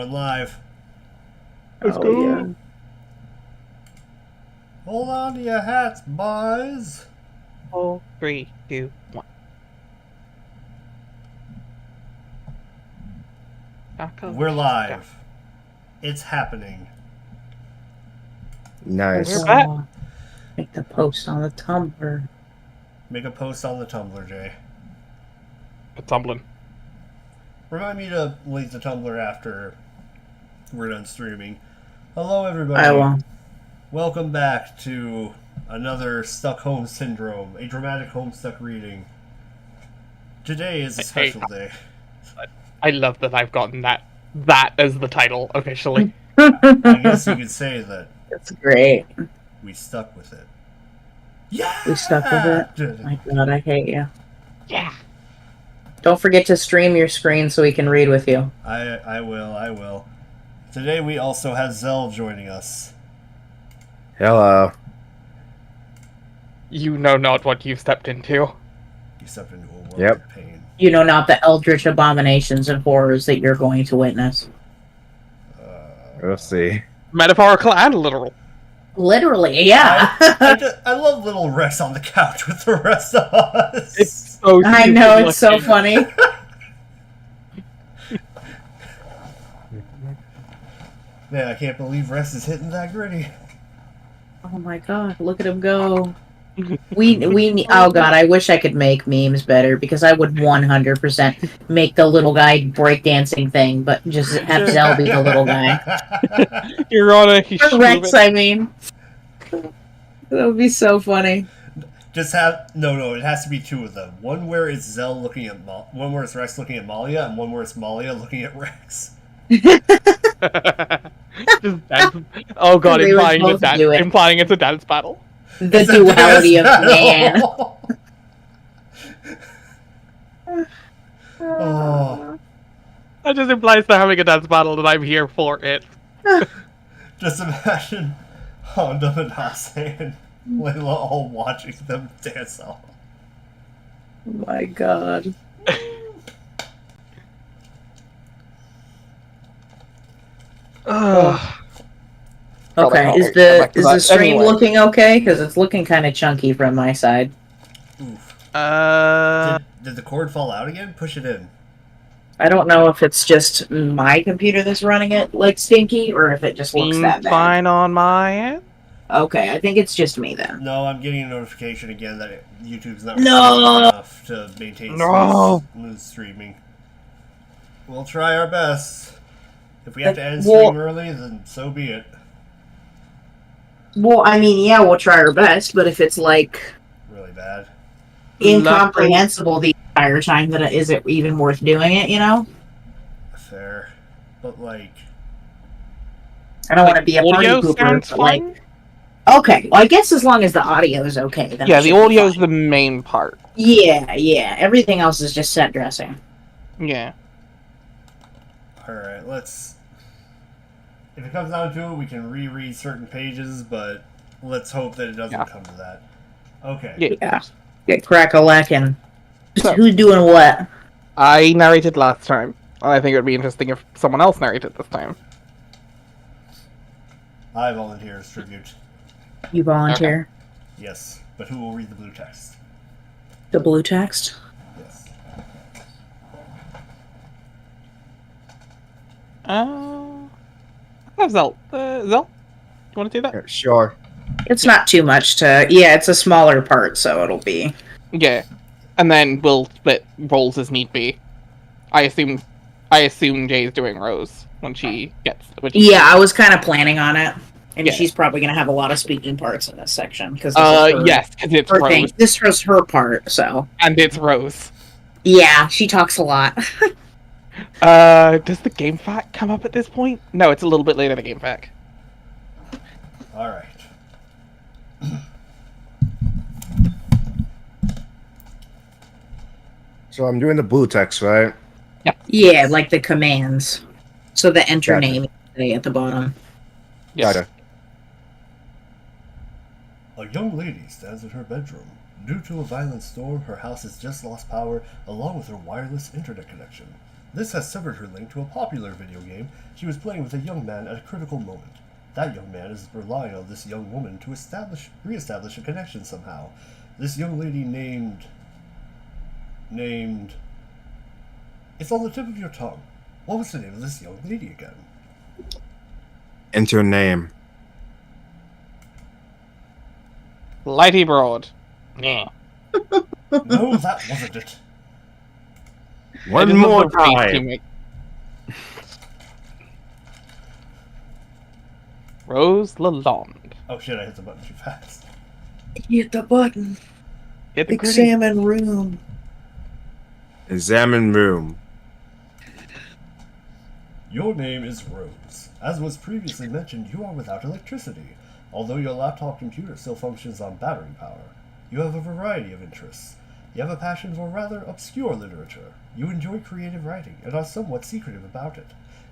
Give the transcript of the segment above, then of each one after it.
going live. Let's go. Yeah. Hold on to your hats, boys. 4, 3, 2, 1. We're live. It's happening. Nice. We're back. Make the post on the Tumblr. Make a post on the Tumblr, Jay. It's tumbling. Remind me to link the Tumblr after we're done streaming. Hello, everybody. I will. Welcome back to another Stuckhome Syndrome, a dramatic Homestuck reading. Today is a special day. I love that I've gotten that as the title officially. I guess you could say that That's great. we stuck with it. Yeah! We stuck with it. My God, I hate you. Yeah. Don't forget to stream your screen so we can read with you. I will. Today we also have Zell joining us. Hello. You know not what you've stepped into. You stepped into a world Yep. of pain. You know not the eldritch abominations and horrors that you're going to witness. We'll see. Metaphorical and literal. Literally, yeah. I love little Rex on the couch with the rest of us. It's so I know, stupid it's so looking. funny. Man, I can't believe Rex is hitting that gritty. Oh my God, look at him go. Oh God, I wish I could make memes better because I would 100% make the little guy breakdancing thing, but just have Zell be the little guy. You're on a Or Rex, I mean. That would be so funny. Just have no. It has to be two of them. One where it's Zell looking at one where it's Rex looking at Malia, and one where it's Malia looking at Rex. Oh God, They would both do it. implying it's a dance battle. The It's a duality of dance man. battle. Oh, That just implies they're having a dance battle and I'm here for it. just imagine Honda and Hassan and Layla all watching them dance off. Oh my God. Okay, is the stream looking okay? Because it's looking kind of chunky from my side. Oof. Uh, Did the cord fall out again? Push it in. I don't know if it's just my computer that's running it like stinky, or if it just looks that bad. fine on my end. Okay, I think it's just me then. No, I'm getting a notification again that YouTube's not No! responsive enough to maintain No! smooth streaming. We'll try our best. If we have to end stream early, then so be it. Well, I mean, yeah, we'll try our best, but if it's like Really bad. incomprehensible the entire time, then is it even worth doing it, you know? Fair. But, like... I don't want to be a party Audio pooper, sounds but, like... fine. Okay, well, I guess as long as the audio is okay, then Yeah, it the should be audio is fine. the main part. Yeah. Everything else is just set dressing. Yeah. Alright, let's... If it comes down to it, we can reread certain pages, but let's hope that it doesn't come to that. Okay. Yeah. Get crack-a-lackin'. So- Who's doing what? I narrated last time. I think it would be interesting if someone else narrated this time. I volunteer as tribute. You volunteer. Yes, but who will read the blue text? The blue text? Yes. Zell. Zell? You want to do that? Yeah, sure. It's not too much to... Yeah, it's a smaller part, so it'll be... Yeah. And then we'll split roles as need be. I assume Jay's doing Rose when she gets... Yeah, I was kind of planning on it. And Yeah. she's probably going to have a lot of speaking parts in this section. Because yes, because it's her Rose. thing. This was her part, so... And it's Rose. Yeah, she talks a lot. Does the game fact come up at this point? No, it's a little bit later in the game fact. Alright. So I'm doing the blue text, right? Yeah, like the commands. So the enter Gotcha. name at the bottom. Yes. Gotcha. A young lady stands in her bedroom. Due to a violent storm, her house has just lost power, along with her wireless internet connection. This has severed her link to a popular video game she was playing with a young man at a critical moment. That young man is relying on this young woman to re-establish a connection somehow. This young lady named... It's on the tip of your tongue. What was the name of this young lady again? Enter name. Lighty Broad. Yeah. No, that wasn't it. One more time. Rose Lalonde. Oh shit, I hit the button too fast. Hit the button. Hit the gritty. Examine room. Examine room. Your name is Rose. As was previously mentioned, you are without electricity. Although your laptop computer still functions on battery power, you have a variety of interests. You have a passion for rather obscure literature. You enjoy creative writing and are somewhat secretive about it.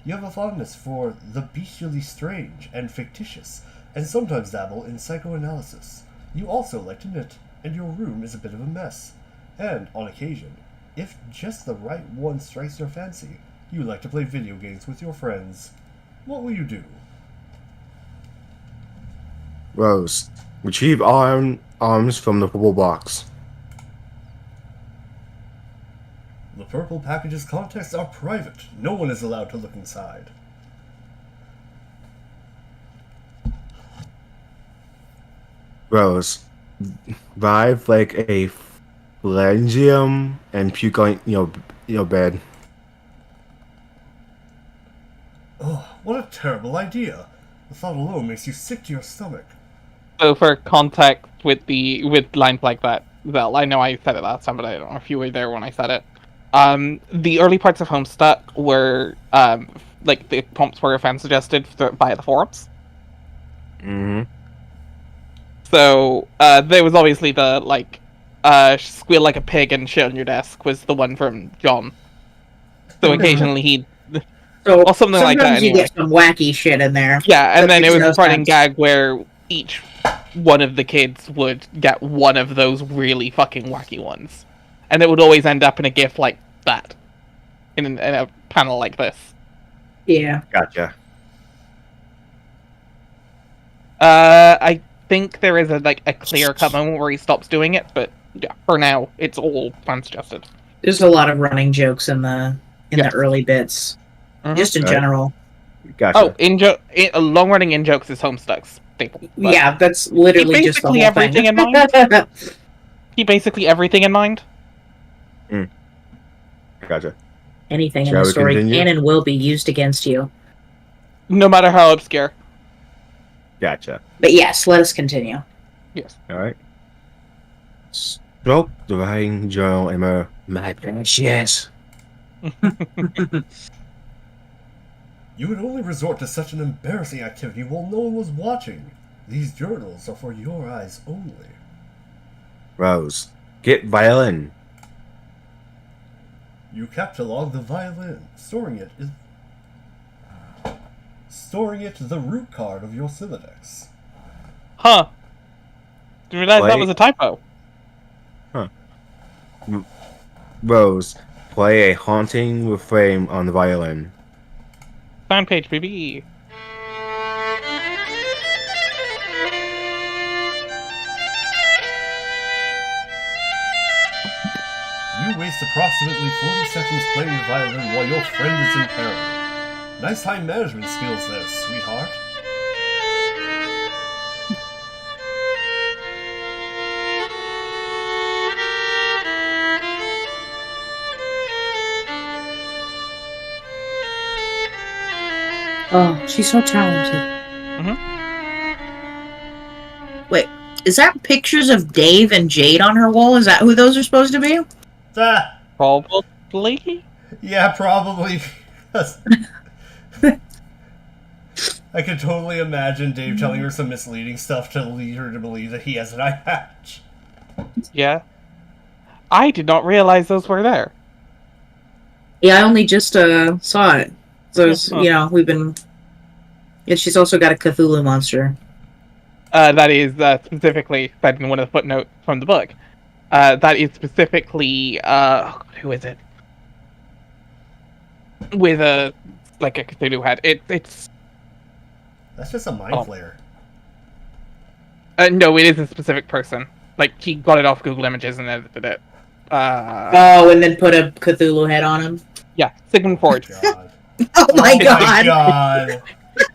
You have a fondness for the bestially strange and fictitious, and sometimes dabble in psychoanalysis. You also like to knit, and your room is a bit of a mess. And, on occasion, if just the right one strikes your fancy, you like to play video games with your friends. What will you do? Rose. Retrieve arms from the purple box. The purple package's contents are private. No one is allowed to look inside. Rose. Vibe like a phalangium and puke on your bed. Oh, what a terrible idea. The thought alone makes you sick to your stomach. So for context with lines like that, well, I know I said it last time, but I don't know if you were there when I said it. The early parts of Homestuck were, like, the prompts were fan suggested via the forums. Mm-hmm. So, there was obviously the, like, squeal like a pig and shit on your desk was the one from John. So occasionally he'd... So or something like that, sometimes you anyway. get some wacky shit in there. Yeah, and That then it makes was no a running sense. gag where each one of the kids would get one of those really fucking wacky ones. And it would always end up in a GIF like that. In a panel like this. Yeah. Gotcha. I think there is a clear-cut moment where he stops doing it, but yeah, for now, it's all fan-suggested. There's a lot of running jokes in the early bits. Mhm. Just in Right. general. Gotcha. Oh, long-running in-jokes is Homestuck's staple. But Yeah, that's literally Keep just the basically whole everything thing. in mind. Keep basically everything in mind. Gotcha. Anything in Shall the we story continue? can and will be used against you. No matter how obscure. Gotcha. But yes, let us continue. Yes. Alright. Stroke the writing journal and my precious. You would only resort to such an embarrassing activity while no one was watching. These journals are for your eyes only. Rose. Get violin. You catalog the violin, storing it the root card of your Siladex. Huh. Didn't realize that Play- was a typo. Rose. Play a haunting refrain on the violin. Fan page, baby. You waste approximately 40 seconds playing the violin while your friend is in peril. Nice time management skills there, sweetheart. Oh, she's so talented. Wait, is that pictures of Dave and Jade on her wall? Is that who those are supposed to be? Ah, Probably. yeah, probably. I could totally imagine Dave telling her some misleading stuff to lead her to believe that he has an eye patch. Yeah. I did not realize those were there. Yeah, I only just saw it. So, we've been... Yeah, she's also got a Cthulhu monster. That is specifically said in one of the footnotes from the book. That is specifically who is it? with a Cthulhu head. It's That's just a mind flare. no, it is a specific person. Like he got it off Google Images and edited it. And then put a Cthulhu head on him. Yeah, Sigmund Freud. God. Oh my god! My God.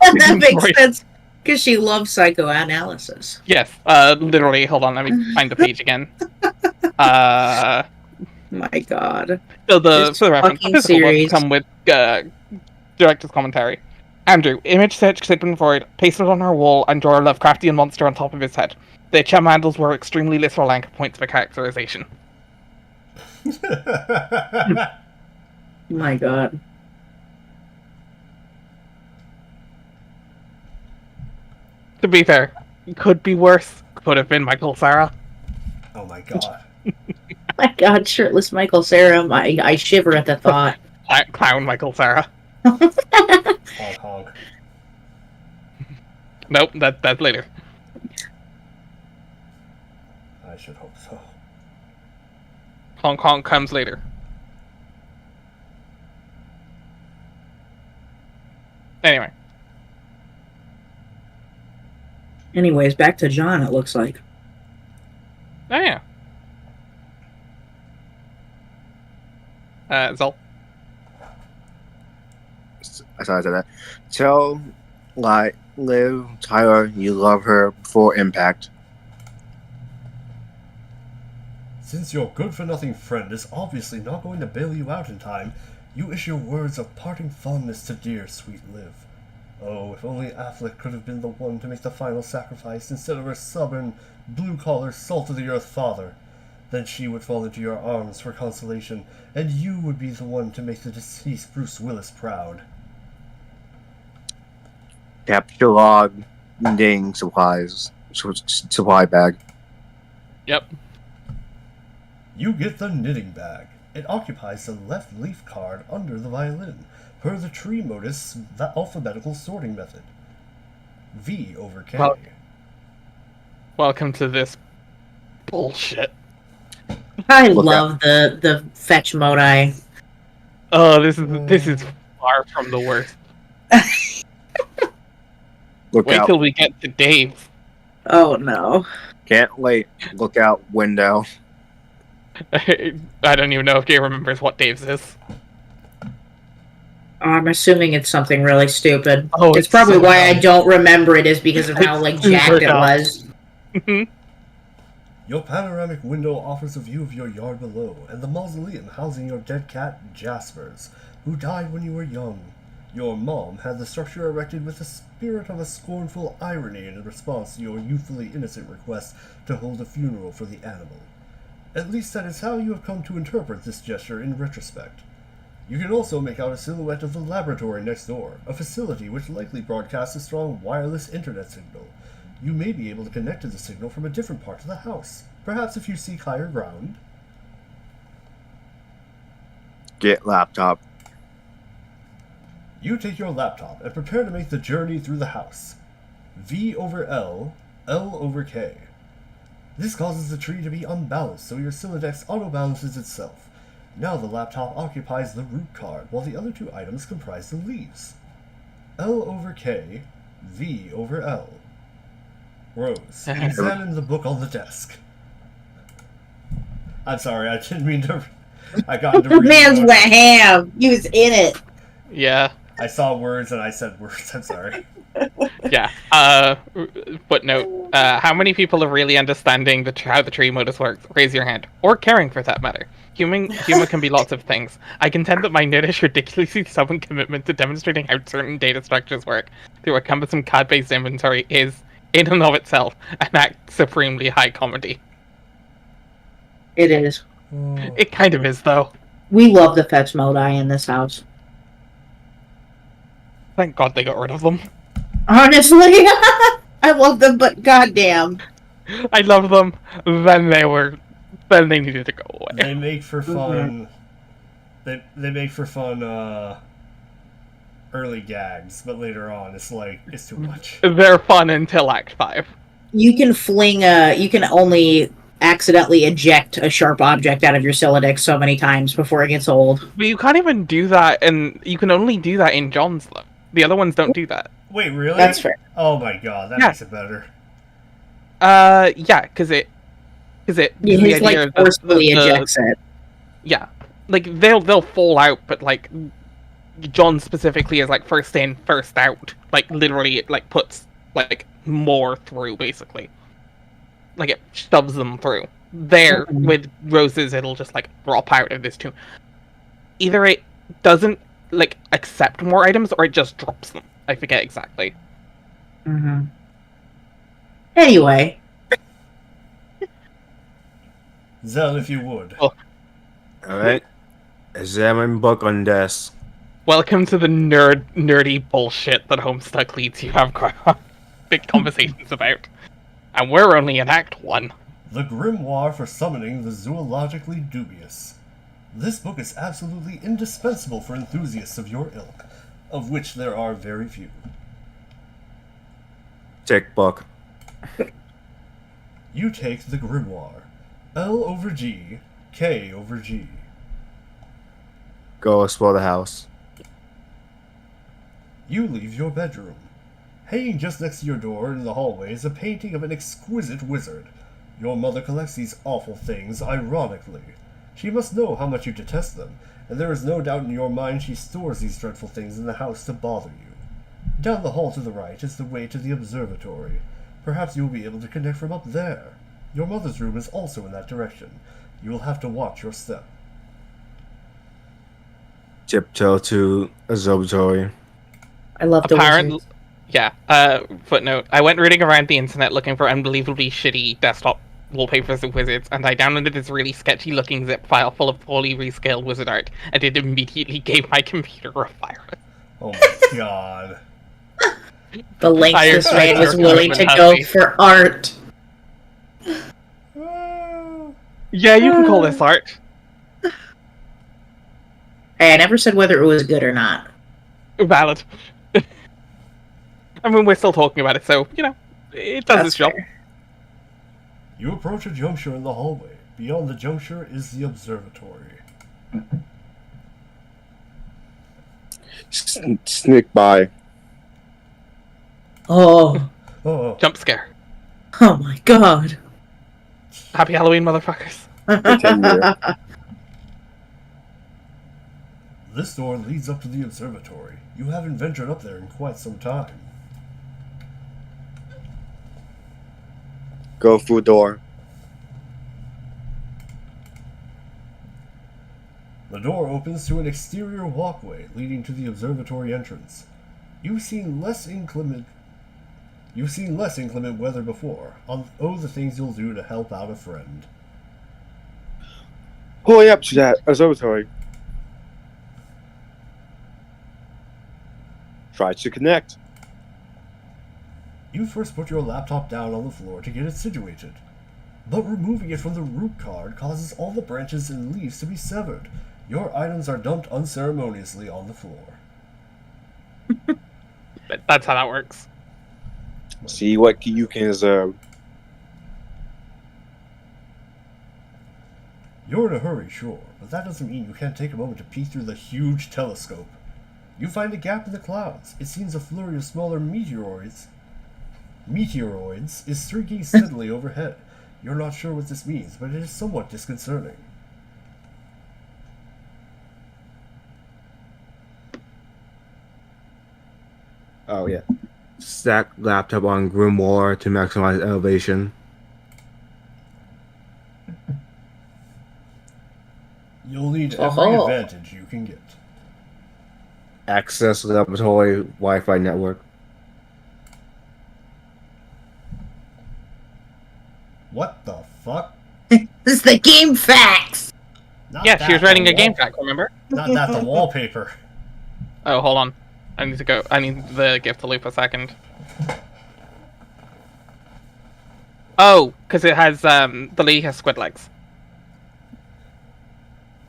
That makes Freud. sense. Because she loves psychoanalysis. Yes, literally. Hold on, let me find the page again. My god. So the This for the reference, fucking the physical series. books come with director's commentary. Andrew, image search Sigmund Freud, pasted on her wall, and draw a Lovecraftian monster on top of his head. The gem handles were extremely literal anchor points for characterization. My god. To be fair, could be worse. Could have been Michael Cera. Oh my God. My god, shirtless Michael Cera. I shiver at the thought. Clown Michael Cera. Honk honk. Nope, that's later. I should hope so. Hong Kong comes later. Anyway. Anyways, back to John, it looks like. Oh yeah. Zol. Aside to that, tell Liv Tyler you love her before impact. Since your good-for-nothing friend is obviously not going to bail you out in time, you issue words of parting fondness to dear, sweet Liv. Oh, if only Affleck could have been the one to make the final sacrifice instead of her stubborn, blue-collar, salt-of-the-earth father. Then she would fall into your arms for consolation, and you would be the one to make the deceased Bruce Willis proud. Capture log, ding supplies, supply bag. Yep. You get the knitting bag. It occupies the left leaf card under the violin, per the tree modus the alphabetical sorting method. V over K. Well- Welcome to this bullshit. I Look love the fetch modi. Oh, this is far from the worst. Look Wait out! till we get to Dave. Oh no. Can't wait. Look out window. I don't even know if Dave remembers what Dave's is. I'm assuming it's something really stupid. Oh, it's probably so why I dumb. don't remember it, is because of how like It's super jacked it dumb. was. Your panoramic window offers a view of your yard below, and the mausoleum housing your dead cat, Jaspers, who died when you were young. Your mom had the structure erected with the spirit of a scornful irony in response to your youthfully innocent request to hold a funeral for the animal. At least that is how you have come to interpret this gesture in retrospect. You can also make out a silhouette of the laboratory next door, a facility which likely broadcasts a strong wireless internet signal. You may be able to connect to the signal from a different part of the house, perhaps if you seek higher ground. Get laptop. You take your laptop and prepare to make the journey through the house. V over L, L over K. This causes the tree to be unbalanced, so your Synodex auto-balances itself. Now the laptop occupies the root card, while the other two items comprise the leaves. L over K, V over L. Rose, examine the book on the desk. I'm sorry, I didn't mean to... I got into The man's reading. went ham. He was in it. Yeah. I saw words and I said words, I'm sorry. Yeah. Footnote. How many people are really understanding how the tree modus works? Raise your hand. Or caring, for that matter. Humor can be lots of things. I contend that my nerdish, ridiculously stubborn commitment to demonstrating how certain data structures work through a cumbersome CAD-based inventory is, in and of itself, an act supremely high comedy. It is. It kind of is, though. We love the fetch modi in this house. Thank God they got rid of them. Honestly, I love them, but goddamn. I love them. Then they needed to go away. They make for fun. They make for fun early gags, but later on it's like it's too much. They're fun until Act 5. You can only accidentally eject a sharp object out of your Celodex so many times before it gets old. But you can't even do that, and you can only do that in John's, though. The other ones don't do that. Wait, really? That's fair. Oh my god, that Yeah. makes it better. Yeah, because it Yeah, the he's idea like of forcefully ejects it. yeah, like they'll fall out, but like John specifically is like first in, first out. Like literally, it like puts like more through basically. Like it shoves them through. There with Rose's, it'll just like drop out of this too. Either it doesn't like accept more items, or it just drops them. I forget exactly. Mm-hmm. Anyway. Zell, if you would. Oh. Alright. Examine book on desk. Welcome to the nerdy bullshit that Homestuck leads you have big conversations about. And we're only in Act 1. The Grimoire for Summoning the Zoologically Dubious. This book is absolutely indispensable for enthusiasts of your ilk, of which there are very few. Take book. You take the Grimoire. L over G, K over G. Go explore the house. You leave your bedroom. Hanging just next to your door in the hallway is a painting of an exquisite wizard. Your mother collects these awful things ironically. She must know how much you detest them, and there is no doubt in your mind she stores these dreadful things in the house to bother you. Down the hall to the right is the way to the observatory. Perhaps you will be able to connect from up there. Your mother's room is also in that direction. You will have to watch your step. Tiptoe to observatory. I love the wizards. Yeah, footnote. I went rooting around the internet looking for unbelievably shitty desktop wallpapers of wizards, and I downloaded this really sketchy looking zip file full of poorly rescaled wizard art, and it immediately gave my computer a virus. Oh my god. The lengths this man was willing to go for art. Yeah, you can call this art. Hey, I never said whether it was good or not. Valid. I mean, we're still talking about it, so, you know, it does its job. You approach a juncture in the hallway. Beyond the juncture is the observatory. Sneak by. Oh. Oh, Jump scare. Oh my god. Happy Halloween, motherfuckers. this door leads up to the observatory. You haven't ventured up there in quite some time. Go through door. The door opens to an exterior walkway leading to the observatory entrance. You've seen less inclement weather before. Oh, the things you'll do to help out a friend. Hurry up to that observatory. Try to connect. You first put your laptop down on the floor to get it situated. But removing it from the root card causes all the branches and leaves to be severed. Your items are dumped unceremoniously on the floor. That's how that works. See what you can observe. You're in a hurry, sure, but that doesn't mean you can't take a moment to peek through the huge telescope. You find a gap in the clouds. It seems a flurry of smaller meteoroids is streaking steadily overhead. You're not sure what this means, but it is somewhat disconcerting. Oh, yeah. Stack laptop on Grimoire to maximize elevation. You'll need every advantage you can get. Access laboratory Wi-Fi network. What the fuck? This is the game facts! Not Yeah, she was writing a the game track, remember? Not that, the wallpaper. Oh, hold on. I need to go. I need the gift to loop a second. Oh, because it has, the lady has squid legs.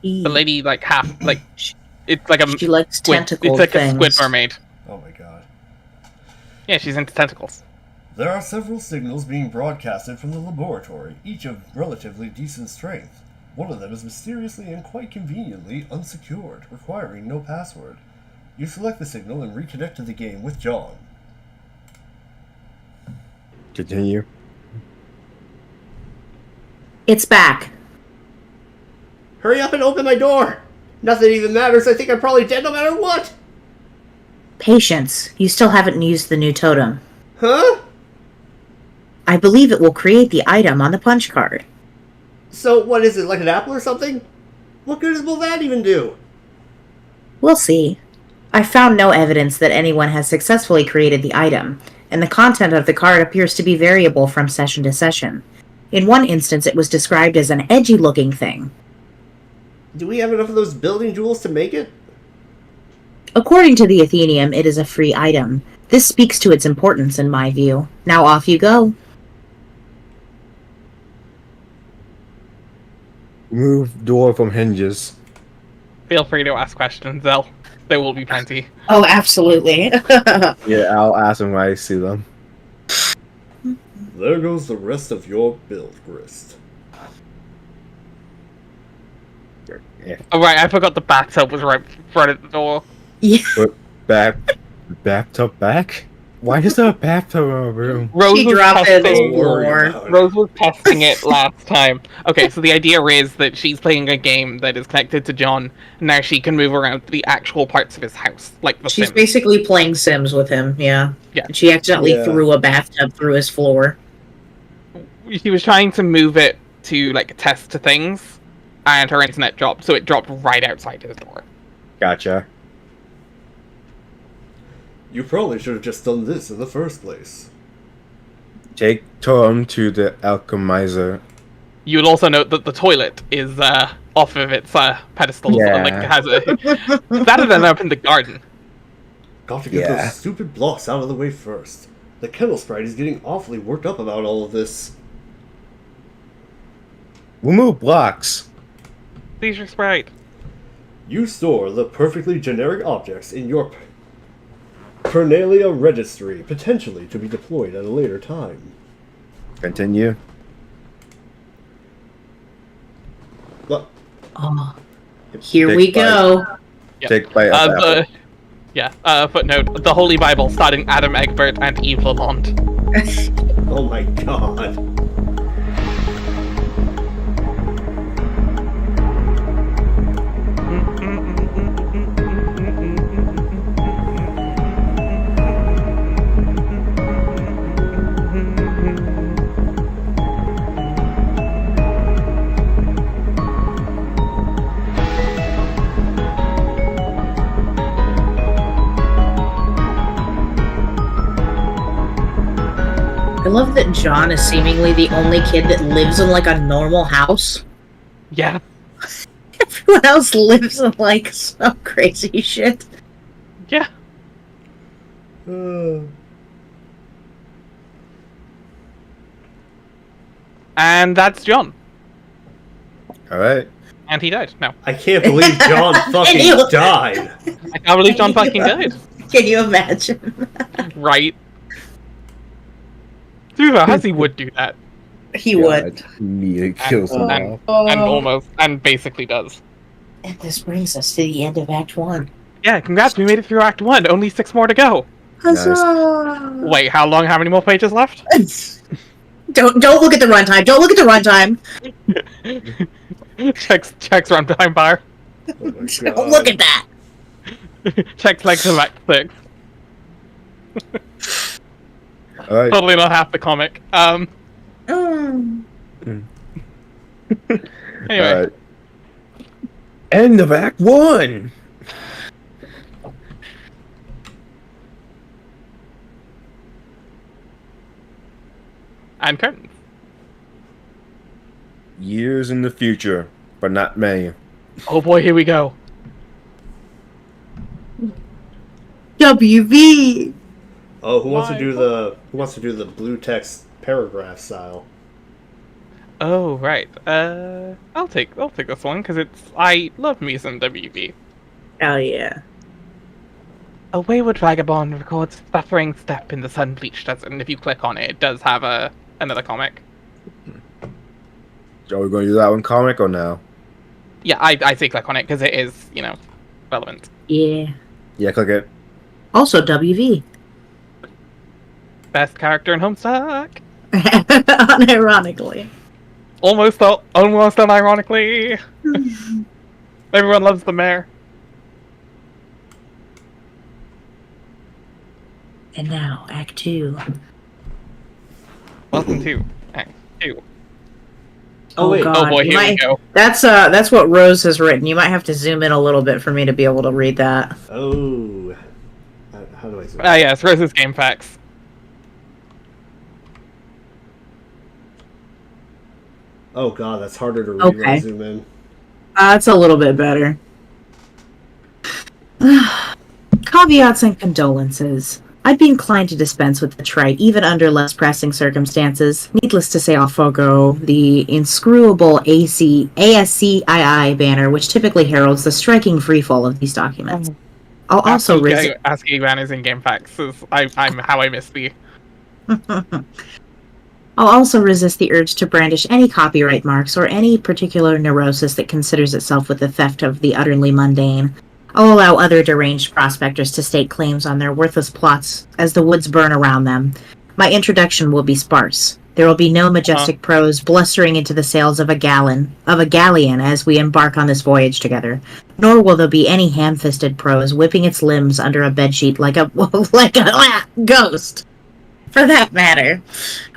The lady, like, half, like, it's like a She likes squid. tentacle It's like things. a squid mermaid. Oh my god. Yeah, she's into tentacles. There are several signals being broadcasted from the laboratory, each of relatively decent strength. One of them is mysteriously and quite conveniently unsecured, requiring no password. You select the signal and reconnect to the game with John. Continue. It's back. Hurry up and open my door! Nothing even matters. I think I'm probably dead no matter what! Patience. You still haven't used the new totem. Huh? I believe it will create the item on the punch card. So, what is it, like an apple or something? What good will that even do? We'll see. I found no evidence that anyone has successfully created the item, and the content of the card appears to be variable from session to session. In one instance, it was described as an edgy-looking thing. Do we have enough of those building jewels to make it? According to the Athenium, it is a free item. This speaks to its importance, in my view. Now off you go. Move door from hinges. Feel free to ask questions, Zell. There will be plenty. Oh, absolutely. Yeah, I'll ask them when I see them. There goes the rest of your build, Grist. Yeah. Oh, right, I forgot the bathtub was right in front of the door. Yeah. Put bathtub back? Why is there a bathtub in our room? Rose She was dropped it testing- on the floor. Rose was testing it last time. Okay, so the idea is that she's playing a game that is connected to John. Now she can move around the actual parts of his house, like the She's Sims. basically playing Sims with him, yeah. Yeah. And she accidentally Yeah. threw a bathtub through his floor. She was trying to move it to like test to things, and her internet dropped, so it dropped right outside his door. Gotcha. You probably should have just done this in the first place. Take Tom to the alchemizer. You would also note that the toilet is off of its pedestal, Yeah. so like it has a that would end up in the garden. Got to get Yeah. those stupid blocks out of the way first. The Kennel Sprite is getting awfully worked up about all of this. Remove blocks. Leisure Sprite. You store the perfectly generic objects in your Pernalia registry, potentially to be deployed at a later time. Continue. But Oh, here Big we bite. go. Yep. Take bite of apple. Footnote: the Holy Bible starring Adam Egbert and Eve Lamont. oh my god. I love that John is seemingly the only kid that lives in like a normal house. Yeah. Everyone else lives in like some crazy shit. Yeah. And that's John. Alright. And he died. No. I can't believe John fucking you- died. I can't believe John fucking died. Can you imagine? Right. Dude, as he would do that. He would. Need to kill someone. And almost, and basically does. And this brings us to the end of Act 1. Yeah, congrats, we made it through Act 1. Only 6 more to go. Huzzah! Wait, how long? How many more pages left? Don't look at the runtime. Don't look at the runtime. checks runtime bar. Oh my Don't god. look at that. Checks like the Act 6. Alright. Totally not half the comic. Mm. Anyway. Alright. End of Act 1! And curtains. Years in the future, but not many. Oh boy, here we go. WV. Oh, who wants to do the blue text paragraph style? Oh right. I'll take this one because I love me some WB. Oh yeah. A wayward vagabond records suffering step in the sun-bleached desert, and if you click on it, it does have another comic. Are we going to do that one comic or no? Yeah, I say click on it because it is, relevant. Yeah. Yeah, click it. Also, WV. Best character in Homestuck. Unironically. Almost unironically. Everyone loves the mayor. And now, Act 2. Welcome to Act 2. Oh, wait. God. Oh boy, You here we might- go. That's what Rose has written. You might have to zoom in a little bit for me to be able to read that. Oh. How do I say Ah, yes, Rose's game facts. Oh god, that's harder to read when I Okay. zoom in. That's a little bit better. Caveats and condolences. I'd be inclined to dispense with the trite, even under less pressing circumstances. Needless to say, I'll forego the inscrutable ASCII banner, which typically heralds the striking freefall of these documents. I'll also asking banners in game facts is I'm how I miss thee. I'll also resist the urge to brandish any copyright marks or any particular neurosis that considers itself with the theft of the utterly mundane. I'll allow other deranged prospectors to stake claims on their worthless plots as the woods burn around them. My introduction will be sparse. There will be no majestic prose blustering into the sails of a galleon as we embark on this voyage together. Nor will there be any ham-fisted prose whipping its limbs under a bedsheet like a ghost. For that matter,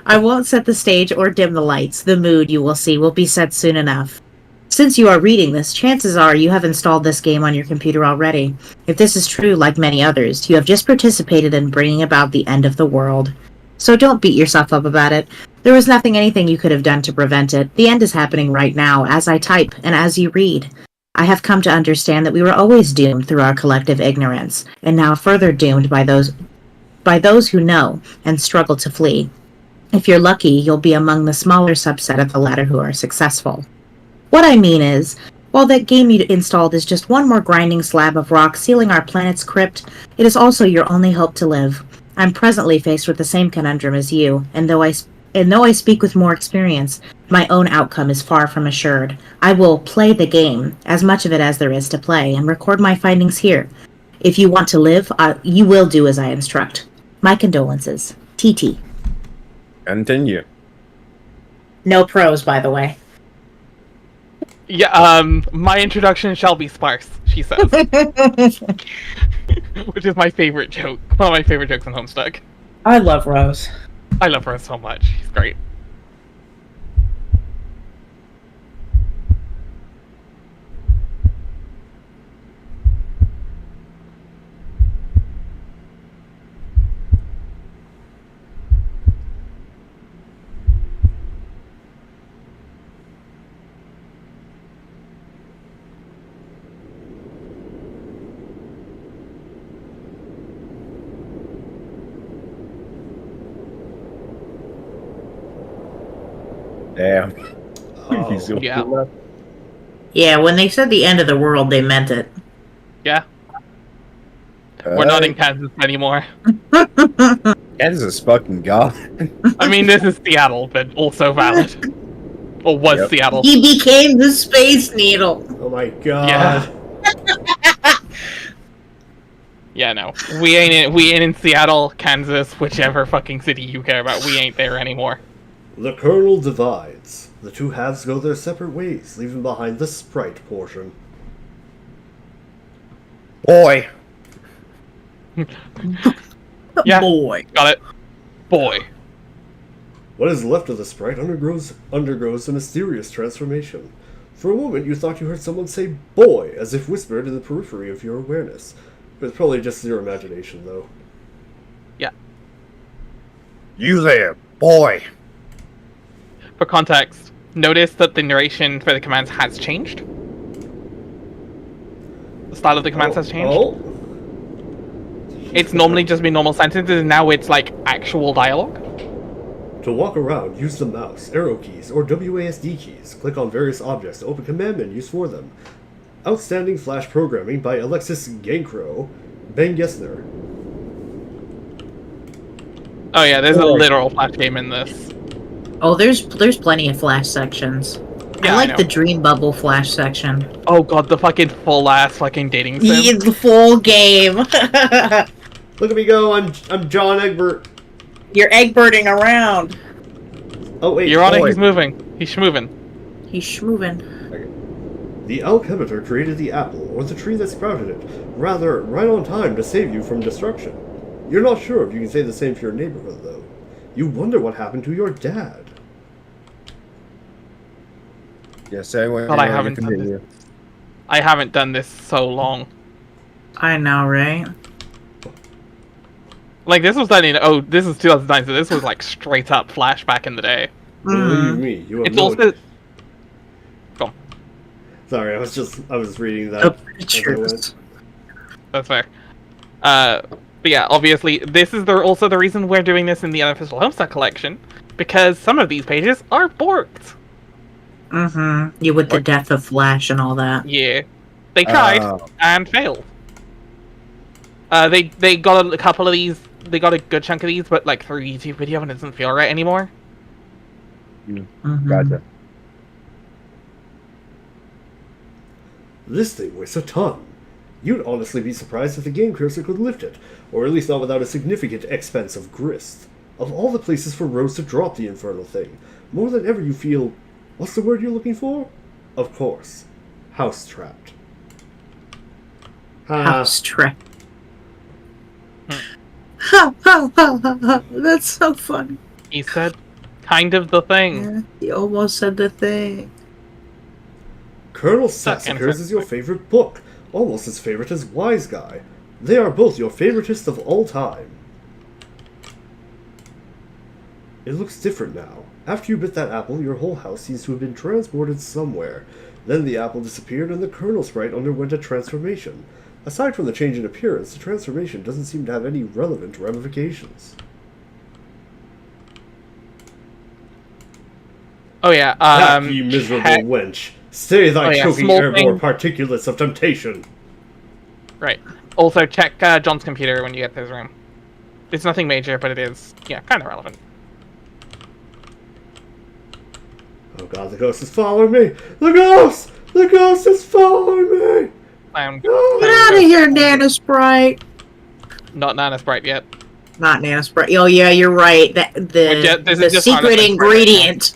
I won't set the stage or dim the lights. The mood, you will see, will be set soon enough. Since you are reading this, chances are you have installed this game on your computer already. If this is true, like many others, you have just participated in bringing about the end of the world. So don't beat yourself up about it. There was anything you could have done to prevent it. The end is happening right now, as I type and as you read. I have come to understand that we were always doomed through our collective ignorance, and now further doomed by those who know and struggle to flee. If you're lucky, you'll be among the smaller subset of the latter who are successful. What I mean is, while that game you installed is just one more grinding slab of rock sealing our planet's crypt, it is also your only hope to live. I'm presently faced with the same conundrum as you, and though I speak with more experience, my own outcome is far from assured. I will play the game, as much of it as there is to play, and record my findings here. If you want to live, you will do as I instruct. My condolences. TT. Continue. No prose, by the way. Yeah, my introduction shall be sparse, she says. Which is my favorite joke. One of my favorite jokes in Homestuck. I love Rose. I love her so much. She's great. Damn. Oh. He's the Yeah. only left. Yeah, when they said the end of the world, they meant it. Yeah, we're not in Kansas anymore. Kansas is fucking god. I mean, this is Seattle, but also valid. Or was Yep. Seattle. He became the Space Needle. Oh my god. Yeah. Yeah, no. We ain't in Seattle, Kansas, whichever fucking city you care about. We ain't there anymore. The kernel divides. The two halves go their separate ways, leaving behind the sprite portion. Boy. Yeah. Boy. Got it. Boy. What is left of the sprite undergoes a mysterious transformation. For a moment, you thought you heard someone say "boy" as if whispered in the periphery of your awareness. It was probably just your imagination, though. Yeah. You there, boy. For context, notice that the narration for the commands has changed. The style of the commands has changed. Oh. It's normally just been normal sentences, and now it's like actual dialogue. To walk around, use the mouse, arrow keys, or WASD keys. Click on various objects to open command menus for them. Outstanding Flash Programming by Alexis Gankro. Ben Gessner. Oh yeah, there's a Alright. literal Flash game in this. Oh, there's plenty of Flash sections. Yeah, I I like know. the Dream Bubble Flash section. Oh god, the fucking full ass fucking dating sim. Yeah, the full game. Look at me go! I'm John Egbert. You're eggbirding around. Oh wait, You're on it. boy. He's moving. He's schmoving. He's schmoving. The alchemitor created the apple, or the tree that sprouted it, rather right on time to save you from destruction. You're not sure if you can say the same for your neighborhood, though. You wonder what happened to your dad. Yes, anyway. God, I haven't done this. I haven't done this so long. I know, right? Like this was done in this is 2009, so this was like straight up Flash back in the day. Believe me, you have It's no... also. Go on. Sorry, I was reading that. Oh, as I pictures. went. That's fair. But yeah, obviously, this is also the reason we're doing this in the unofficial Homestuck collection, because some of these pages are borked. Mm-hmm. Yeah, with the death of Flash and all that. Yeah, they tried and failed. They got a couple of these. They got a good chunk of these, but like through YouTube video, and it doesn't feel right anymore. Mhm. Gotcha. This thing weighs a ton. You'd honestly be surprised if the game cursor could lift it, or at least not without a significant expense of grist. Of all the places for Rose to drop the infernal thing, more than ever you feel... What's the word you're looking for? Of course. House-trapped. House trap. Ha ha ha ha ha! That's so funny. He said, "Kind of the thing." Yeah, he almost said the thing. Colonel Suck Sassacres is your favorite book, almost as favorite as Wise Guy. They are both your favoritist of all time. It looks different now. After you bit that apple, your whole house seems to have been transported somewhere. Then the apple disappeared and the Colonel sprite underwent a transformation. Aside from the change in appearance, the transformation doesn't seem to have any relevant ramifications. Oh yeah. Back, ye miserable check- wench! Stay thy Oh, yeah, choking small airborne thing. particulates of temptation! Right. Also, check John's computer when you get to his room. It's nothing major, but it is, yeah, kind of relevant. Oh god, the ghost is following me! The ghost! The ghost is following me! Get out of here, Nana Sprite. Not Nana Sprite yet. Not Nana Sprite. Oh yeah, you're right. That This the is just secret Harlequin ingredient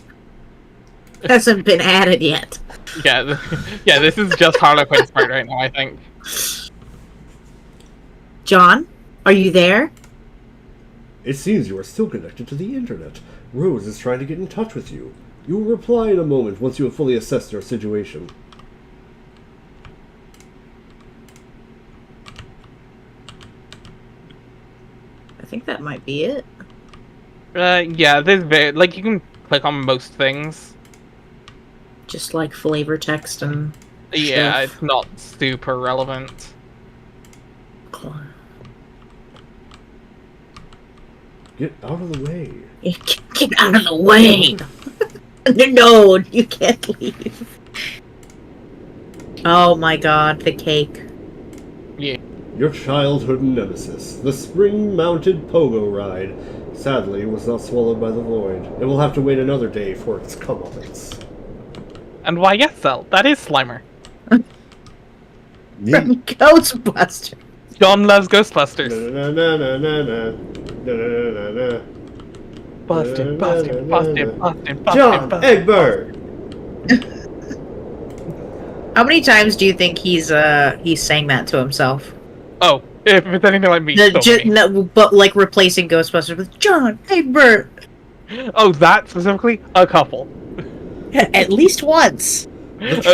hasn't been added yet. Yeah, yeah. This is just Harlequin Sprite right now, I think. John, are you there? It seems you are still connected to the internet. Rose is trying to get in touch with you. You will reply in a moment once you have fully assessed your situation. I think that might be it. Yeah. There's like you can click on most things. Just like flavor text and Yeah, stuff. it's not super relevant. Get out of the way. Get out of the way! No, you can't leave. Oh my god, the cake. Yeah. Your childhood nemesis, the spring-mounted pogo ride, sadly was not swallowed by the void. It will have to wait another day for its comeuppance. And why, yes, Cell, that is Slimer. From Ghostbusters. John loves Ghostbusters. Na-na-na-na-na-na. Na-na-na-na-na. Bustin', bustin', bustin', bustin', John bustin'. Egbert! How many times do you think he's saying that to himself? Oh, if it's anything like me, The, so many. no, but like replacing Ghostbusters with John Egbert. Oh, that specifically? A couple. At least once. If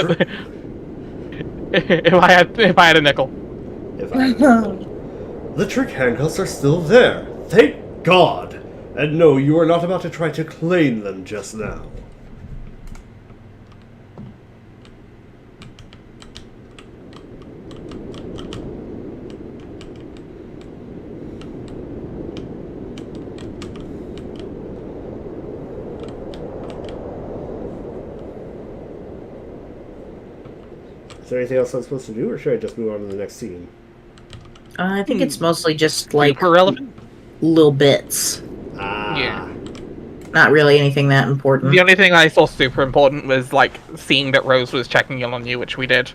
I had a nickel. If I The trick handcuffs are still there. Thank God! And no, you are not about to try to claim them just now. Is there anything else I'm supposed to do, or should I just move on to the next scene? I think it's mostly just like Super relevant. little bits. Yeah. Not really anything that important. The only thing I saw super important was like seeing that Rose was checking in on you, which we did.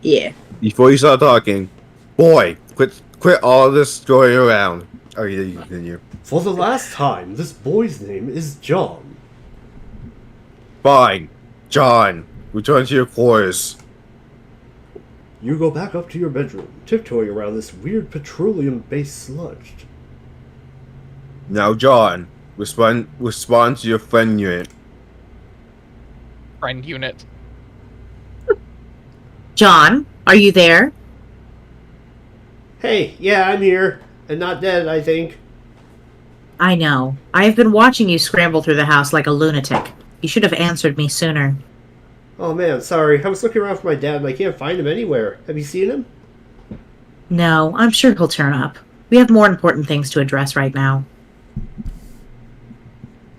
Yeah. Before you start talking, boy, quit all this going around. Oh, yeah, you continue. For the last time, this boy's name is John. Fine. John, return to your quarters. You go back up to your bedroom, tiptoeing around this weird petroleum-based sludge. Now, John, respond to your friend unit. Friend unit. John, are you there? Hey, yeah, I'm here. And not dead, I think. I know. I have been watching you scramble through the house like a lunatic. You should have answered me sooner. Oh man, sorry. I was looking around for my dad and I can't find him anywhere. Have you seen him? No, I'm sure he'll turn up. We have more important things to address right now.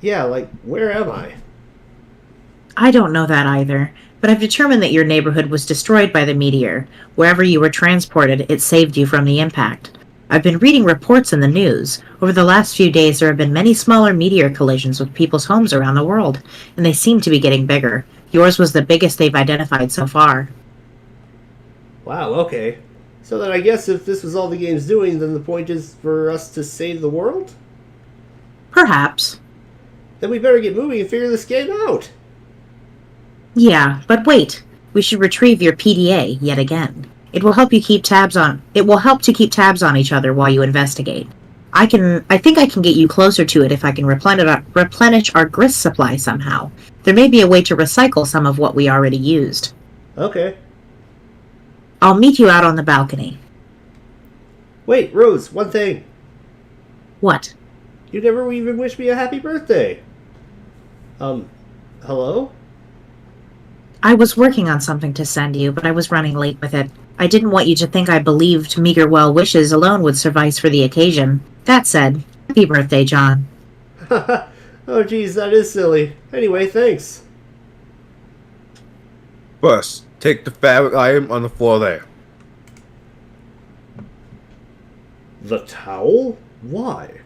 Yeah, like, where am I? I don't know that either, but I've determined that your neighborhood was destroyed by the meteor. Wherever you were transported, it saved you from the impact. I've been reading reports in the news. Over the last few days, there have been many smaller meteor collisions with people's homes around the world, and they seem to be getting bigger. Yours was the biggest they've identified so far. Wow, okay. So then I guess if this was all the game's doing, then the point is for us to save the world? Perhaps. Then we better get moving and figure this game out. Yeah, but wait. We should retrieve your PDA yet again. It will help to keep tabs on each other while you investigate. I think I can get you closer to it if I can replenish our grist supply somehow. There may be a way to recycle some of what we already used. Okay. I'll meet you out on the balcony. Wait, Rose, one thing. What? You never even wished me a happy birthday. Hello? I was working on something to send you, but I was running late with it. I didn't want you to think I believed meager well wishes alone would suffice for the occasion. That said, happy birthday, John. Oh geez, that is silly. Anyway, thanks. First, take the fabric item on the floor there. The towel? Why?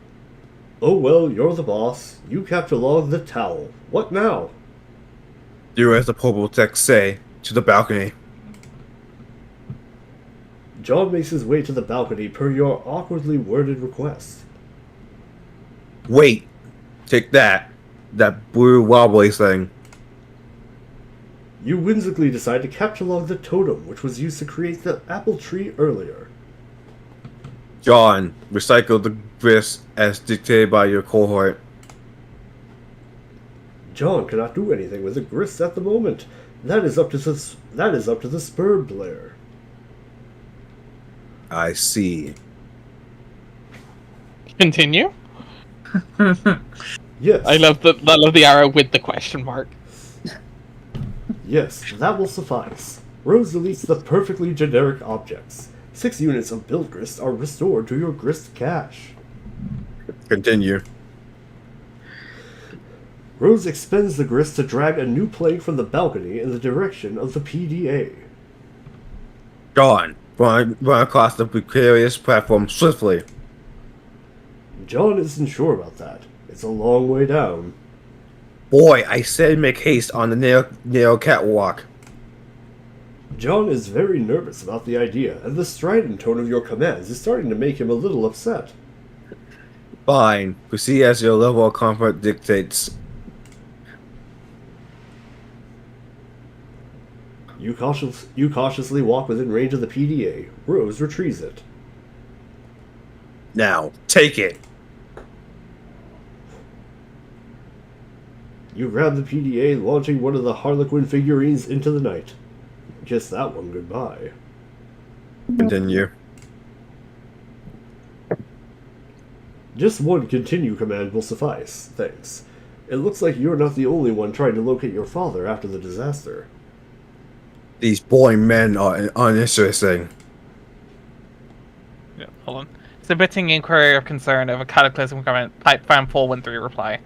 Oh well, you're the boss. You kept along the towel. What now? Do as the purple text say, to the balcony. John makes his way to the balcony per your awkwardly worded request. Wait, take that blue wobbly thing. You whimsically decide to capture along the totem which was used to create the apple tree earlier. John, recycle the grist as dictated by your cohort. John cannot do anything with the grist at the moment. That is up to the spur Blair. I see. Continue. Yes. I love the arrow with the question mark. Yes, that will suffice. Rose deletes the perfectly generic objects. 6 units of build grist are restored to your grist cache. Continue. Rose expends the grist to drag a new plank from the balcony in the direction of the PDA. John, run across the precarious platform swiftly. John isn't sure about that. It's a long way down. Boy, I said make haste on the narrow catwalk. John is very nervous about the idea, and the strident tone of your commands is starting to make him a little upset. Fine, proceed as your level of comfort dictates. You cautiously walk within range of the PDA. Rose retrieves it. Now, take it. You grab the PDA, launching one of the Harlequin figurines into the night. Kiss that one goodbye. Continue. Just one continue command will suffice, thanks. It looks like you're not the only one trying to locate your father after the disaster. These boring men are uninteresting. Yeah, hold on. Submitting inquiry of concern of a cataclysm comment. Type fan 413 reply.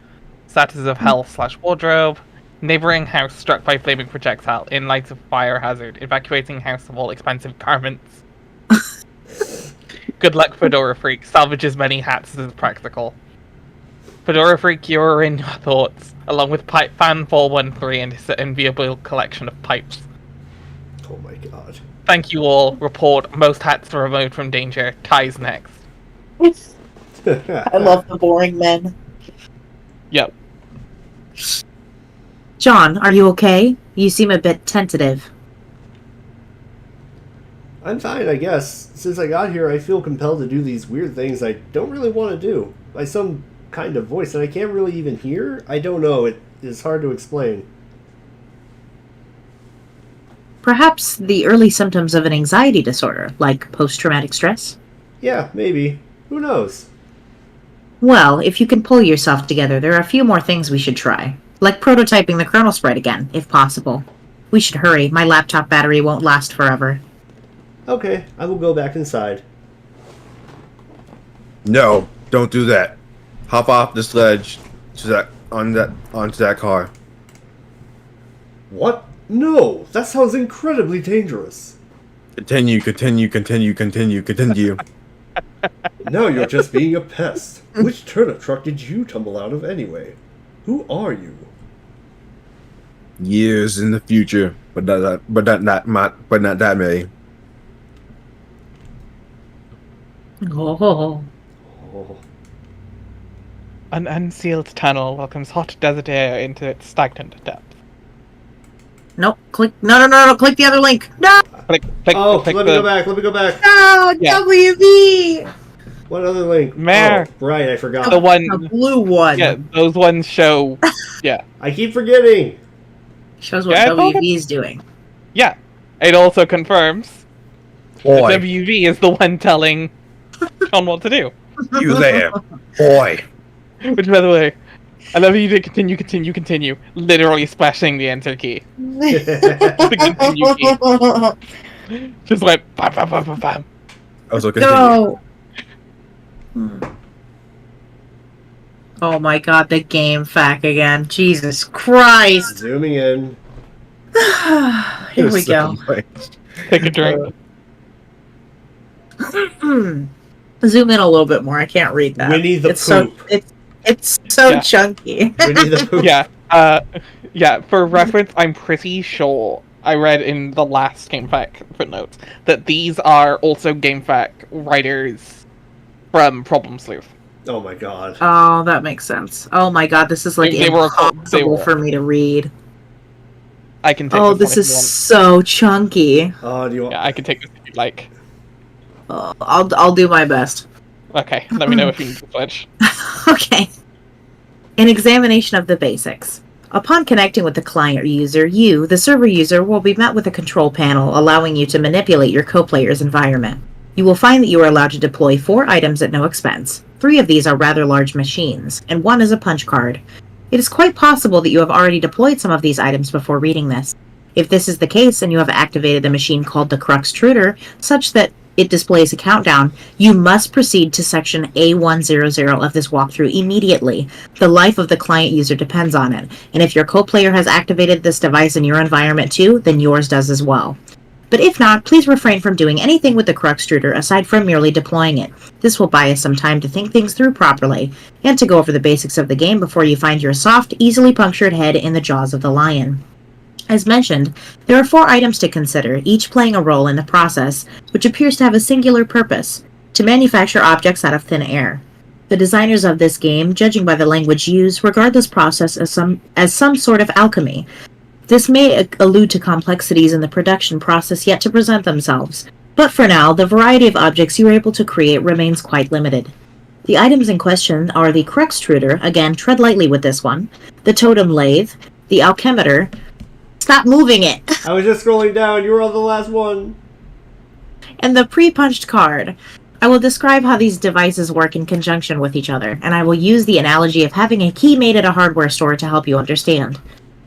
Status of health/wardrobe. Neighboring house struck by flaming projectile. In light of fire hazard. Evacuating house of all expensive garments. Good luck, Fedora Freak. Salvage as many hats as is practical. Fedora Freak, you're in your thoughts, along with Pipe Fan 413 and his enviable collection of pipes. Oh my god. Thank you all. Report. Most hats are removed from danger. Ty's next. I love the boring men. Yep. John, are you okay? You seem a bit tentative. I'm fine, I guess. Since I got here, I feel compelled to do these weird things I don't really want to do. By some kind of voice that I can't really even hear? I don't know. It is hard to explain. Perhaps the early symptoms of an anxiety disorder, like post-traumatic stress? Yeah, maybe. Who knows? Well, if you can pull yourself together, there are a few more things we should try. Like prototyping the kernel spread again, if possible. We should hurry. My laptop battery won't last forever. Okay, I will go back inside. No, don't do that. Hop off the sledge onto that car. What? No! That sounds incredibly dangerous. Continue. Now you're just being a pest. Which turnip truck did you tumble out of anyway? Who are you? Years in the future, but not that many. Oh. Oh. An unsealed tunnel welcomes hot desert air into its stagnant depth. Nope. Click. No. Click the other link. No! Click Oh, click let me go back. No! Yeah. WB! What other link? Mare. Oh, right, I forgot. The one, The blue one. yeah, those ones show, yeah. I keep forgetting. Shows what Yeah, WB is doing. Yeah. It also confirms that Boy, WV is the one telling John what to do. you there, boy. Which, by the way, I love you to continue, literally splashing the enter key. The continue key. Just like, bam, bam, bam, bam, bam. Also continue. No! Oh my god, the game fact again. Jesus Christ! Zooming in. Here we go. Take a drink. Zoom in a little bit more. I can't read that. Winnie the it's so Poop. it's so Yeah. chunky. Winnie the Pooh. Yeah, for reference, I'm pretty sure I read in the last GameFAQ footnotes that these are also GameFAQ writers from Problem Sleuth. Oh my god. Oh, that makes sense. Oh my god, this is like They were- impossible for me to read. I can take Oh, this this one is if you want. so chunky. Do you want... Yeah, I can take this if you'd like. I'll do my best. Okay, let me know if you need to switch. Okay. An examination of the basics. Upon connecting with the client user, you, the server user, will be met with a control panel allowing you to manipulate your co-player's environment. You will find that you are allowed to deploy 4 items at no expense. 3 of these are rather large machines, and 1 is a punch card. It is quite possible that you have already deployed some of these items before reading this. If this is the case and you have activated the machine called the Cruxtruder, such that it displays a countdown, you must proceed to section A100 of this walkthrough immediately. The life of the client user depends on it, and if your co-player has activated this device in your environment too, then yours does as well. But if not, please refrain from doing anything with the Cruxtruder aside from merely deploying it. This will buy us some time to think things through properly, and to go over the basics of the game before you find your soft, easily punctured head in the jaws of the lion. As mentioned, there are 4 items to consider, each playing a role in the process, which appears to have a singular purpose: to manufacture objects out of thin air. The designers of this game, judging by the language used, regard this process as some sort of alchemy. This may allude to complexities in the production process yet to present themselves, but for now, the variety of objects you are able to create remains quite limited. The items in question are the Cruxtruder, again, tread lightly with this one, the Totem Lathe, the Alchemeter. Stop moving it! I was just scrolling down. You were on the last one. And the pre-punched card. I will describe how these devices work in conjunction with each other, and I will use the analogy of having a key made at a hardware store to help you understand.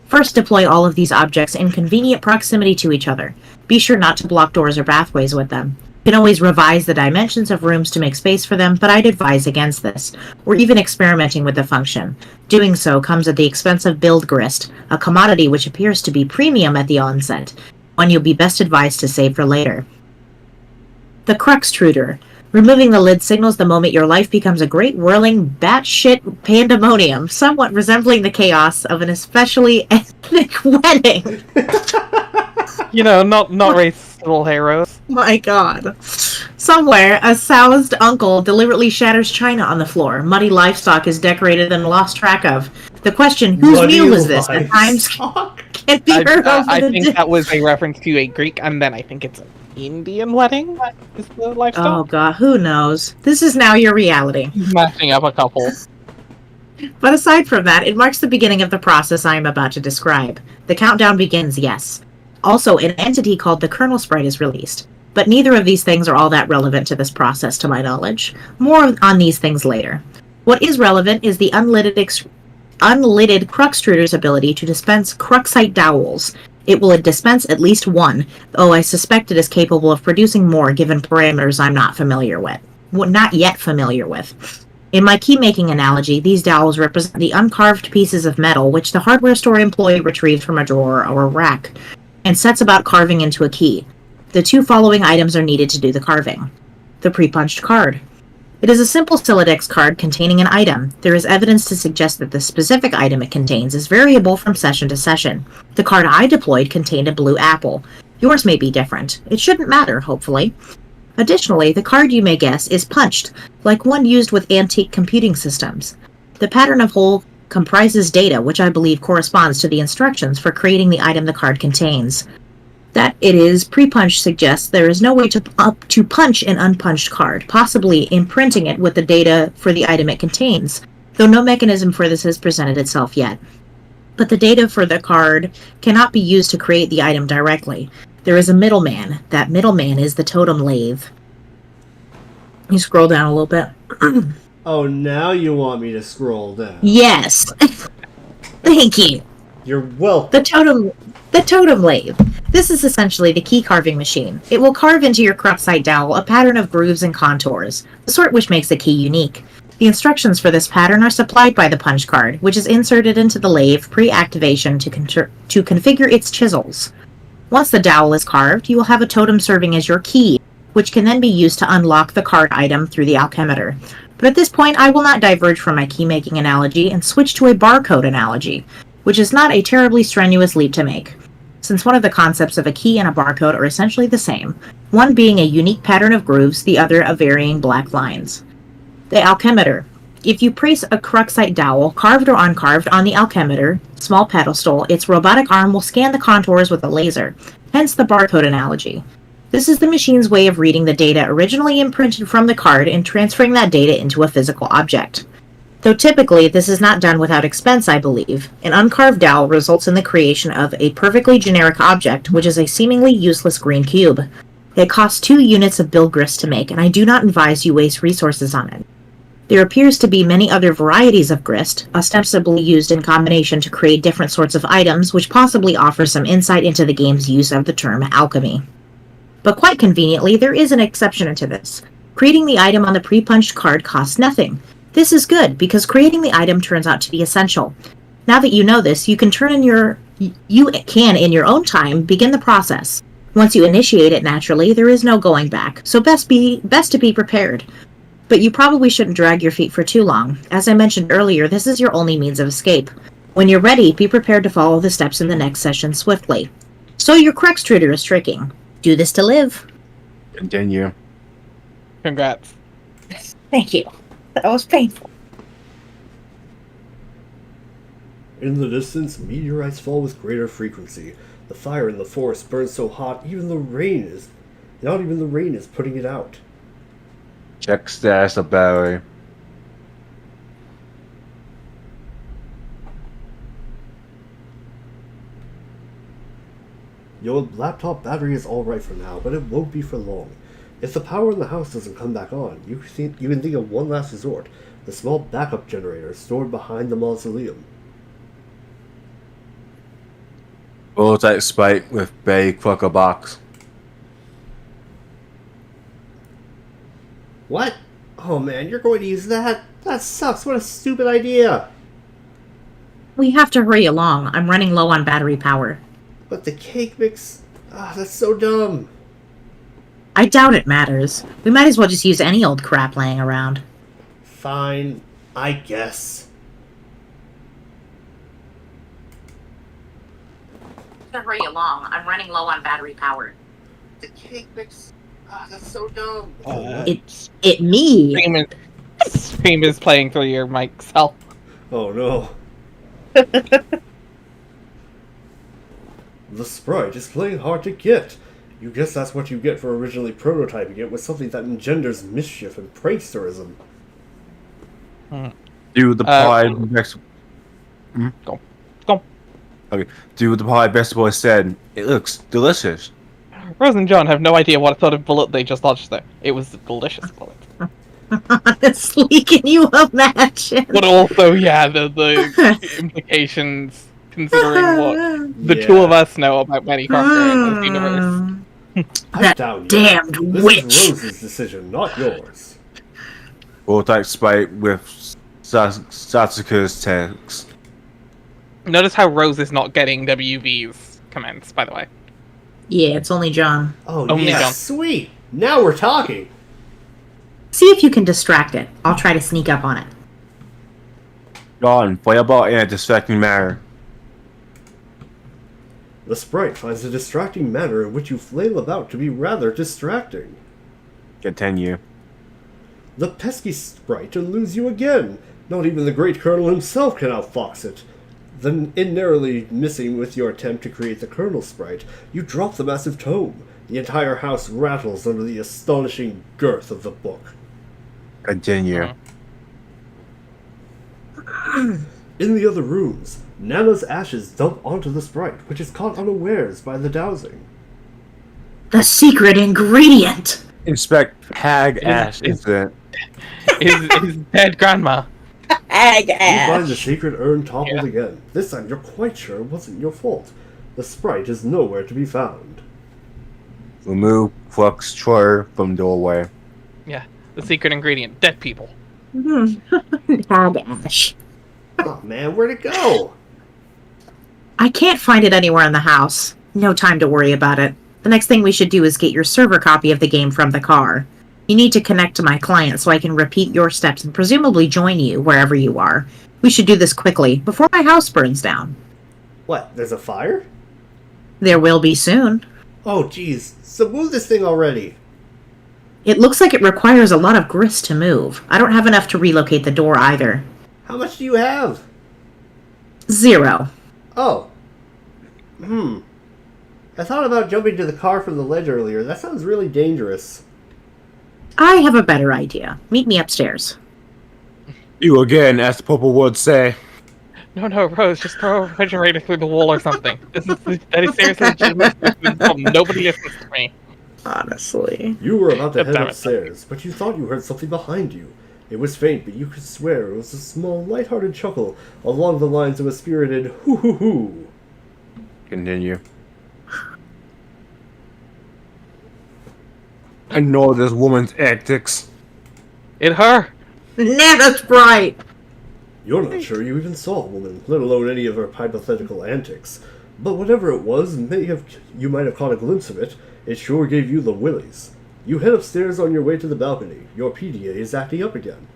First, deploy all of these objects in convenient proximity to each other. Be sure not to block doors or pathways with them. You can always revise the dimensions of rooms to make space for them, but I'd advise against this, or even experimenting with the function. Doing so comes at the expense of build grist, a commodity which appears to be premium at the onset, one you'll be best advised to save for later. The Cruxtruder. Removing the lid signals the moment your life becomes a great whirling batshit pandemonium, somewhat resembling the chaos of an especially ethnic wedding. You know, not racist little heroes. My god. Somewhere, a soused uncle deliberately shatters china on the floor. Muddy livestock is decorated and lost track of. The question, whose Muddy meal was this? At times livestock? can be heard over I the think that was a reference to a Greek, and then I think it's an Indian wedding. Is the Oh livestock? god, who knows? This is now your reality. Mashing up a couple. But aside from that, it marks the beginning of the process I am about to describe. The countdown begins, yes. Also, an entity called the kernel sprite is released. But neither of these things are all that relevant to this process, to my knowledge. More on these things later. What is relevant is the unlidded Cruxtruder's ability to dispense Cruxite dowels. It will dispense at least one, though I suspect it is capable of producing more given parameters I'm not familiar with. Well, not yet familiar with. In my key-making analogy, these dowels represent the uncarved pieces of metal which the hardware store employee retrieves from a drawer or a rack, and sets about carving into a key. The two following items are needed to do the carving. The pre-punched card. It is a simple Siladex card containing an item. There is evidence to suggest that the specific item it contains is variable from session to session. The card I deployed contained a blue apple. Yours may be different. It shouldn't matter, hopefully. Additionally, the card, you may guess, is punched, like one used with antique computing systems. The pattern of hole comprises data, which I believe corresponds to the instructions for creating the item the card contains. That it is pre-punched suggests there is no way to punch an unpunched card, possibly imprinting it with the data for the item it contains, though no mechanism for this has presented itself yet. But the data for the card cannot be used to create the item directly. There is a middleman. That middleman is the totem lathe. You scroll down a little bit. Oh, now you want me to scroll down. Yes. Thank you. You're welcome. The totem lathe. This is essentially the key carving machine. It will carve into your Cruxite dowel a pattern of grooves and contours, the sort which makes the key unique. The instructions for this pattern are supplied by the punch card, which is inserted into the lathe pre-activation to configure its chisels. Once the dowel is carved, you will have a totem serving as your key, which can then be used to unlock the card item through the alchemeter. But at this point, I will not diverge from my key-making analogy and switch to a barcode analogy, which is not a terribly strenuous leap to make, since one of the concepts of a key and a barcode are essentially the same, one being a unique pattern of grooves, the other of varying black lines. The alchemeter. If you place a Cruxite dowel, carved or uncarved, on the alchemeter, small pedestal, its robotic arm will scan the contours with a laser, hence the barcode analogy. This is the machine's way of reading the data originally imprinted from the card and transferring that data into a physical object. Though typically this is not done without expense, I believe, an uncarved dowel results in the creation of a perfectly generic object, which is a seemingly useless green cube. It costs 2 units of build grist to make, and I do not advise you waste resources on it. There appears to be many other varieties of grist, ostensibly used in combination to create different sorts of items, which possibly offer some insight into the game's use of the term alchemy. But quite conveniently, there is an exception to this. Creating the item on the pre-punched card costs nothing. This is good, because creating the item turns out to be essential. Now that you know this, you can in your own time, begin the process. Once you initiate it naturally, there is no going back, so best to be prepared. But you probably shouldn't drag your feet for too long. As I mentioned earlier, this is your only means of escape. When you're ready, be prepared to follow the steps in the next session swiftly. So your Cruxtruder is tricking. Do this to live. Continue. Congrats. Thank you. That was painful. In the distance, meteorites fall with greater frequency. The fire in the forest burns so hot, not even the rain is putting it out. Check status of battery. Your laptop battery is alright for now, but it won't be for long. If the power in the house doesn't come back on, you can think of one last resort, the small backup generator stored behind the mausoleum. Prototype spike with Bay Clucker box. What? Oh man, you're going to use that? That sucks, what a stupid idea! We have to hurry along. I'm running low on battery power. But the cake mix... that's so dumb. I doubt it matters. We might as well just use any old crap laying around. Fine, I guess. Hurry along. I'm running low on battery power. The cake mix. Ah, that's so dumb. It me. Stream is playing through your mic, Sal. Oh no. The sprite is playing hard to get. You guess that's what you get for originally prototyping it with something that engenders mischief and pranksterism. Do the pie next. Go. Okay. Do the pie best boy said. It looks delicious. Rose and John have no idea what sort of bullet they just lodged there. It was a delicious bullet. Honestly, can you imagine? But also, yeah, the implications, considering what the two of us know about Betty Crocker in this universe. I doubt you. Damned This witch. is Rose's decision, not yours. Prototype sprite with Sasuke's text. Notice how Rose is not getting WV's comments, by the way. Yeah, it's only John. Oh, Only yeah, John. sweet. Now we're talking. See if you can distract it. I'll try to sneak up on it. John, play about in a distracting manner. The sprite finds a distracting manner in which you flail about to be rather distracting. Continue. The pesky sprite eludes you again. Not even the great colonel himself can outfox it. Then, in narrowly missing with your attempt to create the colonel sprite, you drop the massive tome. The entire house rattles under the astonishing girth of the book. Continue. In the other rooms, Nana's ashes dump onto the sprite, which is caught unawares by the dowsing. The secret ingredient! Inspect Hag Ash incident. His dead grandma. Hag You find the ash. sacred urn toppled Yeah. again. This time you're quite sure it wasn't your fault. The sprite is nowhere to be found. Remove Flux Troyer from doorway. Yeah, the secret ingredient. Dead people. Hag ash. Oh man, where'd it go? I can't find it anywhere in the house. No time to worry about it. The next thing we should do is get your server copy of the game from the car. You need to connect to my client so I can repeat your steps and presumably join you wherever you are. We should do this quickly, before my house burns down. What, there's a fire? There will be soon. Oh geez, so move this thing already. It looks like it requires a lot of grist to move. I don't have enough to relocate the door either. How much do you have? 0. Oh. I thought about jumping to the car from the ledge earlier. That sounds really dangerous. I have a better idea. Meet me upstairs. You again, as the Purple would say. No, Rose, just throw a refrigerator through the wall or something. That is seriously legitimate. Nobody listens to me. Honestly. You were about to head Damn it. upstairs, but you thought you heard something behind you. It was faint, but you could swear it was a small, light-hearted chuckle along the lines of a spirited hoo-hoo-hoo. Continue. I know this woman's antics. It her. Nana's right! You're not sure you even saw a woman, let alone any of her hypothetical antics. But whatever it was, you might have caught a glimpse of it. It sure gave you the willies. You head upstairs on your way to the balcony. Your PDA is acting up again.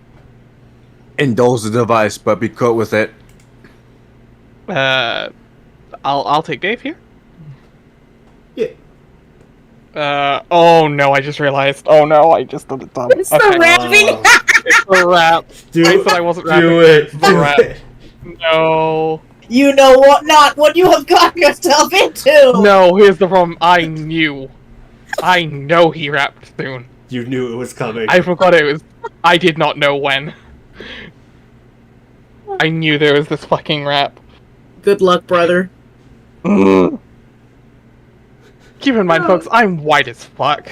Indulge the device, but be cut with it. I'll take Dave here. Yeah. Oh no, I just realized. Oh no, I just did it done. It's the rapping! It's the rap. I said I wasn't rapping. Do it. It's the Do rap. it. No. You know what? Not what you have gotten yourself into! No, here's the problem. I know he rapped soon. You knew it was coming. I forgot it was. I did not know when. I knew there was this fucking rap. Good luck, brother. Keep in mind, folks, I'm white as fuck.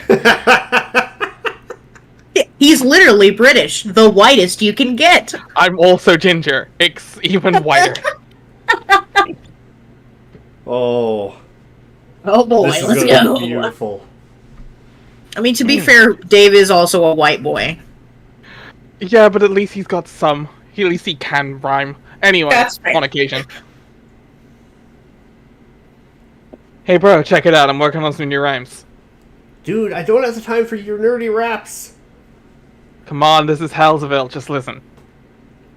He's literally British. The whitest you can get. I'm also ginger. It's even whiter. Oh. Oh boy, This is let's gonna go. be beautiful. I mean, to be fair, Dave is also a white boy. Yeah, but at least he's got some. At least he can rhyme. Anyway, That's fair. on occasion. Hey bro, check it out. I'm working on some new rhymes. Dude, I don't have the time for your nerdy raps. Come on, this is Hellsville. Just listen.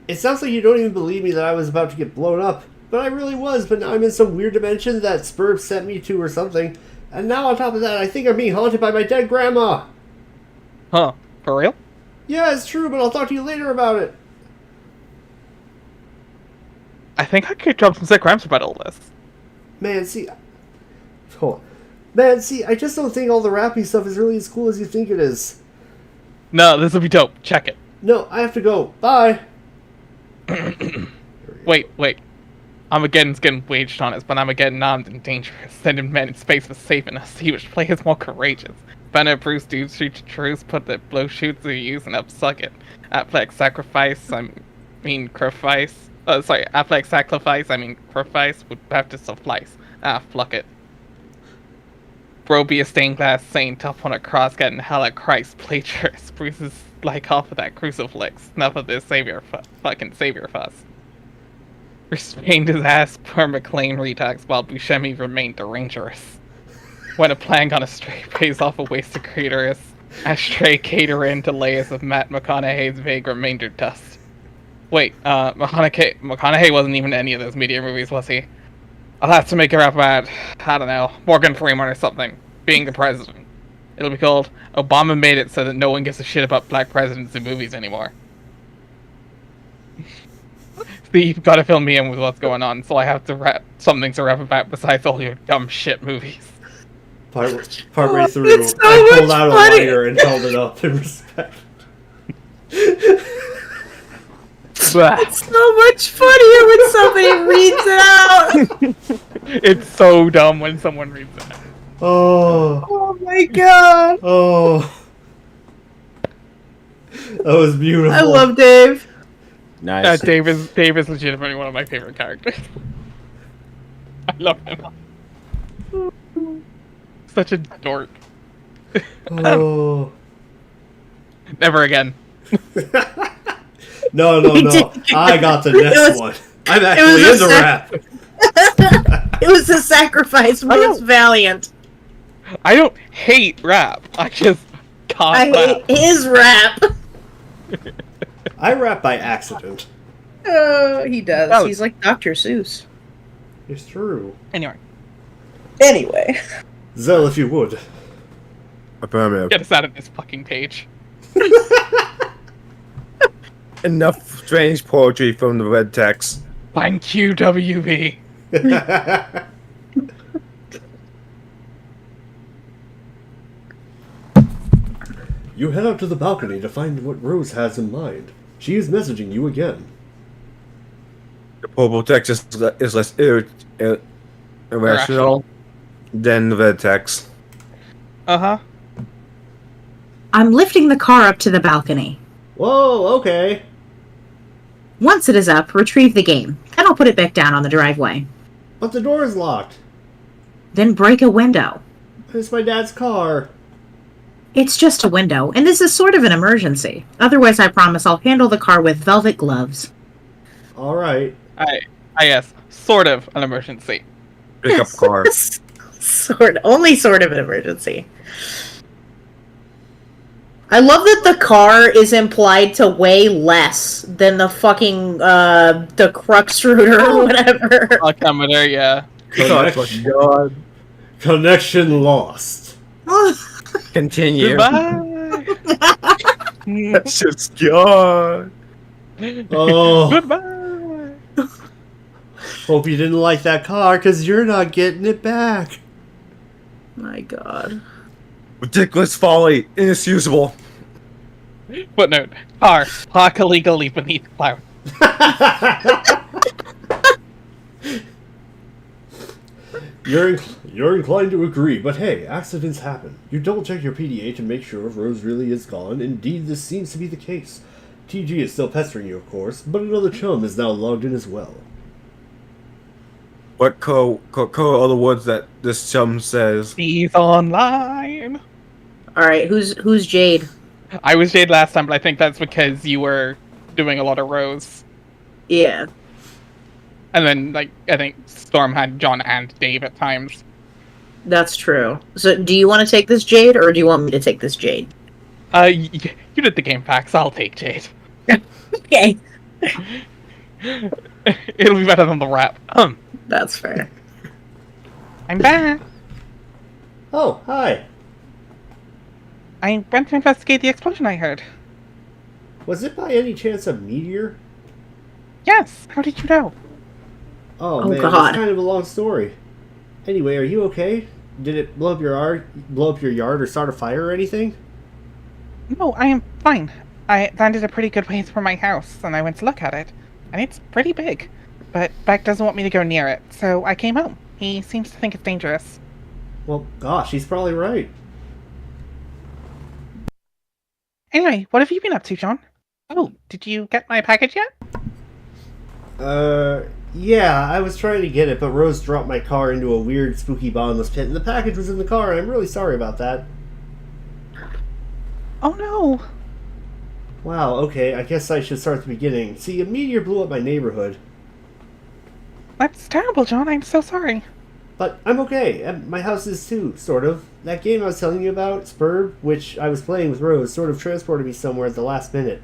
It sounds like you don't even believe me that I was about to get blown up. But I really was, but now I'm in some weird dimension that Spurb sent me to or something. And now on top of that, I think I'm being haunted by my dead grandma. Huh? For real? Yeah, it's true, but I'll talk to you later about it. I think I could drop some sick rhymes about all this. Man, see... Hold on. Man, see, I just don't think all the rapping stuff is really as cool as you think it is. No, this will be dope. Check it. No, I have to go. Bye! Wait. Armageddon's getting waged on us, but Armageddon armed and dangerous. Sending men in space for saving us. He which players more courageous. Banner Bruce dudes shoot to truce, put the blow shoots to use and upsuck it. Affleck sacrifice, sacrifice, would have to suffice. Fluck it. Bro be a stained glass saint up on a cross getting hell at Christ. Plagiarist. Bruce is like off of that crucifix. Enough of this fucking savior fuss. Restrained his ass per McLean retox while Buscemi remained dangerous. When a plank on a stray pays off a wasted craterus, ashtray cater in to layers of Matt McConaughey's vague remainder dust. Wait, McConaughey wasn't even in any of those media movies, was he? I'll have to make a rap about, I don't know, Morgan Freeman or something, being the president. It'll be called Obama Made It So That No One Gives a Shit About Black Presidents in Movies Anymore. See, you've got to fill me in with what's going on, so I have to rap something to rap about besides all your dumb shit movies. Partway through, it's so I pulled much out a funny. lighter and held it up in respect. It's so much funnier when somebody reads it out. It's so dumb when someone reads it. Oh. Oh my god. Oh. That was beautiful. I love Dave. Nice. Dave is legitimately one of my favorite characters. I love him. Such a dork. Oh. Never again. No. I got the next one. I'm actually was a in the rap. It was the sacrifice most valiant. I don't hate rap. I just can't I rap. hate his rap. I rap by accident. He does. Oh. He's like Dr. Seuss. It's true. Anyway. Zell, if you would. Affirmative. Get us out of this fucking page. Enough strange poetry from the red text. Thank you, WB. You head out to the balcony to find what Rose has in mind. She is messaging you again. The purple text is less irrational than the red text. Uh-huh. I'm lifting the car up to the balcony. Whoa, okay. Once it is up, retrieve the game. Then I'll put it back down on the driveway. But the door is locked. Then break a window. It's my dad's car. It's just a window, and this is sort of an emergency. Otherwise, I promise I'll handle the car with velvet gloves. Alright. Yes, sort of an emergency. Pick up car. Only sort of an emergency. I love that the car is implied to weigh less than the fucking, the Cruxtruder or whatever. Alchemitor, yeah. God. Connection lost. Continue. Goodbye. That's just God. Oh, Goodbye. hope you didn't like that car, because you're not getting it back. My god. Ridiculous folly. Inexcusable. Footnote. Car. Park illegally beneath cloud. You're inclined to agree, but hey, accidents happen. You double check your PDA to make sure if Rose really is gone. Indeed, this seems to be the case. TG is still pestering you, of course, but another chum is now logged in as well. What code are the words that this chum says? He's online. Alright, who's Jade? I was Jade last time, but I think that's because you were doing a lot of Rose. Yeah. And then, like, I think Storm had John and Dave at times. That's true. So, do you want to take this Jade, or do you want me to take this Jade? You did the game packs. I'll take Jade. Okay. It'll be better than the wrap. That's fair. I'm back. Oh, hi. I went to investigate the explosion I heard. Was it by any chance a meteor? Yes. How did you know? Oh, man, God. it's kind of a long story. Anyway, are you okay? Did it blow up your yard or start a fire or anything? No, I am fine. I landed a pretty good ways from my house, and I went to look at it. And it's pretty big. But Beck doesn't want me to go near it, so I came home. He seems to think it's dangerous. Well, gosh, he's probably right. Anyway, what have you been up to, John? Oh, did you get my package yet? Yeah, I was trying to get it, but Rose dropped my car into a weird, spooky, bottomless pit, and the package was in the car, and I'm really sorry about that. Oh no! Wow, okay, I guess I should start at the beginning. See, a meteor blew up my neighborhood. That's terrible, John. I'm so sorry. But I'm okay, and my house is too, sort of. That game I was telling you about, Spurb, which I was playing with Rose, sort of transported me somewhere at the last minute.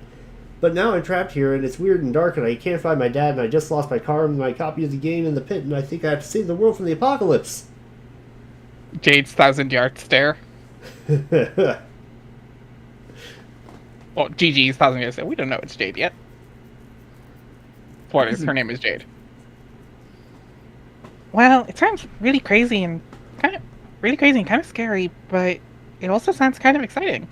But now I'm trapped here, and it's weird and dark, and I can't find my dad, and I just lost my car and my copy of the game in the pit, and I think I have to save the world from the apocalypse. Jade's 1,000-yard stare. Well, GG's 1,000-yard stare. We don't know it's Jade yet. Spoilers, her name is Jade. Well, it sounds really crazy and kind of scary, but it also sounds kind of exciting.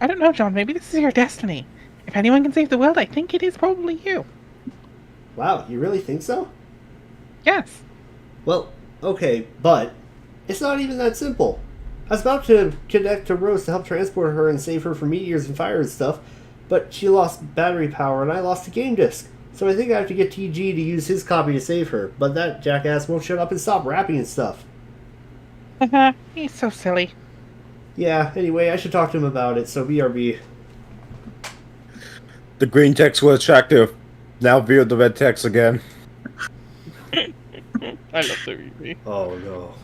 I don't know, John, maybe this is your destiny. If anyone can save the world, I think it is probably you. Wow, you really think so? Yes. Well, okay, but it's not even that simple. I was about to connect to Rose to help transport her and save her from meteors and fire and stuff, but she lost battery power and I lost the game disc. So I think I have to get TG to use his copy to save her, but that jackass won't shut up and stop rapping and stuff. He's so silly. Yeah, anyway, I should talk to him about it, so BRB. The green text was attractive. Now view the red text again. I love the movie. Oh no.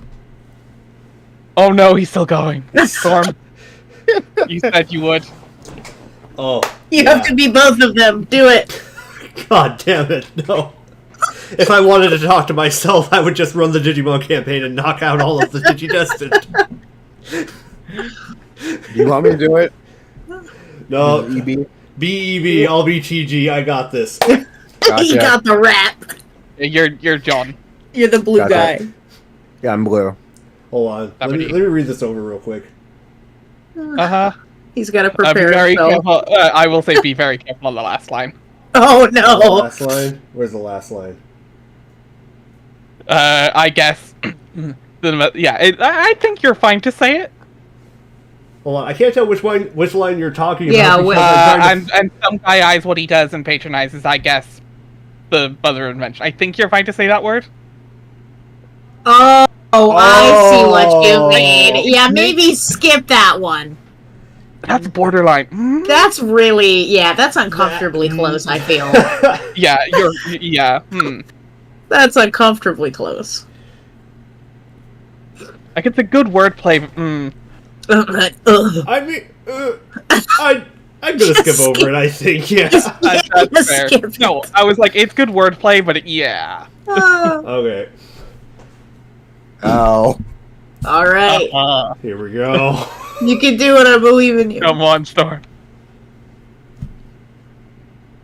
Oh no, he's still going. Storm. You said you would. Oh. You yeah. have to be both of them. Do it. God damn it, no. If I wanted to talk to myself, I would just run the Digimon campaign and knock out all of the Digidestined. Do you want me to do it? No. EB? BEB, I'll be TG, I got this. Gotcha. You got the rap. You're John. You're the blue Gotcha. guy. Yeah, I'm blue. Hold on. Let me read this over real quick. He's got to Be prepare very himself. careful. I will say be very careful on the last line. Oh The no! last line? Where's the last line? I guess. Yeah, I think you're fine to say it. Hold on, I can't tell which line you're talking Yeah, about. because I'm trying to- And some guy eyes what he does and patronizes, I guess, the mother invention. I think you're fine to say that word. Oh, I see what you Oh. mean. Yeah, maybe skip that one. That's borderline. That's really, yeah, that's uncomfortably close, I feel. Yeah. That's uncomfortably close. Like, it's a good wordplay. Ugh. I mean, I'm gonna skip over it, I think, yeah. That's fair. Skip. No, I was like, it's good wordplay, but yeah. Okay, Oh. Alright. here we go. You can do it, I believe in you. Come on, Storm.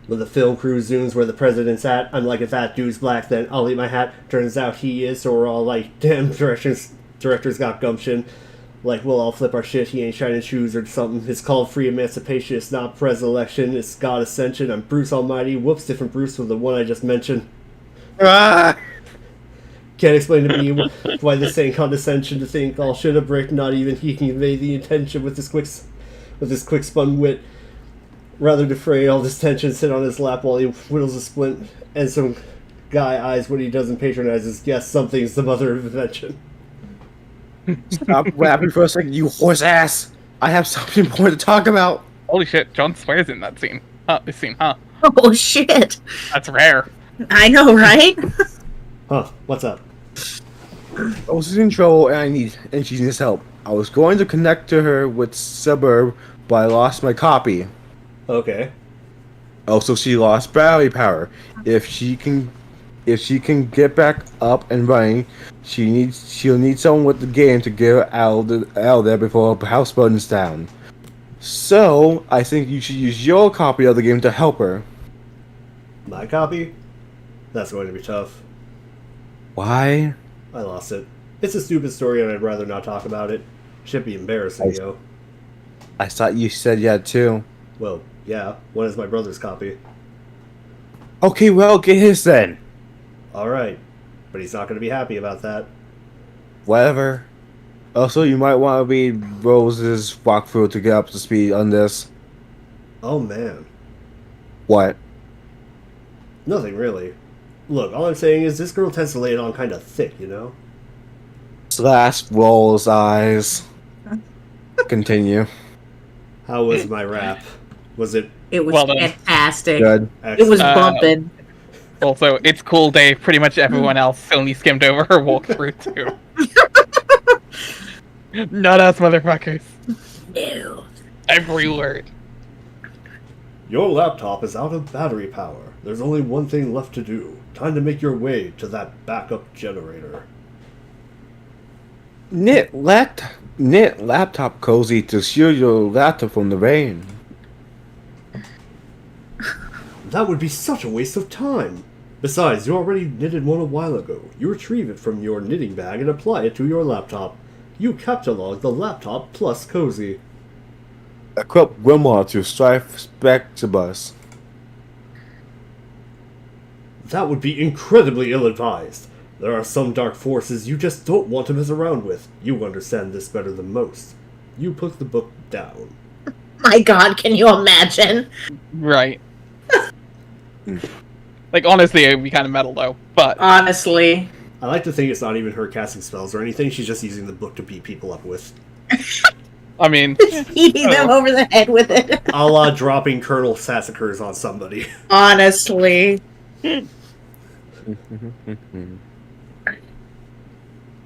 When the film crew zooms where the president's at, I'm like, if that dude's black, then I'll eat my hat. Turns out he is, so we're all like, damn, director's got gumption. Like, we'll all flip our shit, he ain't shining shoes or something. It's called free emancipation, it's not pres election, it's God ascension. I'm Bruce Almighty. Whoops, different Bruce from the one I just mentioned. Ah! Can't explain to me why this ain't condescension to think all shit a brick, not even he can convey the intention with his quick spun wit. Rather defray all this tension, sit on his lap while he whittles a splint, and some guy eyes what he does and patronizes. Yes, something's the mother of invention. Stop rapping for a second, you horse ass! I have something more to talk about! Holy shit, John swears in that scene. This scene, huh? Oh shit. That's rare. I know, right? Huh, what's up? I was in trouble and she needs help. I was going to connect to her with Suburb, but I lost my copy. Okay. Also, she lost battery power. If she can get back up and running, she'll need someone with the game to get her out of there before her house burns down. So I think you should use your copy of the game to help her. My copy? That's going to be tough. Why? I lost it. It's a stupid story and I'd rather not talk about it. Should be embarrassing, yo. I thought you said you had too. Well, yeah. One is my brother's copy. Okay, well, get his then. Alright. But he's not going to be happy about that. Whatever. Also, you might want to read Rose's walkthrough to get up to speed on this. Oh, man. What? Nothing, really. Look, all I'm saying is this girl tends to lay it on kind of thick, you know? Slash rolls eyes. Continue. How was my rap? Was it It was Well done. fantastic. Good. It was excellent? bumping. Also, it's cool day. Pretty much everyone else only skimmed over her walkthrough too. Not us, motherfuckers. No. Every word. Your laptop is out of battery power. There's only one thing left to do. Time to make your way to that backup generator. Knit laptop cozy to shield your laptop from the rain. That would be such a waste of time. Besides, you already knitted one a while ago. You retrieve it from your knitting bag and apply it to your laptop. You catalog the laptop plus cozy. Equip Grimoire to Strife Spectrobus. That would be incredibly ill-advised. There are some dark forces you just don't want to mess around with. You understand this better than most. You put the book down. My God, can you imagine? Right. Like, honestly, it would be kind of metal, though. But, Honestly. I like to think it's not even her casting spells or anything, she's just using the book to beat people up with. I mean, Eating them over the head with it. A la dropping Colonel Sassacres on somebody. Honestly.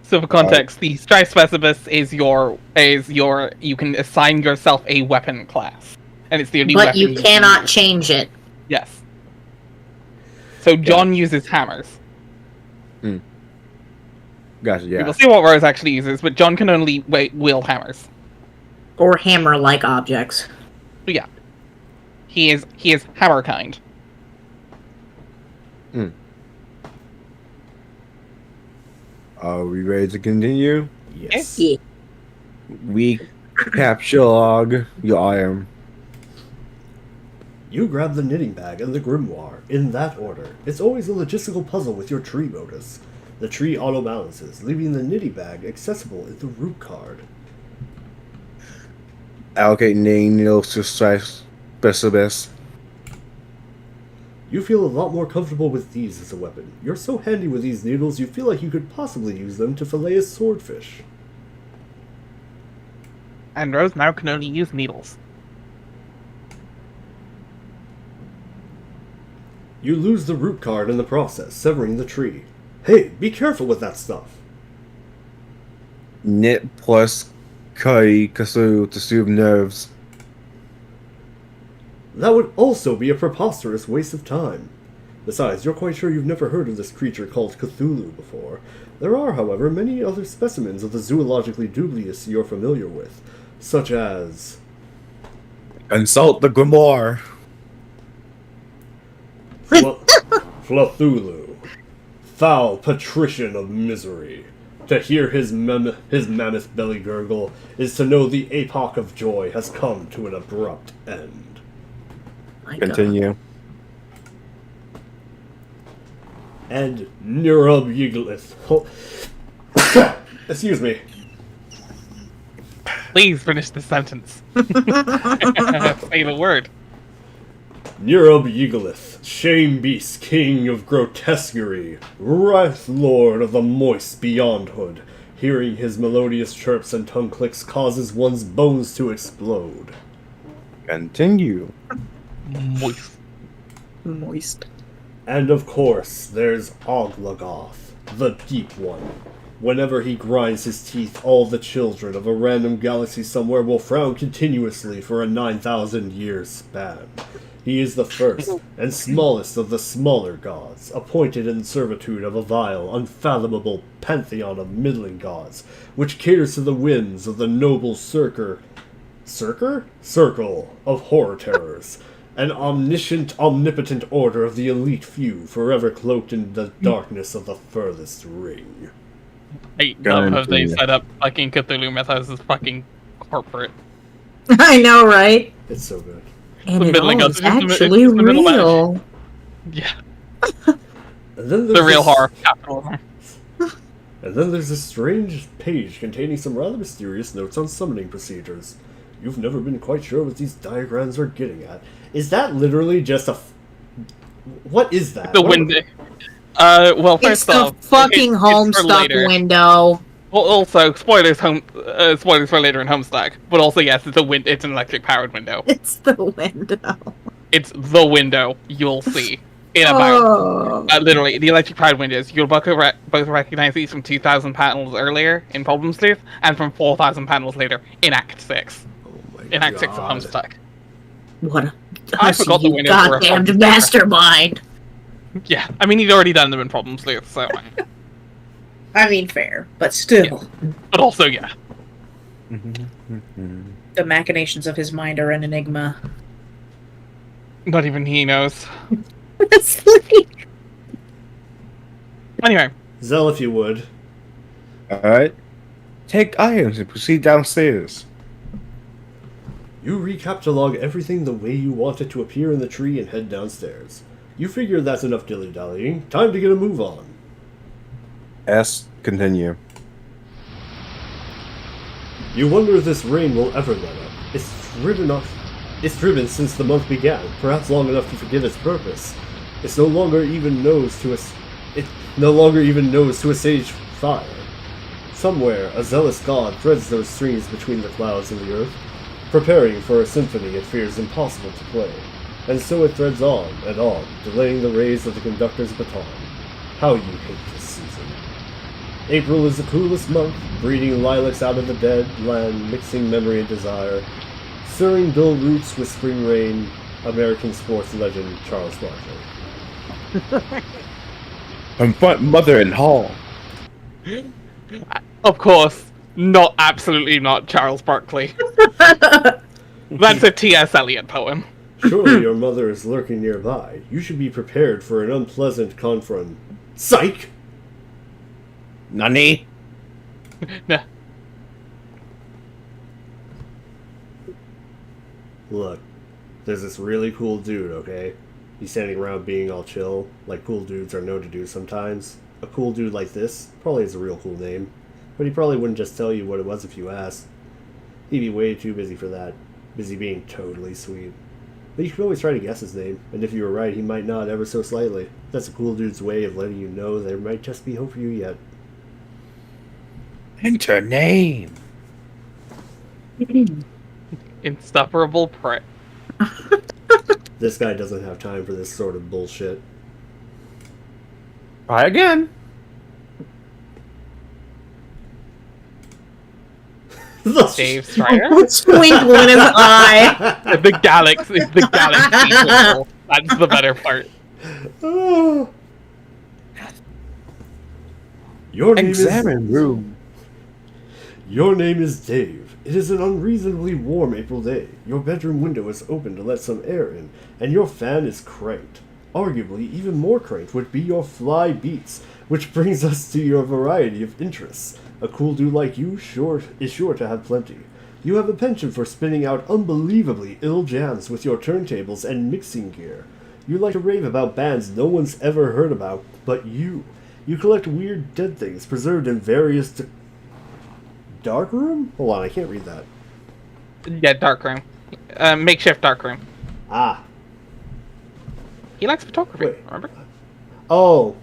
so for context, the Strife Specialist is your, you can assign yourself a weapon class. And it's the only But weapon you cannot change it. Yes. So John uses hammers. Gotcha, We yeah. will see what Rose actually uses, but John can only wield hammers. Or hammer-like objects. So yeah. He is hammer kind. Are we ready to continue? Yes. Yeah. We capture log your iron. You grab the knitting bag and the grimoire, in that order. It's always a logistical puzzle with your tree modus. The tree auto-balances, leaving the knitting bag accessible in the root card. Allocate knitting needles to Strife Specialist. You feel a lot more comfortable with these as a weapon. You're so handy with these needles you feel like you could possibly use them to fillet a swordfish. And Rose now can only use needles. You lose the root card in the process, severing the tree. Hey, be careful with that stuff. Knit plus Kari Kasu to soothe nerves. That would also be a preposterous waste of time. Besides, you're quite sure you've never heard of this creature called Cthulhu before. There are, however, many other specimens of the zoologically dubious you're familiar with, such as... Consult the Grimoire. Flathulu, foul patrician of misery. To hear his mammoth belly gurgle is to know the epoch of joy has come to an abrupt end. My God. Continue. And Nirub Yigglith. Excuse me. Please finish the sentence. Say the word. Nirub Yigglith, shame beast, king of grotesquerie, wrath lord of the moist beyondhood. Hearing his melodious chirps and tongue clicks causes one's bones to explode. Continue. Moist. Moist. And of course, there's Oglagoth, the Deep One. Whenever he grinds his teeth, all the children of a random galaxy somewhere will frown continuously for a 9,000-year span. He is the first and smallest of the smaller gods, appointed in servitude of a vile, unfathomable pantheon of middling gods, which caters to the whims of the noble circle of horror terrors, an omnipotent order of the elite few, forever cloaked in the darkness of the furthest ring. I love how they set up fucking Cthulhu Mythos as fucking corporate. I know, right? It's so good. And The it middling all of- is it's the- it's actually the middle real. Yeah, And then the there's real this- horror of capitalism. And then there's a strange page containing some rather mysterious notes on summoning procedures. You've never been quite sure what these diagrams are getting at. Is that literally just a... What is that? The What- window. Well, It's first the off, fucking it's for Homestuck later. window. Well, also, spoilers for later in Homestuck. But also, yes, it's an electric powered window. It's the window. It's the window you'll see in about Oh. literally the electric powered windows. You'll both recognize these from 2,000 panels earlier in Problem Sleuth and from 4,000 panels later in Act 6. Oh my In Act 6 of God. Homestuck. What a I hussy, forgot the you windows were a goddamned fucking mastermind. Yeah, I mean, he'd already done them in Problem Sleuth, so. I mean, fair, but still. But also, yeah. The machinations of his mind are an enigma. Not even he knows. It's like... Anyway, Zell, if you would. Alright. Take items and proceed downstairs. You recapitulog everything the way you want it to appear in the tree and head downstairs. You figure that's enough dilly-dallying. Time to get a move on. S. Continue. You wonder if this rain will ever let up. It's driven since the month began, perhaps long enough to forget its purpose. It no longer even knows to assuage fire. Somewhere, a zealous god threads those strings between the clouds and the earth, preparing for a symphony it fears impossible to play. And so it threads on and on, delaying the rays of the conductor's baton. How you hate this season. April is the coolest month, breeding lilacs out of the dead land, mixing memory and desire, stirring dull roots with spring rain. American sports legend Charles Barkley. Confront mother in hall. of course, absolutely not Charles Barkley. That's a T.S. Eliot poem. Surely your mother is lurking nearby. You should be prepared for an unpleasant confront. Psych! Nani? Nah. Look, there's this really cool dude, okay? He's standing around being all chill, like cool dudes are known to do sometimes. A cool dude like this probably has a real cool name, but he probably wouldn't just tell you what it was if you asked. He'd be way too busy for that, busy being totally sweet. But you could always try to guess his name, and if you were right, he might nod ever so slightly. That's a cool dude's way of letting you know there might just be hope for you yet. Enter name. Insufferable prick. This guy doesn't have time for this sort of bullshit. Try again. Dave Strider? Twinkle in his eye. the galaxy. Twinkle. That's the better part. Oh. Your name Examine room. Your name is Dave. It is an unreasonably warm April day. Your bedroom window is open to let some air in, and your fan is cranked. Arguably, even more cranked would be your fly beats, which brings us to your variety of interests. A cool dude like you is sure to have plenty. You have a penchant for spinning out unbelievably ill jams with your turntables and mixing gear. You like to rave about bands no one's ever heard about but you. You collect weird dead things preserved in various... Darkroom? Hold on, I can't read that. Yeah, darkroom. Makeshift darkroom. Ah. He likes photography, Wait. remember? Oh.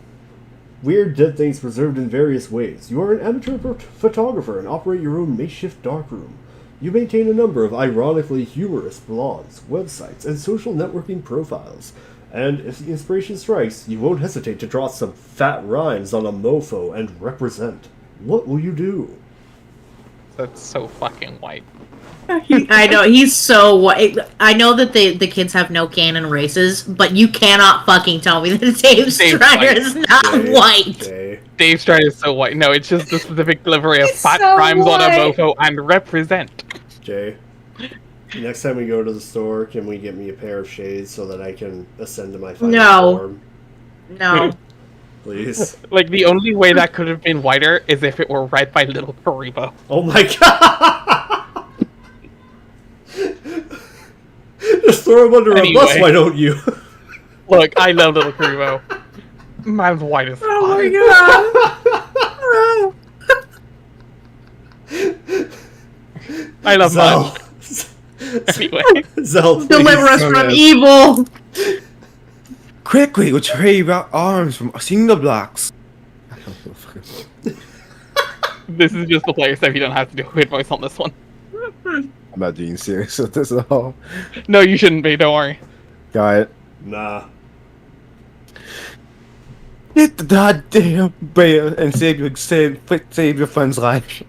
Weird dead things preserved in various ways. You are an amateur photographer and operate your own makeshift darkroom. You maintain a number of ironically humorous blogs, websites, and social networking profiles. And if the inspiration strikes, you won't hesitate to draw some fat rhymes on a mofo and represent. What will you do? That's so fucking white. I know, he's so white. I know that the kids have no canon races, but you cannot fucking tell me that Dave Strider white. is not Jay, white. Jay. Dave Strider is so white. No, it's just the specific delivery of He's fat so crimes on a white. mofo and represent. Jay. Next time we go to the store, can we get me a pair of shades so that I can ascend to my final No. form? No. Please. Like, the only way that could have been whiter is if it were read by Little Karibo. Oh my god! Just throw him under a bus, Anyway. why don't you? Look, I love Little Karibo. Man's white as fuck. Oh my god. I love Zell. mine. Anyway. Zell, please. Deliver us from Okay. evil. Quickly, retrieve our arms from single blocks. This is just the player stuff. You don't have to do a weird voice on this one. I'm not being serious with this at all. No, you shouldn't be. Don't worry. Got it. Nah. Hit the goddamn bear and save your friend's life.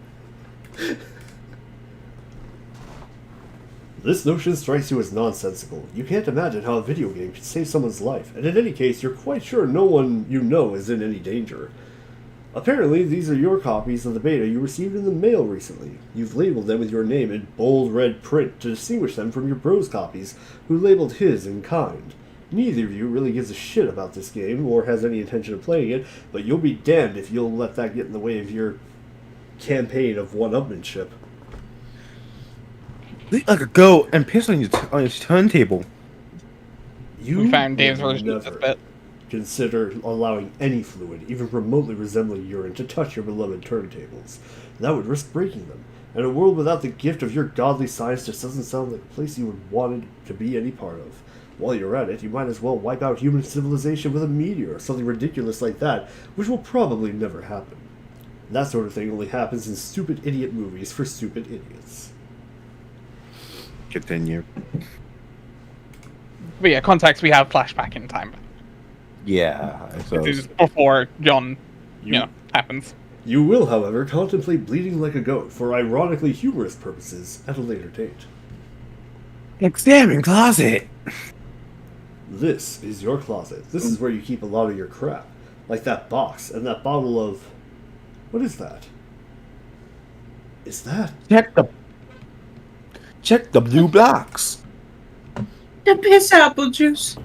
This notion strikes you as nonsensical. You can't imagine how a video game could save someone's life, and in any case, you're quite sure no one you know is in any danger. Apparently, these are your copies of the beta you received in the mail recently. You've labeled them with your name in bold red print to distinguish them from your bro's copies, who labeled his in kind. Neither of you really gives a shit about this game, or has any intention of playing it, but you'll be damned if you'll let that get in the way of your campaign of one-upmanship. Look like a goat and piss on your turntable. You We found Dave's would version of this never bit. consider allowing any fluid, even remotely resembling urine, to touch your beloved turntables. That would risk breaking them. And a world without the gift of your godly science just doesn't sound like a place you would want it to be any part of. While you're at it, you might as well wipe out human civilization with a meteor or something ridiculous like that, which will probably never happen. That sort of thing only happens in stupid idiot movies for stupid idiots. Continue. But yeah, context, we have flashback in time. Yeah, so This is before John, happens. You will, however, contemplate bleeding like a goat for ironically humorous purposes at a later date. examine closet. This is your closet. This is where you keep a lot of your crap. Like that box and that bottle of... What is that? Is that... Check the blue blocks. The piss apple juice.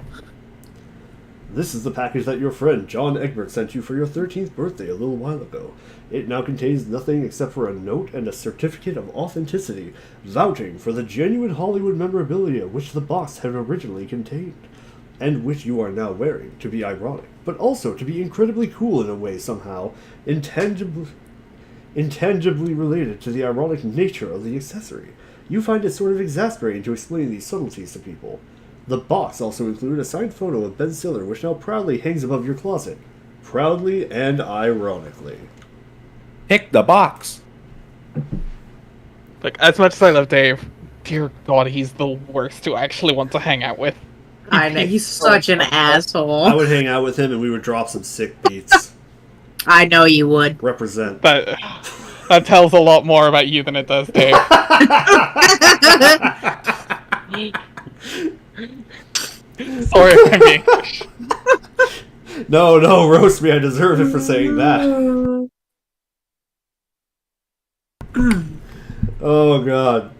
This is the package that your friend John Egbert sent you for your 13th birthday a little while ago. It now contains nothing except for a note and a certificate of authenticity, vouching for the genuine Hollywood memorabilia which the box had originally contained, and which you are now wearing, to be ironic, but also to be incredibly cool in a way somehow, intangibly related to the ironic nature of the accessory. You find it sort of exasperating to explain these subtleties to people. The box also included a signed photo of Ben Stiller, which now proudly hangs above your closet. Proudly and ironically. Pick the box. Like, as much as I love Dave, dear God, he's the worst to actually want to hang out with. I know, he's such an asshole. I would hang out with him and we would drop some sick beats. I know you would. Represent. That tells a lot more about you than it does Dave. Sorry if I'm being... No, roast me. I deserve it for saying that. Oh god.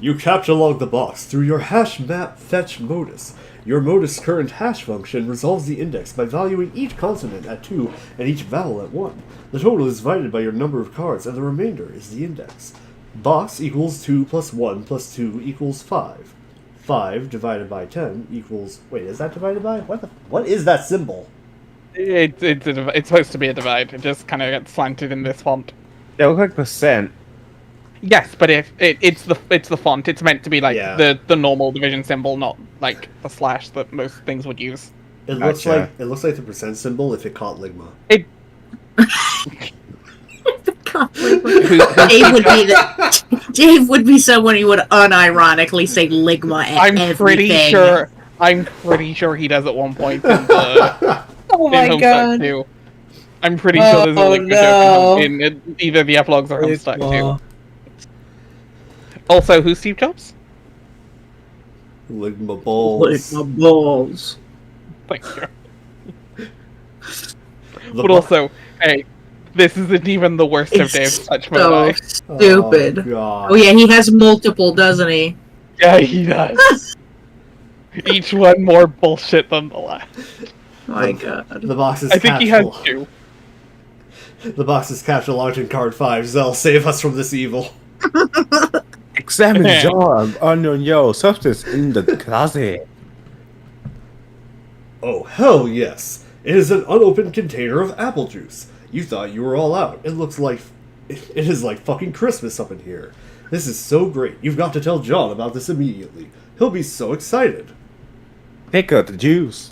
You capture log the box through your hash map fetch modus. Your modus current hash function resolves the index by valuing each consonant at 2 and each vowel at 1. The total is divided by your number of cards, and the remainder is the index. Box equals 2 plus 1 plus 2 equals 5. 5 divided by 10 equals... Wait, is that divided by? What is that symbol? It's supposed to be a divide. It just kind of gets slanted in this font. That looks like percent. Yes, but if it's the font, it's meant to be like Yeah. the normal division symbol, not like the slash that most things would use. It looks Gotcha. like the percent symbol if it caught Ligma. It Dave would be someone who would unironically say Ligma at I'm everything. pretty sure he does at one point in the Oh in my Homestuck god. too. I'm pretty sure there's a Oh, link no. in either the epilogues or Homestuck Oh. too. Also, who's Steve Jobs? Lick my Lick balls. my balls. Thank you. The But bo- also, hey, this isn't even the worst of Dave's touch so Moai. stupid. Oh, God. Oh yeah, he has multiple, doesn't he? Yeah, he does. Each one more bullshit than the last. My God. The box is I think he has capsule. 2. The box is captured locked in card 5. Zell, save us from this evil. Examine the jar of unknown yellow substance in the closet. Oh, hell yes. It is an unopened container of apple juice. You thought you were all out. It looks like... It is like fucking Christmas up in here. This is so great. You've got to tell John about this immediately. He'll be so excited. Pick up the juice.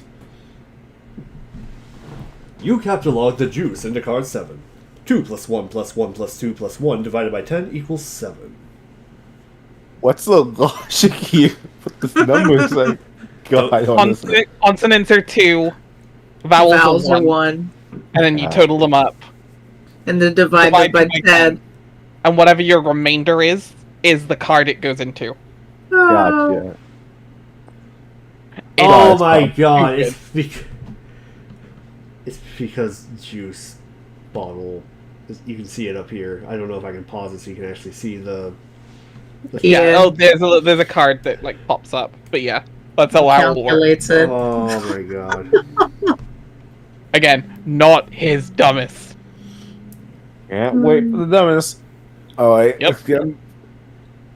You catalog the juice into card 7. 2 plus 1 plus 1 plus 2 plus 1 divided by 10 equals 7. What's the logic here? What the numbers like? God, honestly. Consonants are 2, vowels, are 1, and then you total them up. And then divided by 10. And whatever your remainder is the card it goes into. Gotcha. Oh It's my not god, stupid. it's because juice bottle. You can see it up here. I don't know if I can pause it so you can actually see the Yeah. Yeah. Oh, there's a card that like pops up. But yeah, that's how I will work. Calculates it. Oh my god. Again, not his dumbest. Can't wait for the dumbest. Alright. Yep. In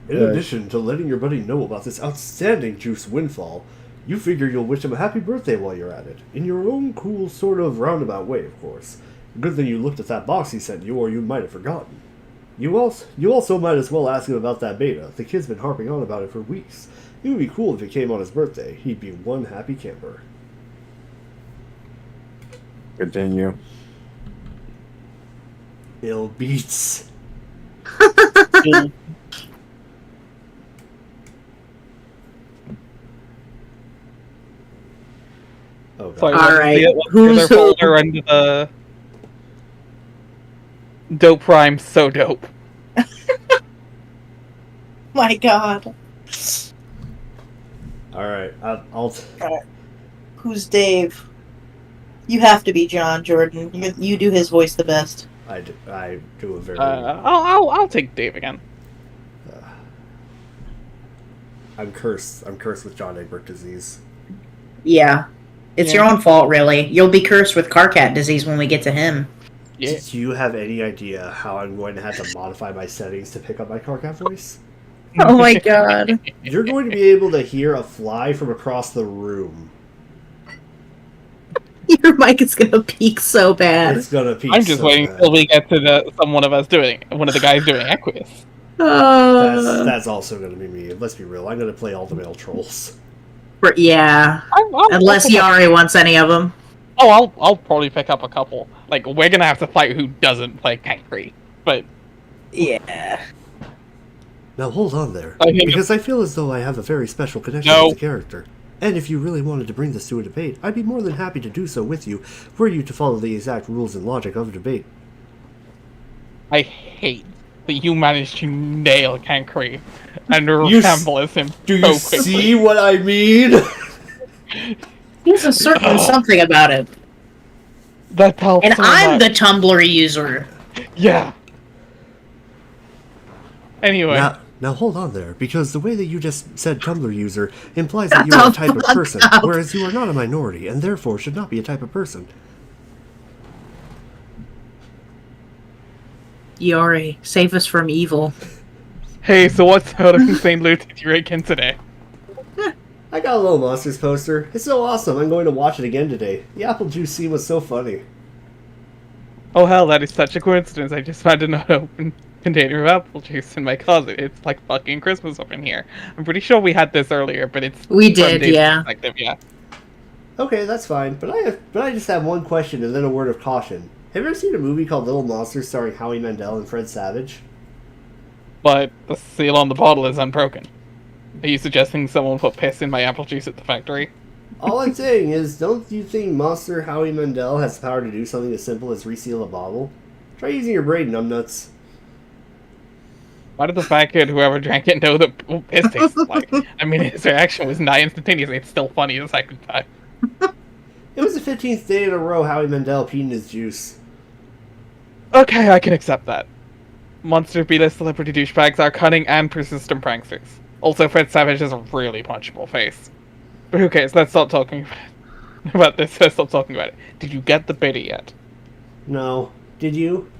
Right. addition to letting your buddy know about this outstanding juice windfall, you figure you'll wish him a happy birthday while you're at it. In your own cool, sort of roundabout way, of course. Good thing you looked at that box he sent you, or you might have forgotten. You also might as well ask him about that beta. The kid's been harping on about it for weeks. It would be cool if it came on his birthday. He'd be one happy camper. Continue. Ill beats. Oh god. Sorry, Alright, what's the who's other who? folder under the dope rhyme? So dope. My God. Alright, I'll Who's Dave? You have to be John Jordan. You do his voice the best. I do a very... I'll take Dave again. I'm cursed. I'm cursed with John Egbert disease. Yeah. It's your own fault, really. You'll be cursed with Carcat disease when we get to him. Yeah. Do you have any idea how I'm going to have to modify my settings to pick up my Carcat voice? Oh my God. You're going to be able to hear a fly from across the room. Your mic is gonna peak so bad. It's gonna peak. I'm just so waiting bad. till we get to one of the guys doing Equus. That's also gonna be me. Let's be real. I'm gonna play all the male trolls. Yeah. Unless Yari wants any of them. Oh, I'll probably pick up a couple. Like, we're gonna have to fight who doesn't play Kankri. But Yeah. Now hold on there, I think- because I feel as though I have a very special connection No. with the character. And if you really wanted to bring this to a debate, I'd be more than happy to do so with you, were you to follow the exact rules and logic of a debate. I hate that you managed to nail Kankri and You resemble as him Do so you quickly. see what I mean? There's a certain something about it. That tells And so I'm the much. Tumblr user. Yeah. Anyway. Now hold on there, because the way that you just said Tumblr user implies that you are a type of person, whereas you are not a minority, and therefore should not be a type of person. Yari, save us from evil. Hey, so what sort of insane loot did you rake in today? I got a little Monsters poster. It's so awesome, I'm going to watch it again today. The apple juice scene was so funny. Oh hell, that is such a coincidence. I just found an unopened container of apple juice in my closet. It's like fucking Christmas up in here. I'm pretty sure we had this earlier, but it's We from did, Dave's yeah. perspective, yeah. Okay, that's fine, but I just have one question and then a word of caution. Have you ever seen a movie called Little Monsters starring Howie Mandel and Fred Savage? But the seal on the bottle is unbroken. Are you suggesting someone put piss in my apple juice at the factory? All I'm saying is, don't you think Monster Howie Mandel has the power to do something as simple as reseal a bottle? Try using your brain, numbnuts. Why did the fat kid, whoever drank it, know that piss tasted like? I mean, his reaction was not instantaneous. It's still funny the second time. It was the 15th day in a row Howie Mandel peed in his juice. Okay, I can accept that. Monster B-list celebrity douchebags are cunning and persistent pranksters. Also, Fred Savage has a really punchable face. But who cares? Let's stop talking about this. Let's stop talking about it. Did you get the biddy yet? No. Did you?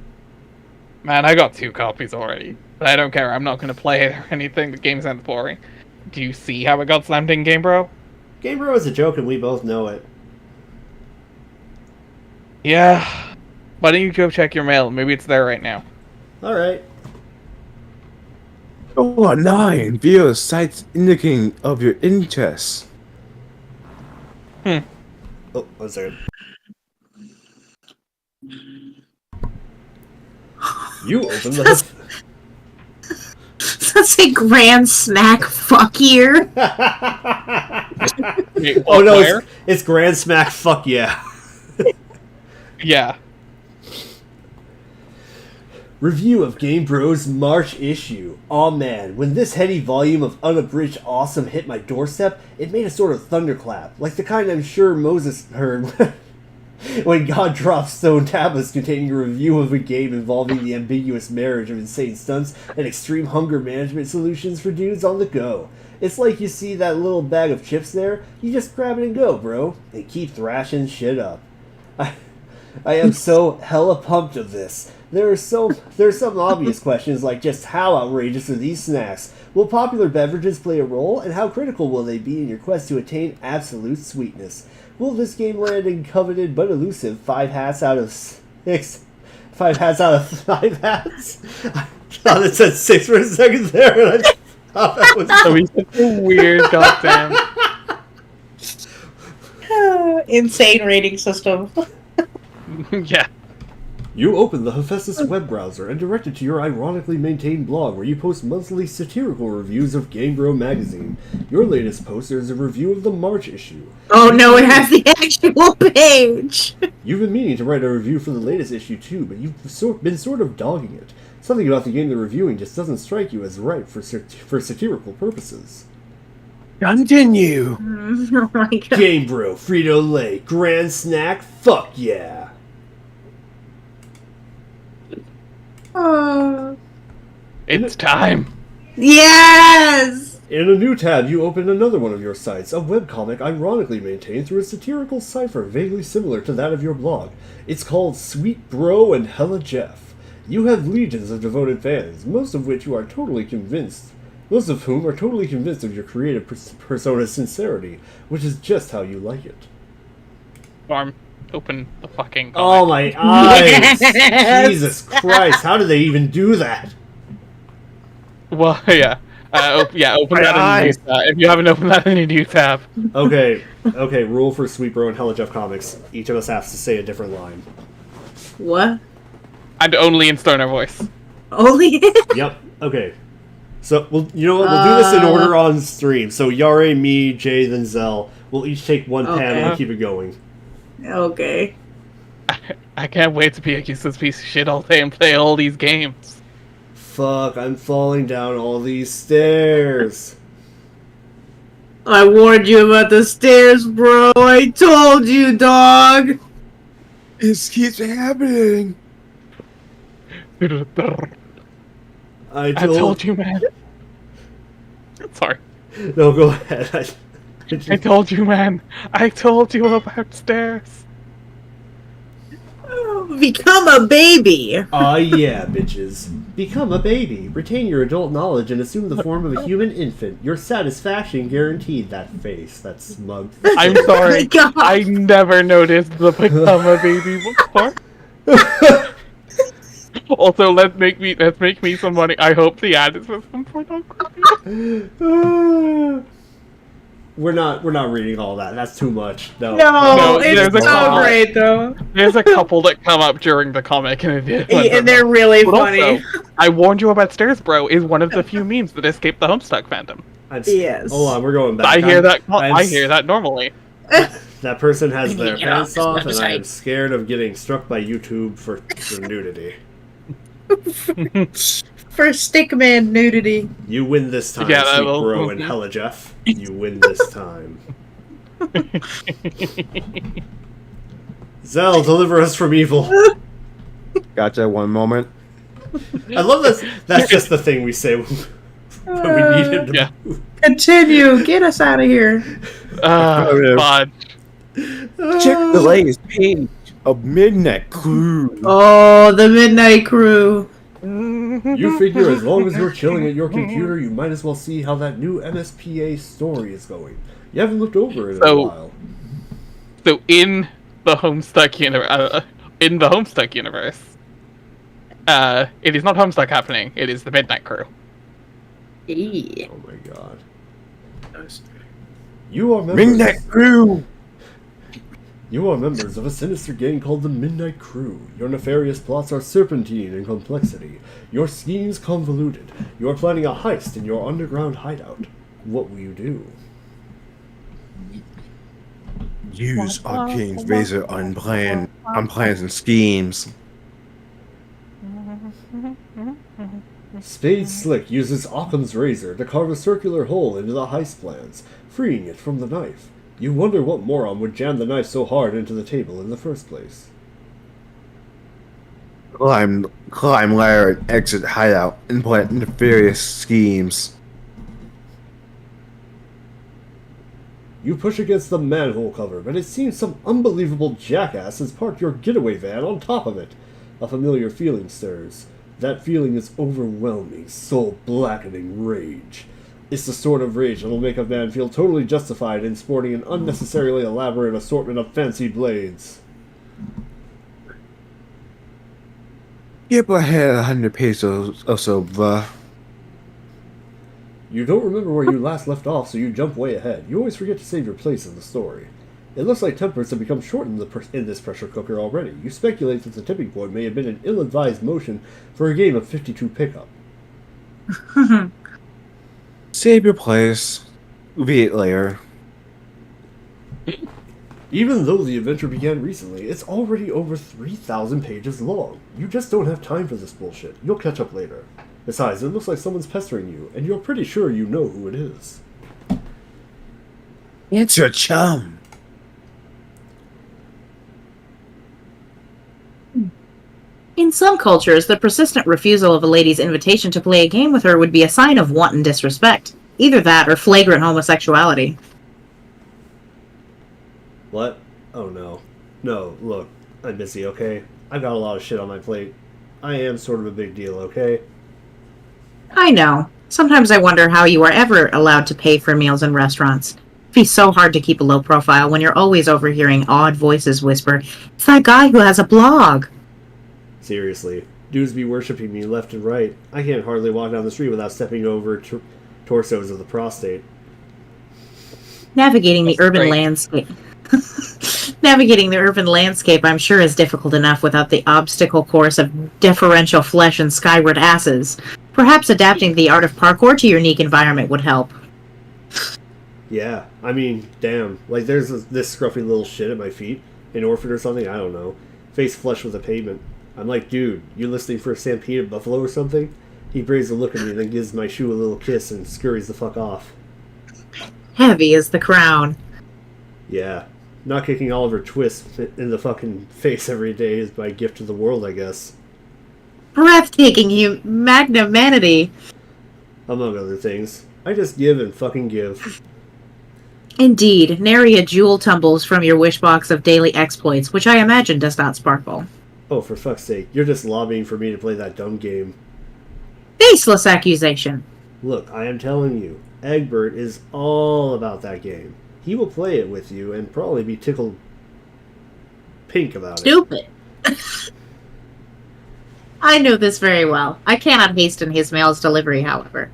Man, I got 2 copies already. But I don't care. I'm not going to play it or anything. The game sounds boring. Do you see how it got slammed in, Game Bro? Game Bro is a joke and we both know it. Yeah. Why don't you go check your mail? Maybe it's there right now. Alright. Oh, 9. View sites indicating of your interest. Oh, one second. You open the... That's a grand smack fuck year. Wait, Oh no, where? it's Grand Smack fuck yeah. Yeah. Review of Game Bro's March issue. Aw man, when this heady volume of unabridged awesome hit my doorstep, it made a sort of thunderclap, like the kind I'm sure Moses heard when God dropped stone tablets containing a review of a game involving the ambiguous marriage of insane stunts and extreme hunger management solutions for dudes on the go. It's like you see that little bag of chips there, you just grab it and go, bro, and keep thrashing shit up. I am so hella pumped of this. There's some obvious questions like just how outrageous are these snacks? Will popular beverages play a role, and how critical will they be in your quest to attain absolute sweetness? Will this game land in coveted but elusive 5 hats out of 6? 5 hats out of 5 hats? I thought it said 6 for a second there, and I thought that was... So he's such a weird goddamn... Insane rating system. Yeah. You open the Hephaestus web browser and direct it to your ironically maintained blog where you post monthly satirical reviews of Game Bro magazine. Your latest poster is a review of the March issue. Oh no, it has the actual page. You've been meaning to write a review for the latest issue too, but you've been sort of dogging it. Something about the game they're reviewing just doesn't strike you as ripe for satirical purposes. Continue. Oh my god. Game Bro, Frito-Lay, Grand Snack, fuck yeah! It's time. Yes! In a new tab, you open another one of your sites, a webcomic ironically maintained through a satirical cipher vaguely similar to that of your blog. It's called Sweet Bro and Hella Jeff. You have legions of devoted fans, most of whom are totally convinced of your creative persona's sincerity, which is just how you like it. Arm, open the fucking comic. Oh my eyes! Yes! Jesus Christ, how did they even do that? Well, yeah. Open that in a new tab. If you haven't opened that in a new tab. Okay, rule for Sweet Bro and Hella Jeff comics. Each of us has to say a different line. What? And only in stoner voice. Only? Yep, okay. So, you know what, we'll do this in order on stream. So, Yare, me, Jay, then Zell. We'll each take one panel and keep it going. Okay. I can't wait to be a useless piece of shit all day and play all these games. Fuck, I'm falling down all these stairs. I warned you about the stairs, bro. I told you, dog. This keeps happening. I I told you, man. Sorry. No, go ahead. I told you, man. I told you about stairs. Become a baby. Aw, yeah, bitches. Become a baby. Retain your adult knowledge and assume the form of a human infant. Your satisfaction guaranteed. That face, that smug face. I'm sorry. God. I never noticed the become a baby before. Also, let's make me some money. I hope the ad is for some pornography. We're not reading all that. That's too much. No. No, it's there's a so couple. great though. There's a couple that come up during the comic, and And they're really But funny. also, I warned you about stairs, bro. Is one of the few memes that escaped the Homestuck fandom. Yes. Hold on, we're going back. I hear that normally. That person has I need their to get off pants this off, and I am website. scared of getting struck by YouTube for nudity. For Stickman nudity. You win this time, Yeah, that sweet will- bro and Hella Jeff. You win this time. Zell, deliver us from evil. Gotcha. One moment. I love this. That's just the thing we say when we need him to Yeah. move. Continue. Get us out of here. God. Check the latest page of Midnight Crew. Oh, the Midnight Crew. You figure as long as you're chilling at your computer, you might as well see how that new MSPA story is going. You haven't looked over it in a So- while. So in the Homestuck universe, it is not Homestuck happening. It is the Midnight Crew. Yeah. Oh my god. You are members. Midnight Crew. You are members of a sinister gang called the Midnight Crew. Your nefarious plots are serpentine in complexity. Your schemes convoluted. You are planning a heist in your underground hideout. What will you do? Use Arcane's razor on plans and schemes. Spade Slick uses Occam's razor to carve a circular hole into the heist plans, freeing it from the knife. You wonder what moron would jam the knife so hard into the table in the first place. Climb ladder and exit hideout and plant nefarious schemes. You push against the manhole cover, but it seems some unbelievable jackass has parked your getaway van on top of it. A familiar feeling stirs. That feeling is overwhelming, soul-blackening rage. It's the sort of rage that'll make a man feel totally justified in sporting an unnecessarily elaborate assortment of fancy blades. Skip ahead 100 pesos or so, bruh. You don't remember where you last left off, so you jump way ahead. You always forget to save your place in the story. It looks like tempers have become short in this pressure cooker already. You speculate that the tipping point may have been an ill-advised motion for a game of 52 pickup. Save your place. Be it later. Even though the adventure began recently, it's already over 3,000 pages long. You just don't have time for this bullshit. You'll catch up later. Besides, it looks like someone's pestering you, and you're pretty sure you know who it is. It's your chum. In some cultures, the persistent refusal of a lady's invitation to play a game with her would be a sign of wanton disrespect. Either that or flagrant homosexuality. What? Oh no. No, look, I'm busy, okay? I've got a lot of shit on my plate. I am sort of a big deal, okay? I know. Sometimes I wonder how you are ever allowed to pay for meals in restaurants. It'd be so hard to keep a low profile when you're always overhearing odd voices whisper, "It's that guy who has a blog." Seriously, dudes be worshipping me left and right. I can't hardly walk down the street without stepping over torsos of the prostate. Navigating the That's urban great. landscape. Navigating the urban landscape, I'm sure, is difficult enough without the obstacle course of deferential flesh and skyward asses. Perhaps adapting the art of parkour to your unique environment would help. Yeah, I mean, damn. Like, there's this scruffy little shit at my feet. An orphan or something, I don't know. Face flush with the pavement. I'm like, dude, you listening for a stampede of buffalo or something? He braves a look at me and then gives my shoe a little kiss and scurries the fuck off. Heavy is the crown. Yeah. Not kicking Oliver Twist in the fucking face every day is my gift to the world, I guess. Breathtaking magnanimity. Among other things. I just give and fucking give. Indeed, nary a jewel tumbles from your wish box of daily exploits, which I imagine does not sparkle. Oh, for fuck's sake, you're just lobbying for me to play that dumb game. Baseless accusation. Look, I am telling you, Egbert is all about that game. He will play it with you and probably be tickled pink about it. Stupid. I know this very well. I cannot hasten his mail's delivery, however.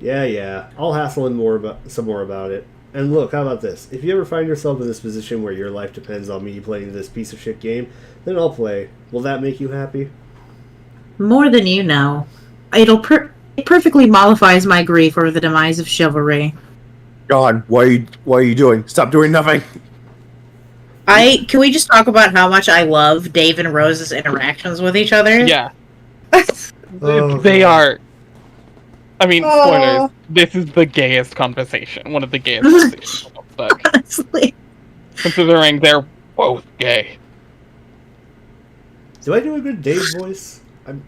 Yeah, I'll hassle him some more about it. And look, how about this? If you ever find yourself in this position where your life depends on me playing this piece of shit game, then I'll play. Will that make you happy? More than you know. It perfectly mollifies my grief over the demise of chivalry. John, what are you doing? Stop doing nothing. Can we just talk about how much I love Dave and Rose's interactions with each other? Yeah, Oh, they God. are. I mean, spoilers. This is the gayest conversation. One of the gayest conversations of the book. Honestly. Considering they're both gay. Do I do a good Dave voice? Oh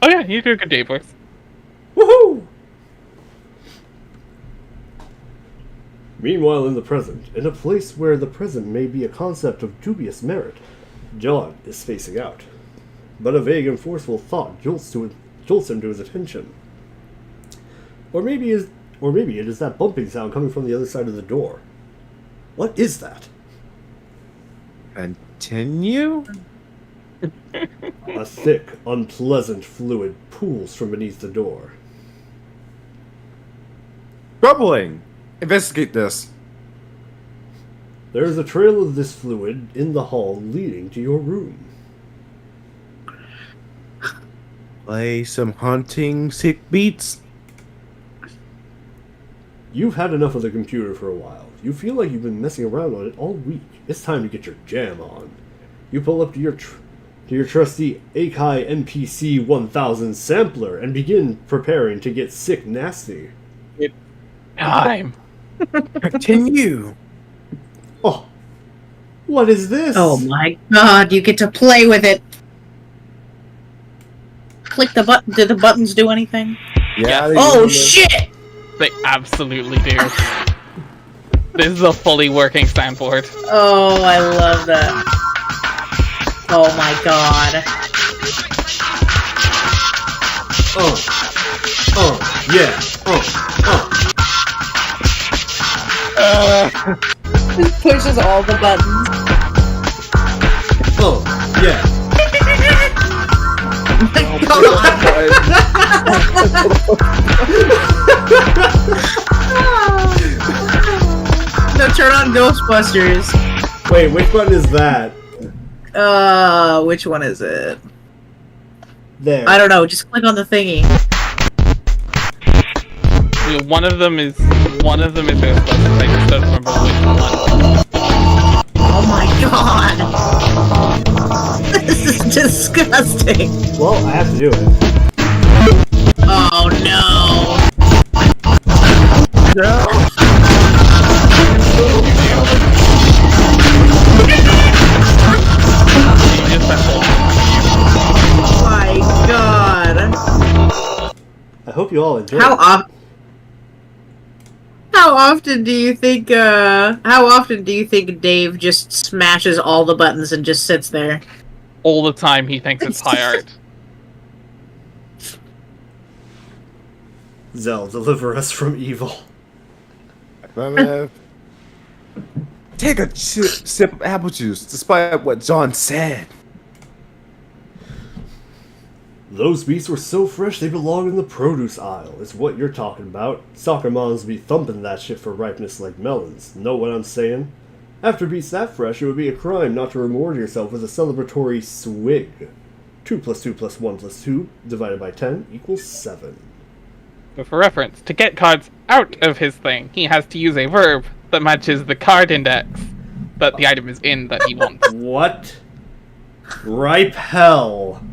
yeah, you do a good Dave voice. Woohoo! Meanwhile, in the present, in a place where the present may be a concept of dubious merit, John is facing out. But a vague and forceful thought jolts him to his attention. Or maybe it is that bumping sound coming from the other side of the door. What is that? Continue? A thick, unpleasant fluid pools from beneath the door. Troubling. Investigate this. There is a trail of this fluid in the hall leading to your room. Play some hunting sick beats. You've had enough of the computer for a while. You feel like you've been messing around on it all week. It's time to get your jam on. You pull up to your trusty Akai NPC 1000 sampler and begin preparing to get sick nasty. Time. Continue. Oh, what is this? Oh my god, you get to play with it. Click the button. Did the buttons do anything? Yeah. they Oh do. shit! They absolutely do. This is a fully working soundboard. Oh, I love that. Oh my god. Yeah. It pushes all the buttons. Yeah. No, turn on Ghostbusters. Wait, which button is that? Which one is it? There. I don't know, just click on the thingy. One of them is Ghostbusters. I just don't remember which one. Oh my god! This is disgusting! Well, I have to do it. Oh no! You just have to- Oh my god! I hope you all enjoy How it. often do you think Dave just smashes all the buttons and just sits there? All the time he thinks it's high art. Zell, deliver us from evil. Take a sip of apple juice, despite what John said. Those beets were so fresh they belong in the produce aisle, is what you're talking about. Soccer moms be thumping that shit for ripeness like melons. Know what I'm saying? After beets that fresh, it would be a crime not to reward yourself with a celebratory swig. 2 plus 2 plus 1 plus 2 divided by 10 equals 7. But for reference, to get cards out of his thing, he has to use a verb that matches the card index that the item is in that he wants. What? Ripe hell.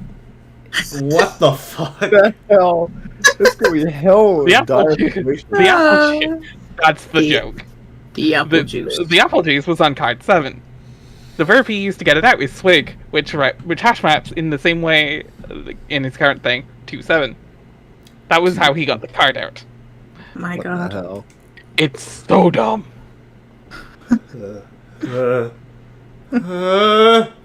What the fuck? Hell, this could be hell. The apple juice. The apple juice. That's the The- joke. The apple juice. The apple juice was on card 7. The verb he used to get it out is swig, which hash maps in the same way in his current thing to 7. That was how he got the card out. My What god. the hell? It's so dumb.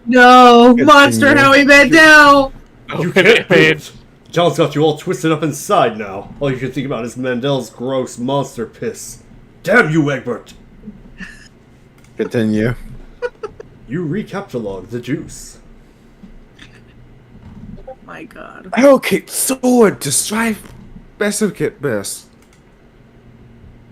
No! Good Monster thing, Howie bent down! You can't do it! John's got you all twisted up inside now. All you can think about is Mandel's gross monster piss. Damn you, Egbert! Continue. You recapitulog the juice. Oh my god. Allocate sword to strive specificate best.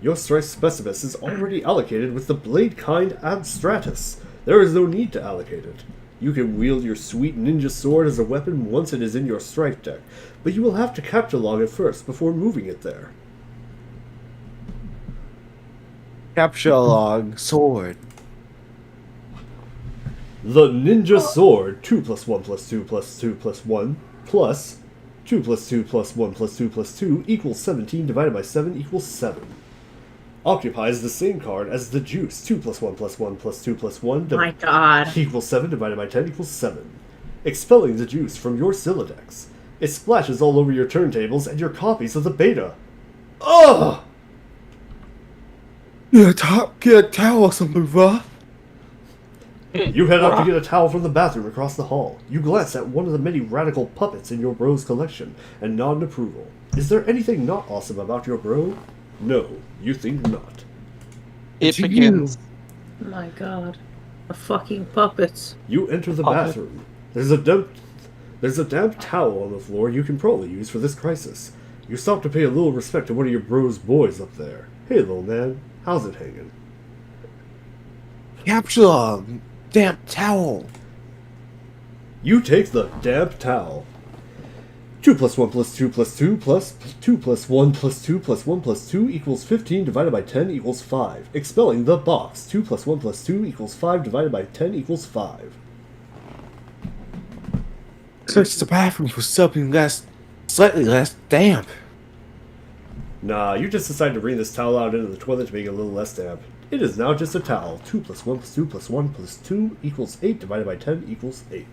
Your Strife Specibus is already allocated with the blade kind Abstratus. There is no need to allocate it. You can wield your sweet ninja sword as a weapon once it is in your Strife deck, but you will have to capitulog it first before moving it there. Capture log sword. The ninja sword 2 plus 1 plus 2 plus 2 plus 1 plus 2 plus 2 plus 1 plus 2 plus 2 equals 17 divided by 7 equals 7. Occupies the same card as the juice 2 plus 1 plus 1 plus 2 plus 1 My God. equals 7 divided by 10 equals 7. Expelling the juice from your Silodex. It splashes all over your turntables and your copies of the beta. Ugh! Get a towel or something, bruh. You head out to get a towel from the bathroom across the hall. You glance at one of the many radical puppets in your bro's collection and nod in approval. Is there anything not awesome about your bro? No, you think not. It begins. My God. The fucking puppets. You enter the Puppet. bathroom. There's a damp towel on the floor you can probably use for this crisis. You stop to pay a little respect to one of your bro's boys up there. Hey, little man, how's it hanging? Capture log. Damp towel. You take the damp towel. 2 plus 1 plus 2 plus 2 plus 2 plus 1 plus 2 plus 1 plus 2 equals 15 divided by 10 equals 5. Expelling the box. 2 plus 1 plus 2 equals 5 divided by 10 equals 5. Search the bathroom for something slightly less damp. Nah, you just decided to bring this towel out into the toilet to make it a little less damp. It is now just a towel. 2 plus 1 plus 2 plus 1 plus 2 equals 8 divided by 10 equals 8.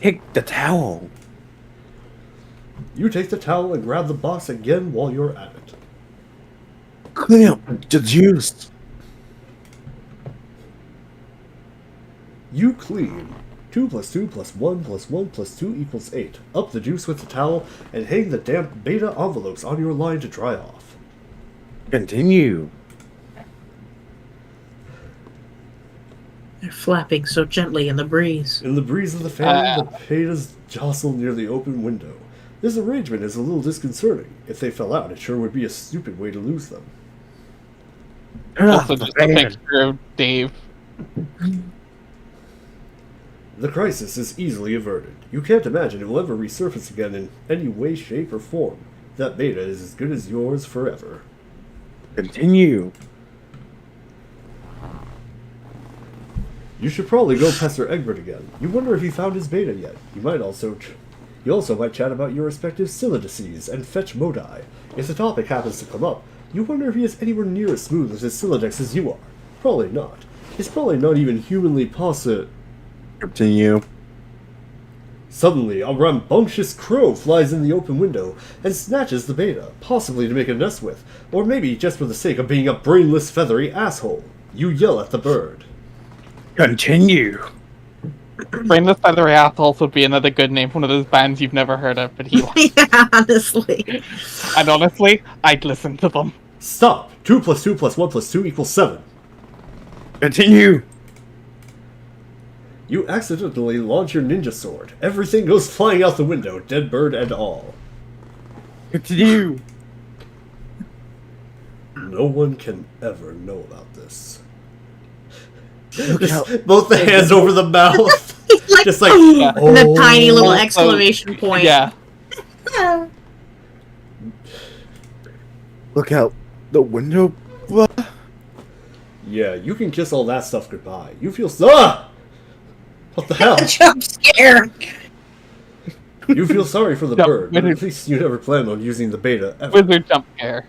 Take the towel. You take the towel and grab the box again while you're at it. Clean up the juice. You clean. 2 plus 2 plus 1 plus 1 plus 2 equals 8. Up the juice with the towel and hang the damp beta envelopes on your line to dry off. Continue. They're flapping so gently in the breeze. In the breeze of the fan, the betas jostle near the open window. This arrangement is a little disconcerting. If they fell out, it sure would be a stupid way to lose them. Turn off Also, the just a fan. picture of Dave. The crisis is easily averted. You can't imagine it will ever resurface again in any way, shape, or form. That beta is as good as yours forever. Continue. You should probably go pester Egbert again. You wonder if he found his beta yet. You also might chat about your respective Sylodices and fetch Modi. If the topic happens to come up, you wonder if he is anywhere near as smooth with his Sylodex as you are. Probably not. It's probably not even humanly possible. Continue. Suddenly, a rambunctious crow flies in the open window and snatches the beta, possibly to make a nest with, or maybe just for the sake of being a brainless, feathery asshole. You yell at the bird. Continue. Brainless Feathery Assholes would be another good name for one of those bands you've never heard of, but he Yeah, honestly. And honestly, I'd listen to them. Stop! 2 plus 2 plus 1 plus 2 equals 7. Continue. You accidentally launch your ninja sword. Everything goes flying out the window, dead bird and all. Continue. No one can ever know about this. Look out. Both the hands over the mouth. Like, Just like, Yeah. and a tiny little Also- exclamation point. Yeah. Look out the window, bruh. Yeah, you can kiss all that stuff goodbye. You feel so. What the hell? Jump scare. You feel sorry for the Jump bird, but minute. at least you never planned on using the beta ever. Wizard jump scare.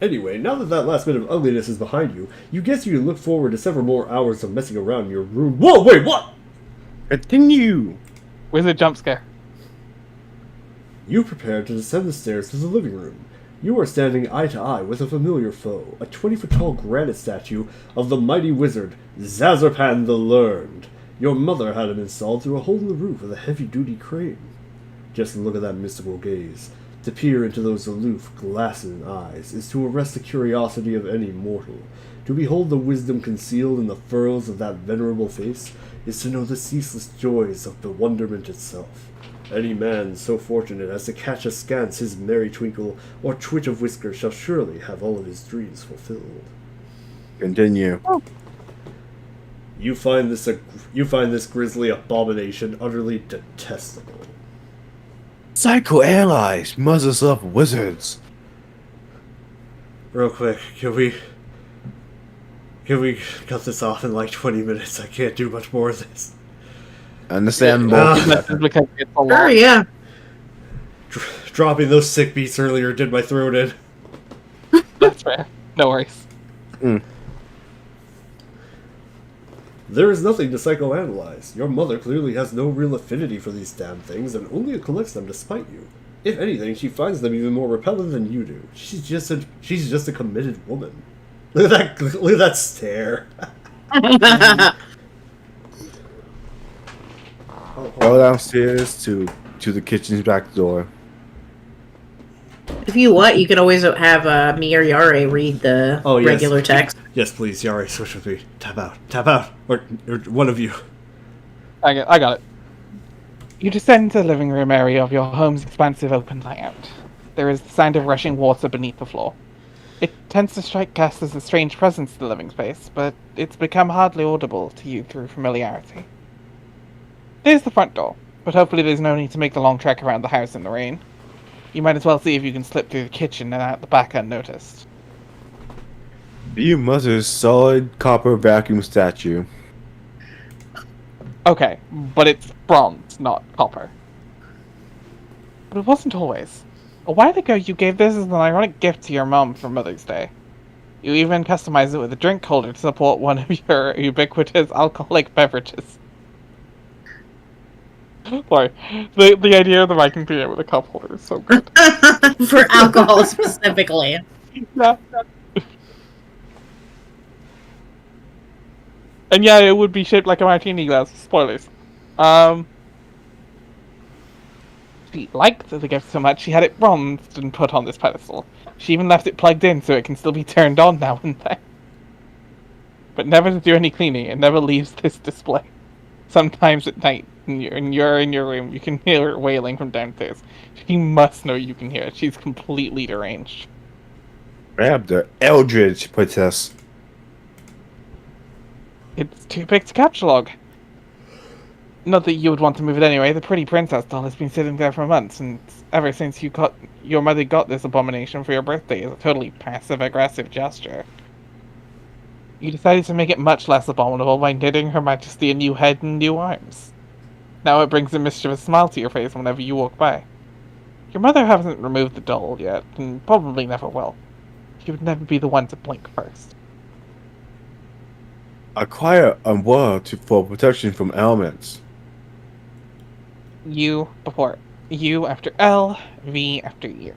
Anyway, now that that last bit of ugliness is behind you, you guess you can look forward to several more hours of messing around in your room. Whoa, wait, what? Continue. Wizard jump scare. You prepare to descend the stairs to the living room. You are standing eye to eye with a familiar foe, a 20-foot-tall granite statue of the mighty wizard, Zazarpan the Learned. Your mother had him installed through a hole in the roof with a heavy-duty crane. Just look at that mystical gaze. To peer into those aloof, glassy eyes is to arrest the curiosity of any mortal. To behold the wisdom concealed in the furrows of that venerable face is to know the ceaseless joys of bewilderment itself. Any man so fortunate as to catch askance his merry twinkle or twitch of whisker shall surely have all of his dreams fulfilled. Continue. You find this grisly abomination utterly detestable. Psycho allies, mothers of wizards. Real quick, can we Can we cut this off in like 20 minutes? I can't do much more of this. Understandable. This is because it's a Sure, lot. yeah. Dropping those sick beats earlier did my throat in. That's fair. No worries. There is nothing to psychoanalyze. Your mother clearly has no real affinity for these damn things and only collects them to spite you. If anything, she finds them even more repellent than you do. She's just a committed woman. Look at that stare. Go downstairs to the kitchen's back door. If you want, you could always have me or Yare read the Oh, yes. regular text. Yes, please, Yari, switch with me. Tap out, or one of you. I got it. You descend into the living room area of your home's expansive open layout. There is the sound of rushing water beneath the floor. It tends to strike guests as a strange presence in the living space, but it's become hardly audible to you through familiarity. There's the front door, but hopefully there's no need to make the long trek around the house in the rain. You might as well see if you can slip through the kitchen and out the back unnoticed. Your mother's solid copper vacuum statue. Okay, but it's bronze, not copper. But it wasn't always. A while ago you gave this as an ironic gift to your mom for Mother's Day. You even customized it with a drink holder to support one of your ubiquitous alcoholic beverages. Sorry, the idea of the Viking beer with a cup holder is so good. For alcohol specifically. Yeah. And yeah, it would be shaped like a martini glass. Spoilers. She liked the gift so much, she had it bronzed and put on this pedestal. She even left it plugged in so it can still be turned on now and then. But never to do any cleaning, it never leaves this display. Sometimes at night, when you're in your room, you can hear her wailing from downstairs. She must know you can hear it. She's completely deranged. Grab the Eldridge protest. It's too big to catalog. Not that you would want to move it anyway. The pretty princess doll has been sitting there for months, and ever since your mother got this abomination for your birthday is a totally passive-aggressive gesture. You decided to make it much less abominable by knitting Her Majesty a new head and new arms. Now it brings a mischievous smile to your face whenever you walk by. Your mother hasn't removed the doll yet, and probably never will. She would never be the one to blink first. Acquire umbrella for protection from elements. U before U after L, V after U.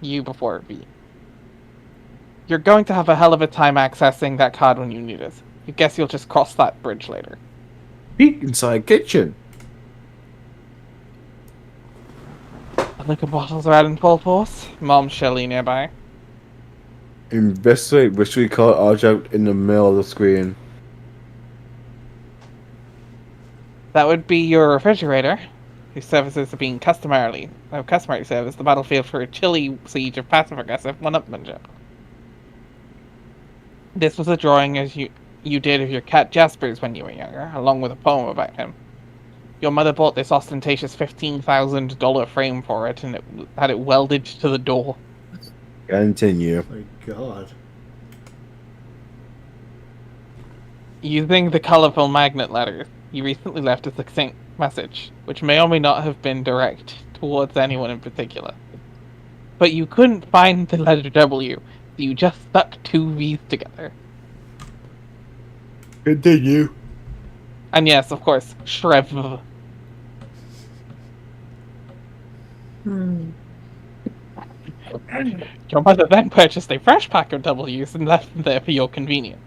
U before V. You're going to have a hell of a time accessing that card when you need it. You guess you'll just cross that bridge later. Peek inside kitchen. The liquor bottles are out in full force. Mom's Shelly nearby. Investigate ritually colored object in the middle of the screen. That would be your refrigerator, whose services are being customary service, the battlefield for a chilly siege of passive-aggressive one-upmanship. This was a drawing as you did of your cat Jasper's when you were younger, along with a poem about him. Your mother bought this ostentatious $15,000 frame for it, and it had it welded to the door. Continue. Oh my god. Using the colorful magnet letters, you recently left a succinct message, which may or may not have been direct towards anyone in particular. But you couldn't find the letter W, so you just stuck two V's together. Continue. And yes, of course, Shrev. Your mother then purchased a fresh pack of W's and left them there for your convenience.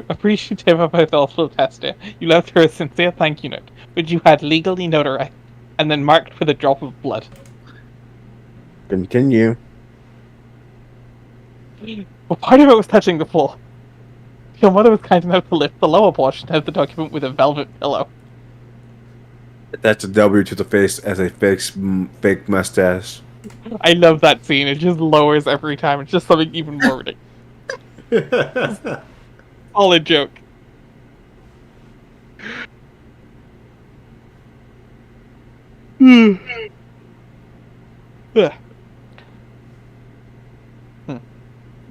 Appreciative of her thoughtful tester, you left her a sincere thank you note, which you had legally notarized and then marked with a drop of blood. Continue. Well, part of it was touching the floor. Your mother was kind enough to lift the lower portion of the document with a velvet pillow. That's a W to the face as a fake mustache. I love that scene. It just lowers every time. It's just something even more ridiculous. Solid joke.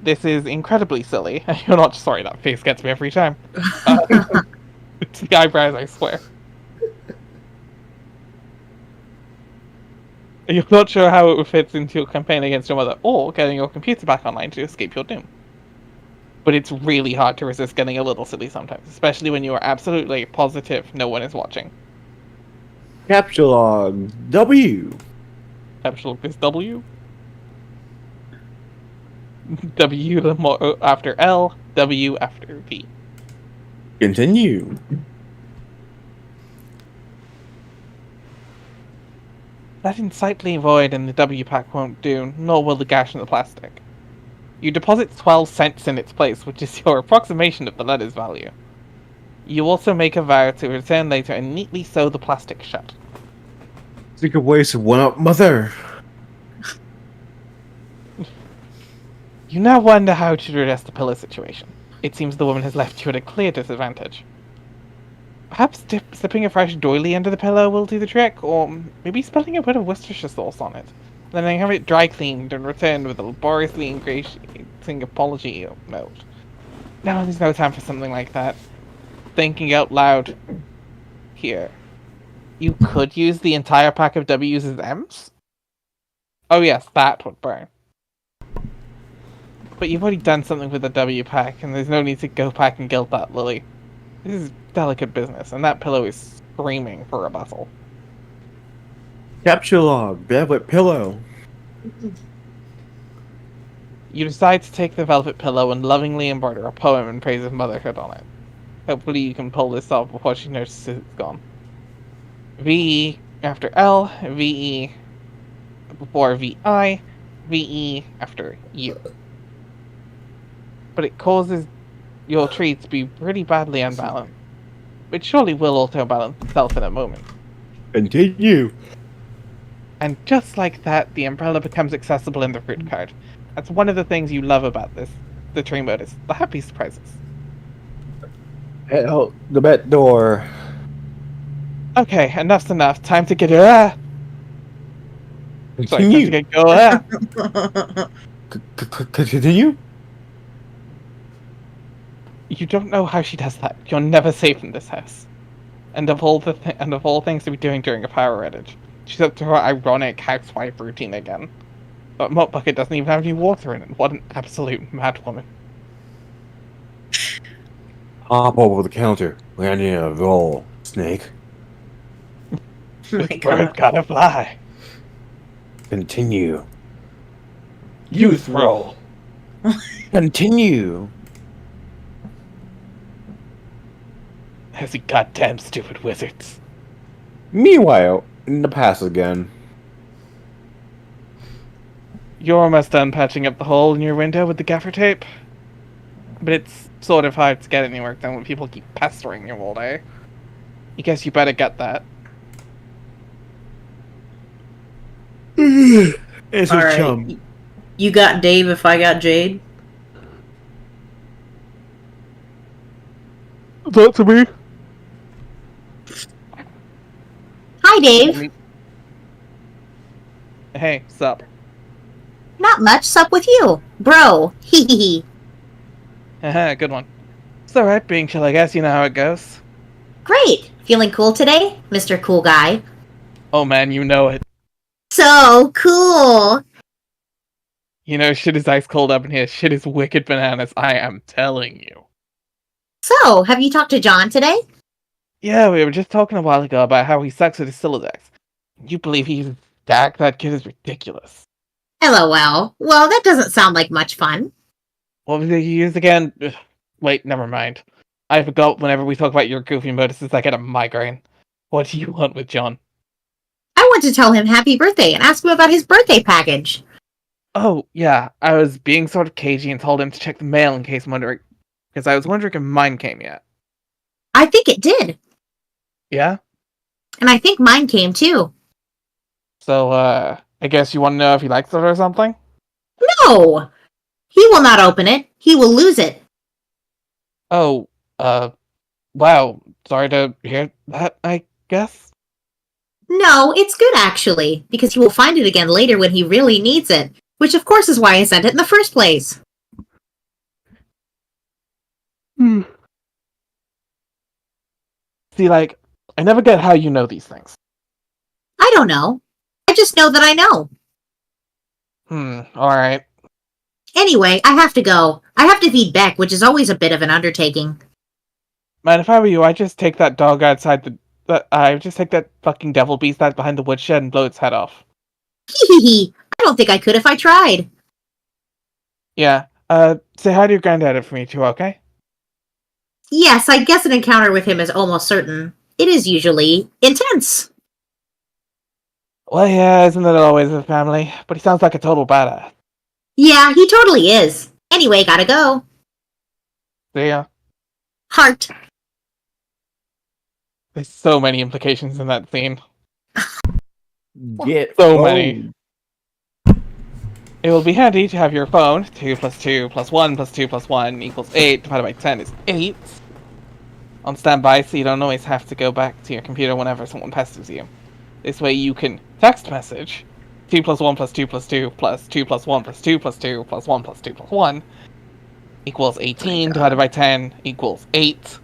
This is incredibly silly. You're not sorry, that face gets me every time. It's the eyebrows, I swear. You're not sure how it fits into your campaign against your mother, or getting your computer back online to escape your doom. But it's really hard to resist getting a little silly sometimes, especially when you are absolutely positive no one is watching. Capture log W. Capture log is W. W after L, W after V. Continue. That unsightly void in the W pack won't do, nor will the gash in the plastic. You deposit 12 cents in its place, which is your approximation of the letter's value. You also make a vow to return later and neatly sew the plastic shut. Think of ways to one-up mother. You now wonder how to address the pillow situation. It seems the woman has left you at a clear disadvantage. Perhaps slipping a fresh doily under the pillow will do the trick, or maybe spilling a bit of Worcestershire sauce on it. Then I have it dry cleaned and returned with a laboriously ingratiating apology note. No, there's no time for something like that. Thinking out loud. Here. You could use the entire pack of W's as M's? Oh yes, that would burn. But you've already done something with the W pack, and there's no need to go back and gild that lily. This is delicate business, and that pillow is screaming for a bustle. Capture log velvet pillow. You decide to take the velvet pillow and lovingly embroider a poem in praise of motherhood on it. Hopefully you can pull this off before she notices it's gone. VE after L, VE before VI, VE after U. But it causes your tree to be pretty badly unbalanced. It surely will auto-balance itself in a moment. Continue. And just like that, the umbrella becomes accessible in the fruit card. That's one of the things you love about the tree mode, is the happy surprises. Head out the back door. Okay, enough's enough. Time to get Sorry, time to Continue. get go Continue. You don't know how she does that. You're never safe in this house. And of all things to be doing during a power outage, she's up to her ironic housewife routine again. But Mop Bucket doesn't even have any water in it. What an absolute madwoman. Hop over the counter. Landing in a roll. Snake. Oh my Bird God. gotta fly. Continue. Youth roll. Continue. As you goddamn stupid wizards. Meanwhile, in the past again. You're almost done patching up the hole in your window with the gaffer tape. But it's sort of hard to get any work done when people keep pestering you all day. I guess you better get that. It's All a right. chum. You got Dave if I got Jade? That's me. Hi, Dave. Hey, sup? Not much. Sup with you, bro? Hee hee hee. Haha, good one. It's alright being chill, I guess. You know how it goes. Great. Feeling cool today, Mr. Cool Guy? Oh man, you know it. So cool. You know, shit is ice cold up in here. Shit is wicked bananas. I am telling you. So, have you talked to John today? Yeah, we were just talking a while ago about how he sucks at his Sylladex. You believe he's Dak? That kid is ridiculous. LOL. Well, that doesn't sound like much fun. What was it you used again? Ugh, wait, never mind. I forgot whenever we talk about your goofy motives, I get a migraine. What do you want with John? I want to tell him happy birthday and ask him about his birthday package. Oh, yeah, I was being sort of cagey and told him to check the mail in case wondering. Because I was wondering if mine came yet. I think it did. Yeah? And I think mine came too. So, I guess you want to know if he likes it or something? No! He will not open it. He will lose it. Oh, wow. Sorry to hear that, I guess. No, it's good actually, because he will find it again later when he really needs it. Which of course is why I sent it in the first place. See, like, I never get how you know these things. I don't know. I just know that I know. Alright. Anyway, I have to go. I have to feed Beck, which is always a bit of an undertaking. Man, if I were you, I'd just take that dog outside I'd just take that fucking devil beast that's behind the woodshed and blow its head off. Hee hee hee. I don't think I could if I tried. Yeah, say hi to your granddad for me too, okay? Yes, I guess an encounter with him is almost certain. It is usually intense. Well, yeah, isn't it always a family? But he sounds like a total badass. Yeah, he totally is. Anyway, gotta go. See ya. Heart. There's so many implications in that scene. Get So phone. many. It will be handy to have your phone. 2 plus 2 plus 1 plus 2 plus 1 equals 8. Divided by 10 is 8. On standby, so you don't always have to go back to your computer whenever someone pesters you. This way you can text message 2 plus 1 plus 2 plus 2 plus 2 plus 1 plus 2 plus 2 plus 1 plus 2 plus 1 equals 18. Divided by 10 equals 8.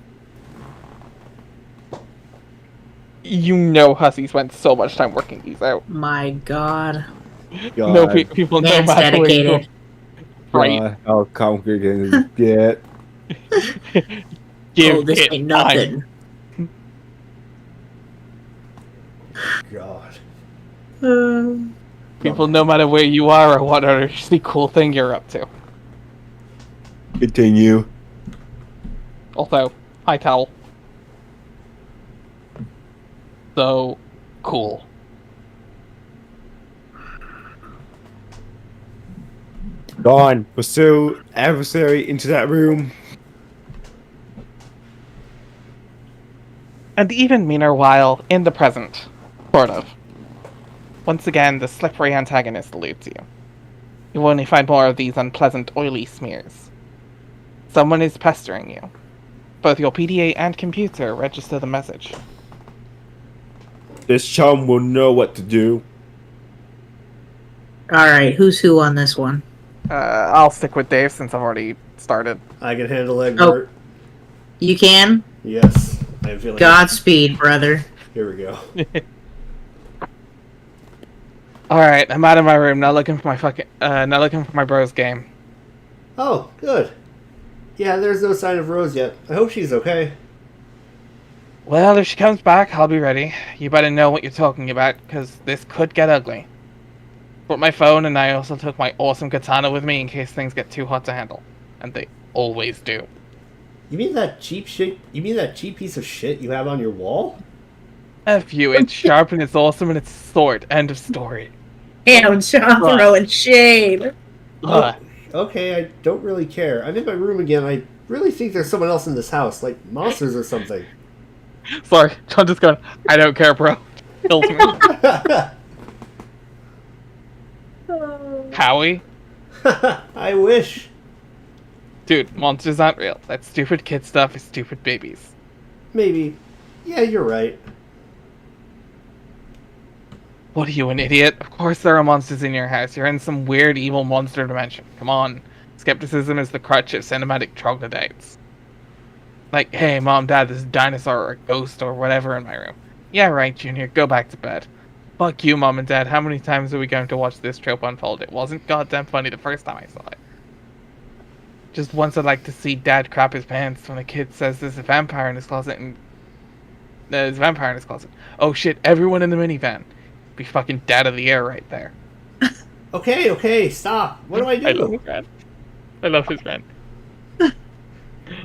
You know Hussey spent so much time working these out. My God. God, No, people know Man's math dedicated. Right. God, how complicated it get. Give Oh, this it ain't time. nothing. God. People, no matter where you are or what other cool thing you're up to. Continue. Also, hi towel. So cool. Gone. Pursue adversary into that room. And even meanwhile, in the present. Sort of. Once again, the slippery antagonist eludes you. You only find more of these unpleasant, oily smears. Someone is pestering you. Both your PDA and computer register the message. This chum will know what to do. Alright, who's who on this one? I'll stick with Dave since I've already started. I can handle Egbert. You can? Yes. I am feeling Godspeed, brother. Here we go. Alright, I'm out of my room, not looking for my bro's game. Oh, good. Yeah, there's no sign of Rose yet. I hope she's okay. Well, if she comes back, I'll be ready. You better know what you're talking about, because this could get ugly. Brought my phone, and I also took my awesome katana with me in case things get too hot to handle. And they always do. You mean that cheap shit? You mean that cheap piece of shit you have on your wall? F you, it's sharp and it's awesome and it's sword. End of story. Damn, John throwing shade. Ugh. Okay, I don't really care. I'm in my room again. I really think there's someone else in this house, like monsters or something. Sorry, John just going, I don't care, bro. Kills me. Howie? I wish. Dude, monsters aren't real. That stupid kid stuff is stupid babies. Maybe. Yeah, you're right. What are you, an idiot? Of course there are monsters in your house. You're in some weird evil monster dimension. Come on. Skepticism is the crutch of cinematic troglodytes. Like, hey, mom, dad, there's a dinosaur or a ghost or whatever in my room. Yeah, right, Junior, go back to bed. Fuck you, mom and dad. How many times are we going to watch this trope unfold? It wasn't goddamn funny the first time I saw it. Just once I'd like to see dad crap his pants when a kid says there's a vampire in his closet and... there's a vampire in his closet. Oh shit, everyone in the minivan. Be fucking dad of the air right there. Okay, stop. What do I do? I love his rant. I love his rant.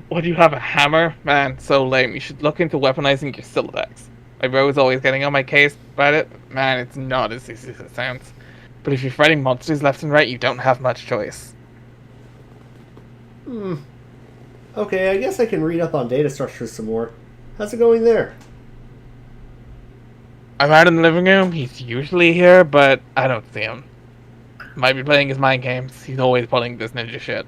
What, do you have a hammer? Man, so lame. You should look into weaponizing your Silodex. My bro is always getting on my case about it. Man, it's not as easy as it sounds. But if you're fighting monsters left and right, you don't have much choice. Okay, I guess I can read up on data structures some more. How's it going there? I'm out in the living room. He's usually here, but I don't see him. Might be playing his mind games. He's always pulling this ninja shit.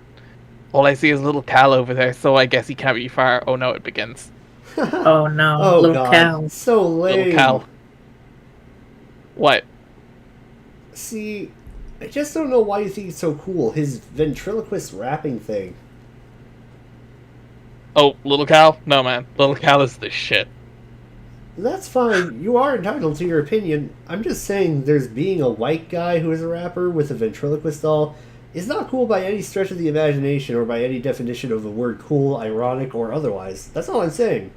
All I see is little Cal over there, so I guess he can't be far. Oh no, it begins. Oh no, Oh little god, cow. so lame. Little Cal. What? See, I just don't know why you think it's so cool. His ventriloquist rapping thing. Oh, Little Cal? No, man. Little Cal is the shit. That's fine. You are entitled to your opinion. I'm just saying there's being a white guy who is a rapper with a ventriloquist doll is not cool by any stretch of the imagination or by any definition of the word cool, ironic, or otherwise. That's all I'm saying.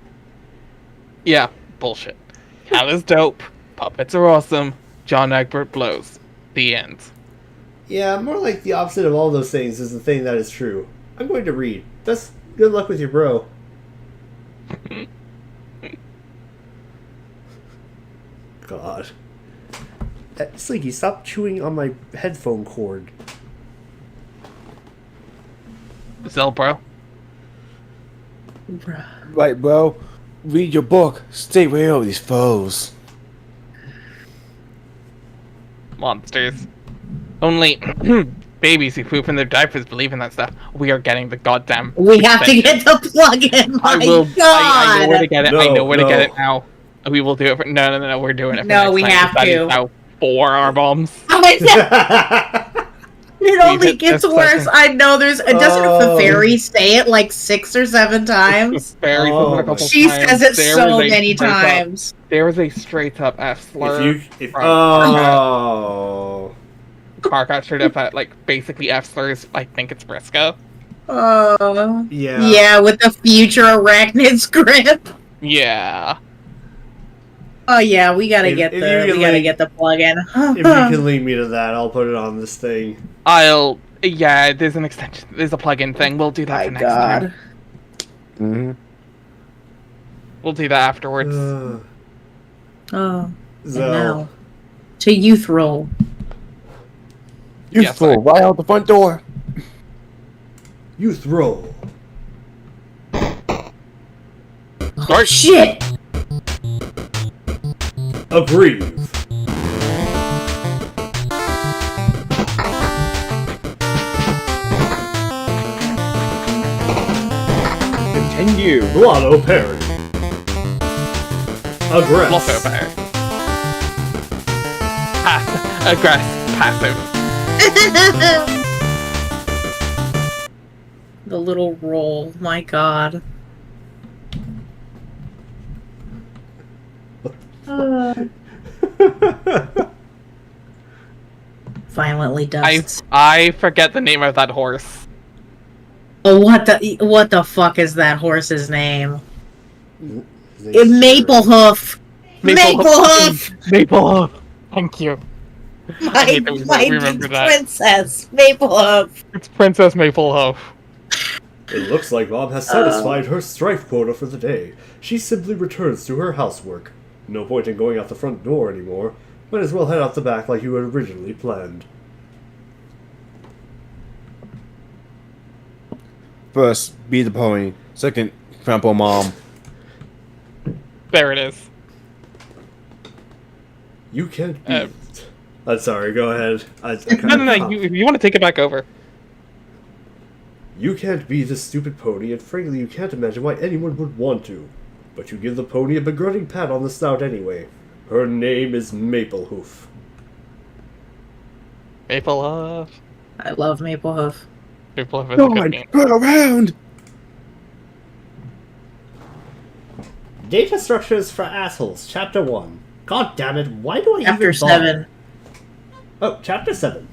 Yeah, bullshit. Cal is dope. Puppets are awesome. John Egbert blows. The end. Yeah, more like the opposite of all those things is the thing that is true. I'm going to read. Best good luck with your bro. God. Slinky, stop chewing on my headphone cord. Zell, bro. Right, bro. Read your book. Stay away from these foes. Monsters. Only babies who poop in their diapers believe in that stuff. We are getting the goddamn. We have to extension. get the plug-in. My I will. God. I know where to get it. I No, know where to get no. it now. We will do it. No. We're doing it. For No, next we time, have because that to. is now 4 R bombs. It only hit gets this worse. second. I know there's. Doesn't Oh. the fairy say it like 6 or 7 times? Very Oh, a couple She times. says it There so was a many straight up- times. There was a straight up F slur. Oh. Carcat straight up at like basically F slurs. I think it's Briscoe. Oh. Yeah. Yeah, with the future arachnid script. Yeah. Oh yeah, we gotta If- get if the you can we gotta link- get the plug-in. If you can link me to that, I'll put it on this thing. Yeah, there's an extension. There's a plugin thing. We'll do that My for next time. God. Mm-hmm. We'll do that afterwards. Oh. And So, now to youth roll. You Yes, fool! Right out the front door. youth roll. Oh shit! Aggrieve. Continue. Blotto parry. Aggress. Lotto bear. Aggress. Passive. The little roll. My God. Violently dusts. I forget the name of that horse. Oh, what the fuck is that horse's name? His name's Maplehoof. Maplehoof. Maplehoof. Thank you. My hate that we remember that. princess. Maplehoof. It's Princess Maplehoof. It looks like Mom has satisfied her strife quota for the day. She simply returns to her housework. No point in going out the front door anymore. Might as well head out the back like you had originally planned. First, be the pony. Second, trample mom. There it is. You can't be... I'm sorry, go ahead. No. You want to take it back over. You can't be this stupid pony, and frankly you can't imagine why anyone would want to. But you give the pony a begrudging pat on the snout anyway. Her name is Maplehoof. Maplehoof. I love Maplehoof. Maplehoof is a good game. Turn around. Data Structures for Assholes, Chapter 1. God damn it, why do I Chapter even bother? 7. Oh, Chapter 7.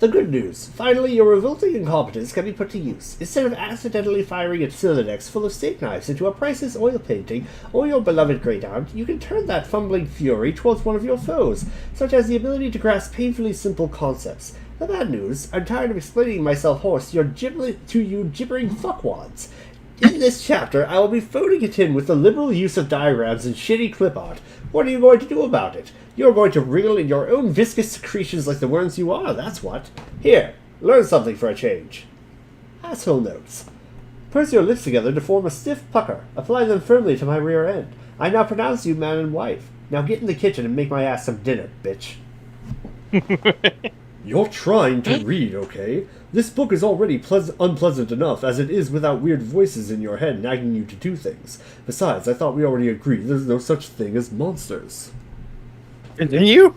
The good news. Finally, your revolting incompetence can be put to use. Instead of accidentally firing a cylinder decks full of steak knives into a priceless oil painting or your beloved great aunt, you can turn that fumbling fury towards one of your foes, such as the ability to grasp painfully simple concepts. The bad news, I'm tired of explaining myself hoarse to you gibbering fuckwads. In this chapter, I will be phoning it in with the liberal use of diagrams and shitty clip art. What are you going to do about it? You're going to wriggle in your own viscous secretions like the worms you are, that's what. Here, learn something for a change. Asshole notes. Purse your lips together to form a stiff pucker. Apply them firmly to my rear end. I now pronounce you man and wife. Now get in the kitchen and make my ass some dinner, bitch. You're trying to read, okay? This book is already unpleasant enough as it is without weird voices in your head nagging you to do things. Besides, I thought we already agreed there's no such thing as monsters. Continue.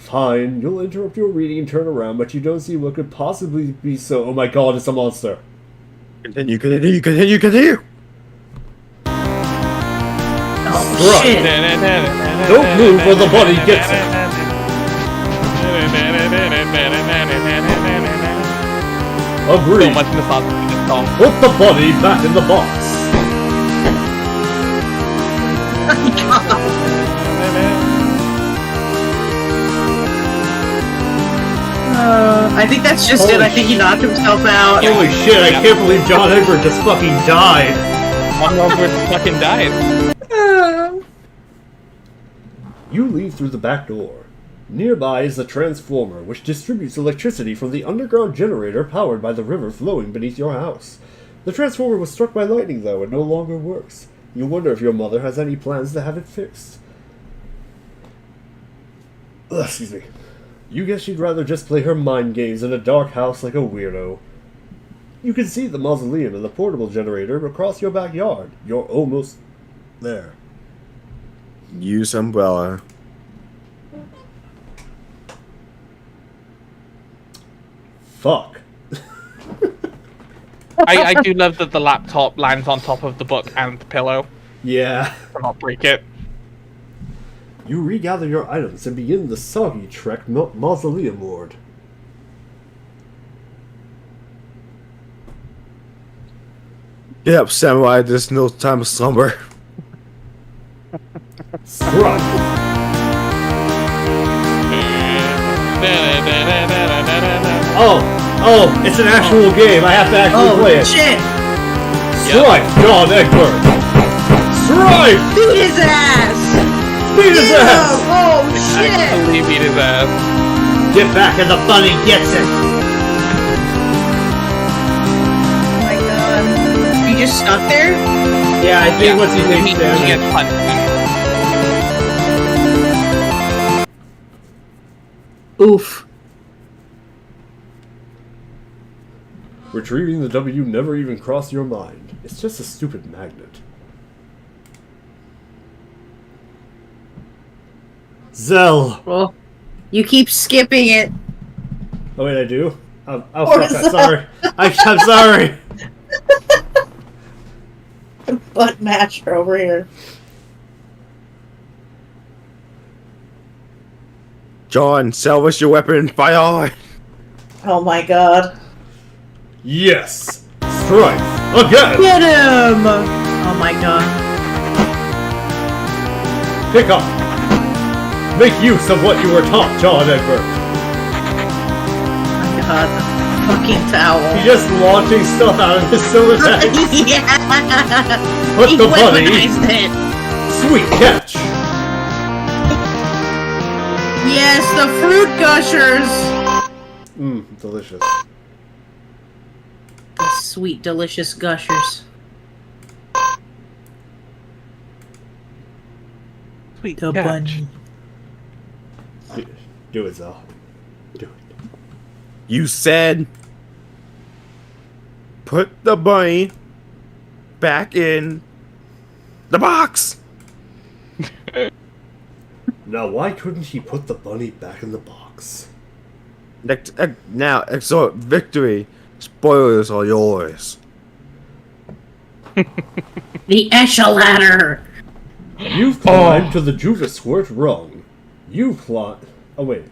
Fine, you'll interrupt your reading and turn around, but you don't see what could possibly be so. Oh my god, it's a monster. Continue. Oh, shit. Don't move or the bunny gets it. Agreed. So much misogyny in this song. Put the bunny back in the box. I think that's just it. I think he knocked himself out. Holy shit, I can't believe John Egbert just fucking died. John Egbert fucking died. You leave through the back door. Nearby is the transformer, which distributes electricity from the underground generator powered by the river flowing beneath your house. The transformer was struck by lightning, though, and no longer works. You wonder if your mother has any plans to have it fixed. Ugh, excuse me. You guess she'd rather just play her mind games in a dark house like a weirdo. You can see the mausoleum and the portable generator across your backyard. You're almost there. Use umbrella. Fuck. I do love that the laptop lands on top of the book and the pillow Yeah. to not break it. You regather your items and begin the soggy trek mausoleum ward. Get up, samurai. There's no time to slumber. Strike! Oh, it's an actual game. I have to actually play it. Shit! Strike, John Egbert! Strike! Beat his ass! Beat his ass! Oh shit! Actually beat his ass. Get back and the bunny gets it! Oh my god. You just stuck there? Yeah, I think once he He takes damage. gets punched. Oof. Retrieving the W never even crossed your mind. It's just a stupid magnet. Zell! Well, you keep skipping it. Oh wait, I do? Oh Or fuck, I'm Zell. sorry. I'm sorry! Butt masher over here. John, salvage your weapon. Fire! Oh my god. Yes! Strike! Again! Get him! Oh my god. Pick up! Make use of what you were taught, John Egbert! Oh my god. The fucking towel. He's just launching stuff out of his silver head. Yeah! Put He the bunny! weaponized it. Sweet catch! Yes, the fruit gushers! Mmm, delicious. The sweet, delicious gushers. Sweet The catch. bunny. Do it, Zell. Do it. You said put the bunny back in the box. Now, why couldn't he put the bunny back in the box? Now, exhort victory. Spoilers are yours. The Esha ladder! You've climbed to the Juvasquirt rung. You've climbed... Oh, wait.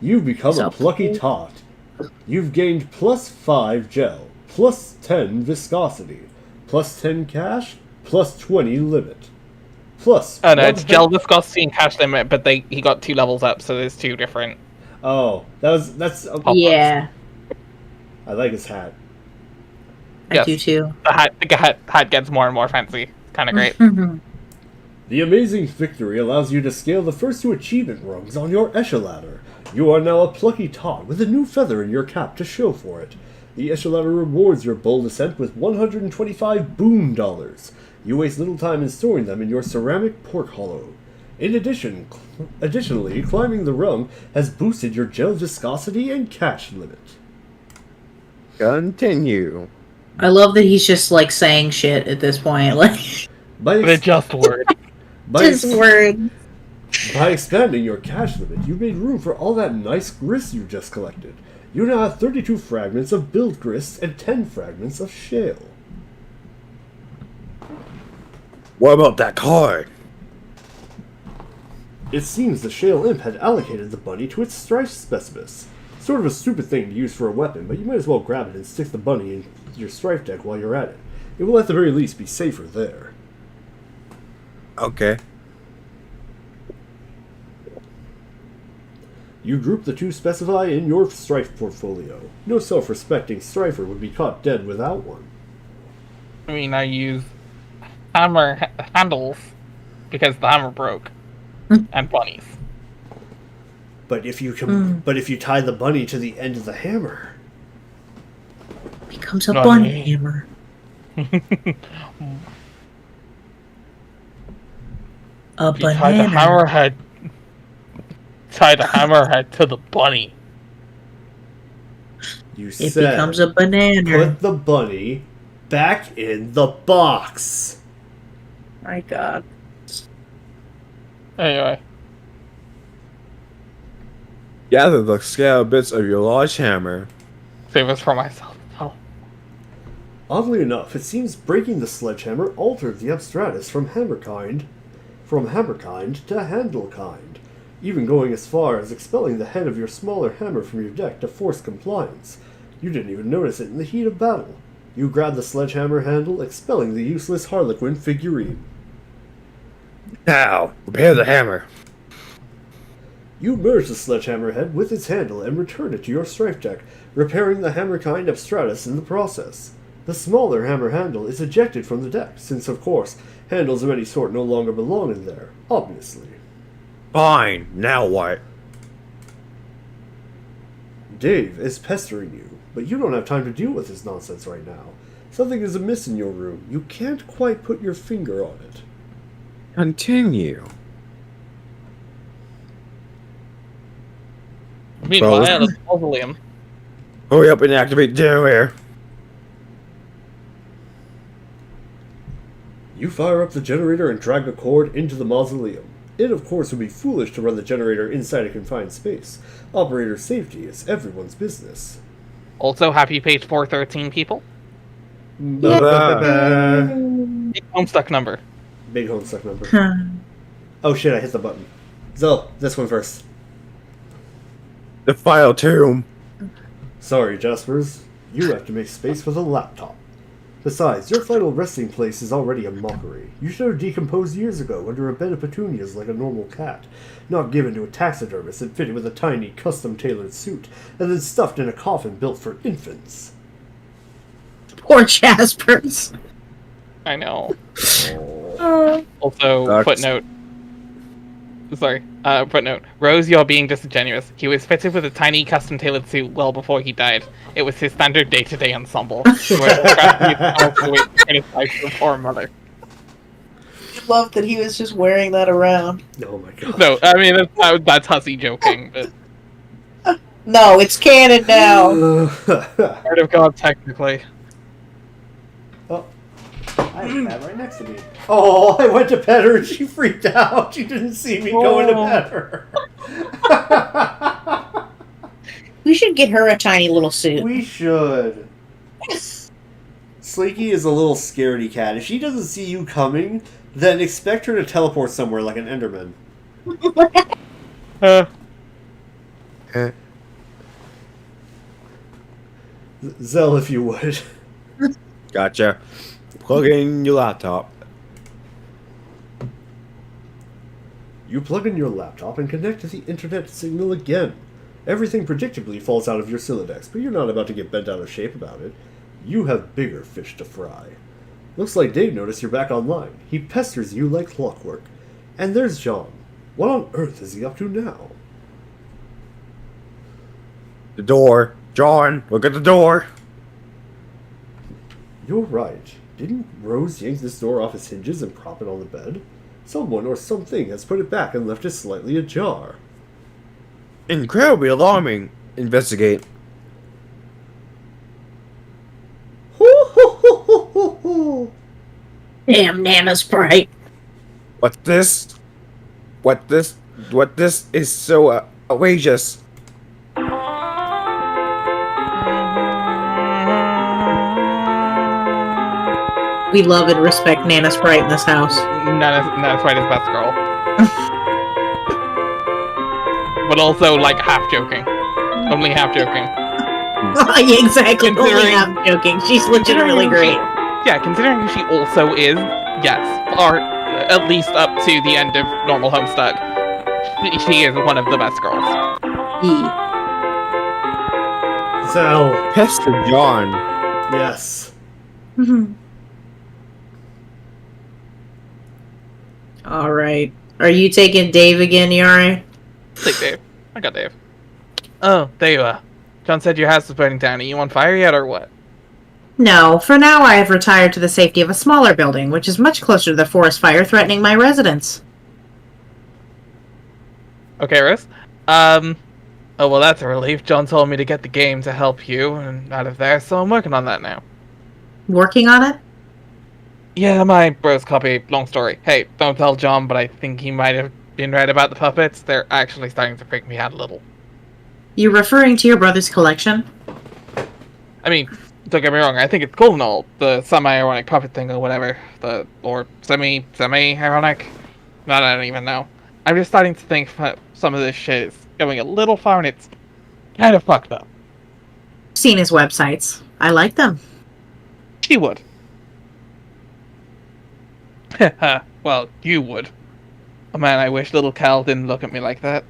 You've become a plucky tot. You've gained +5 gel, +10 viscosity, +10 cash, +20 limit. Plus... Oh no, it's gel viscosity and cash limit, but he got 2 levels up, so there's 2 different. Oh, that's... Yeah, I like his hat. I Yes. do too. The hat gets more and more fancy. Kind of great. The amazing victory allows you to scale the first 2 achievement rungs on your Esha ladder. You are now a plucky tot with a new feather in your cap to show for it. The Esha ladder rewards your bold ascent with 125 boon dollars. You waste little time in storing them in your ceramic pork hollow. Additionally, climbing the rung has boosted your gel viscosity and cash limit. Continue. I love that he's just like saying shit at this point. Like, By The just word. by Just word. By expanding your cache limit, you made room for all that nice grist you just collected. You now have 32 fragments of build grist and 10 fragments of shale. What about that card? It seems the Shale Imp had allocated the bunny to its strife specialist. Sort of a stupid thing to use for a weapon, but you might as well grab it and stick the bunny in your strife deck while you're at it. It will at the very least be safer there. Okay. You group the two specify in your strife portfolio. No self-respecting strifer would be caught dead without one. I mean, I use hammer handles because the hammer broke, and bunnies. But if you tie the bunny to the end of the hammer, Becomes a bunny hammer. A You banana. tie the hammerhead to the bunny. you It said becomes a banana. put the bunny back in the box. My God. Anyway, Gather the scale bits of your large hammer. save us for myself. Oh. Oddly enough, it seems breaking the sledgehammer altered the Abstratus from hammerkind to handlekind, even going as far as expelling the head of your smaller hammer from your deck to force compliance. You didn't even notice it in the heat of battle. You grabbed the sledgehammer handle, expelling the useless Harlequin figurine. Now, repair the hammer. You merge the sledgehammer head with its handle and return it to your strife deck, repairing the hammerkind Abstratus in the process. The smaller hammer handle is ejected from the deck, since of course, handles of any sort no longer belong in there, obviously. Fine. Now what? Dave is pestering you, but you don't have time to deal with his nonsense right now. Something is amiss in your room. You can't quite put your finger on it. Continue. Meanwhile, Well, at the mausoleum. Hurry up and activate the generator. You fire up the generator and drag the cord into the mausoleum. It, of course, would be foolish to run the generator inside a confined space. Operator safety is everyone's business. Also, happy page 413, people. Big Homestuck number. homestuck number. Oh shit, I hit the button. Zell, this one first. The file tomb. Sorry, Jaspers. You have to make space for the laptop. Besides, your final resting place is already a mockery. You should have decomposed years ago under a bed of petunias like a normal cat, not given to a taxidermist and fitted with a tiny, custom-tailored suit, and then stuffed in a coffin built for infants. Poor Jaspers. I know. Oh. Also, That's- footnote. Sorry. Footnote. Rose, you're being disingenuous. He was fitted with a tiny custom-tailored suit well before he died. It was his standard day-to-day ensemble. He was criticized for poor mother. I love that he was just wearing that around. Oh my god. No, I mean, that's hussy joking, but No, it's canon now. part of God, technically. Oh, I have a cat right next to me. Oh, I went to pet her and she freaked out. She didn't see me going to pet her. We should get her a tiny little suit. We should. Sleeky is a little scaredy cat. If she doesn't see you coming, then expect her to teleport somewhere like an Enderman. Zell, if you would. Gotcha. Plug in your laptop. You plug in your laptop and connect to the internet signal again. Everything predictably falls out of your Silodex, but you're not about to get bent out of shape about it. You have bigger fish to fry. Looks like Dave noticed you're back online. He pesters you like clockwork. And there's John. What on earth is he up to now? The door. John, look at the door. You're right. Didn't Rose yank this door off its hinges and prop it on the bed? Someone or something has put it back and left it slightly ajar. Incredibly alarming. Investigate. Damn Nana Sprite. What's this? What this? What this is so outrageous. We love and respect Nana Sprite in this house. Nana's right is best girl. But also, like, half joking. Only half joking. Yeah, exactly. Only Considering- half joking. She's legitimately great. Yeah, considering who she also is, yes, or at least up to the end of normal Homestuck, she is one of the best girls. Yeah. So, Pester John. yes. All right. Are you taking Dave again, Yari? Take Dave. I got Dave. Oh, there you are. John said your house is burning down. Are you on fire yet, or what? No, for now I have retired to the safety of a smaller building, which is much closer to the forest fire threatening my residence. Okay, Rose. Oh, well, that's a relief. John told me to get the game to help you and out of there, so I'm working on that now. Working on it? Yeah, my bros copy. Long story. Hey, don't tell John, but I think he might have been right about the puppets. They're actually starting to freak me out a little. You referring to your brother's collection? I mean, don't get me wrong, I think it's cool and all, the semi-ironic puppet thing or whatever, or semi-ironic, I don't even know. I'm just starting to think some of this shit is going a little far and it's kind of fucked up. Seen his websites. I like them. She would. Well, you would. Oh man, I wish little Cal didn't look at me like that.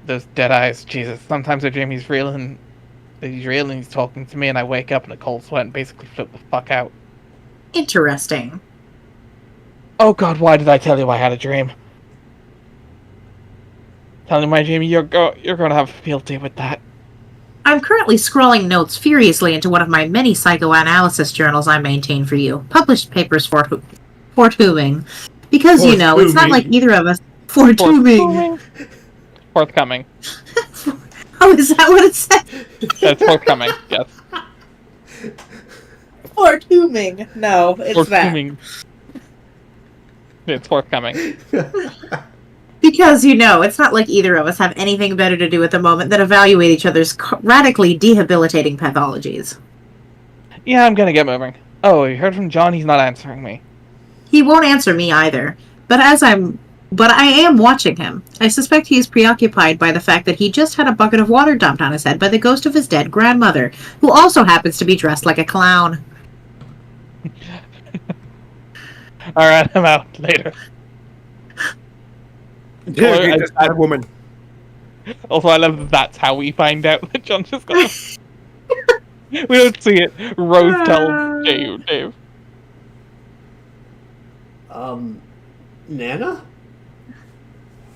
Those dead eyes, Jesus. Sometimes I dream he's real and he's talking to me and I wake up in a cold sweat and basically flip the fuck out. Interesting. Oh god, why did I tell you I had a dream? Telling my dream, you're gonna have a field day with that. I'm currently scrolling notes furiously into one of my many psychoanalysis journals I maintain for you. Published papers forthcoming. Because, you know, it's not like either of us... Forthcoming! Forthcoming. Oh, is that what it said? That's forthcoming, yes. Forthcoming. No, it's Forthcoming. It's forthcoming. Because, you know, it's not like either of us have anything better to do at the moment than evaluate each other's radically debilitating pathologies. Yeah, I'm gonna get moving. Oh, you heard from John? He's not answering me. He won't answer me either. But I am watching him. I suspect he is preoccupied by the fact that he just had a bucket of water dumped on his head by the ghost of his dead grandmother, who also happens to be dressed like a clown. Alright, I'm out. Later. Yeah, this bad woman. Also, I love that that's how we find out that John just got... We don't see it. Rose tells Dave. Nana?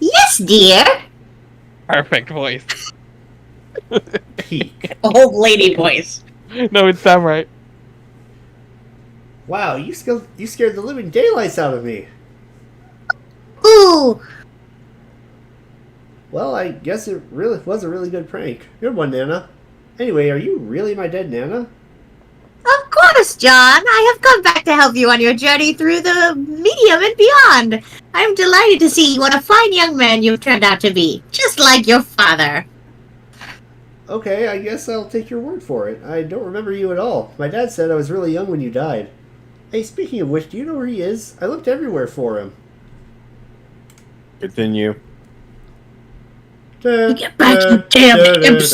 Yes, dear. Perfect voice. Peak. Old lady voice. No, it's Sam right. Wow, you scared the living daylights out of me. Ooh. Well, I guess it really was a really good prank. Good one, Nana. Anyway, are you really my dead Nana? Of course, John. I have come back to help you on your journey through the medium and beyond. I'm delighted to see what a fine young man you've turned out to be, just like your father. Okay, I guess I'll take your word for it. I don't remember you at all. My dad said I was really young when you died. Hey, speaking of which, do you know where he is? I looked everywhere for him. Continue. Get back, you damn imps!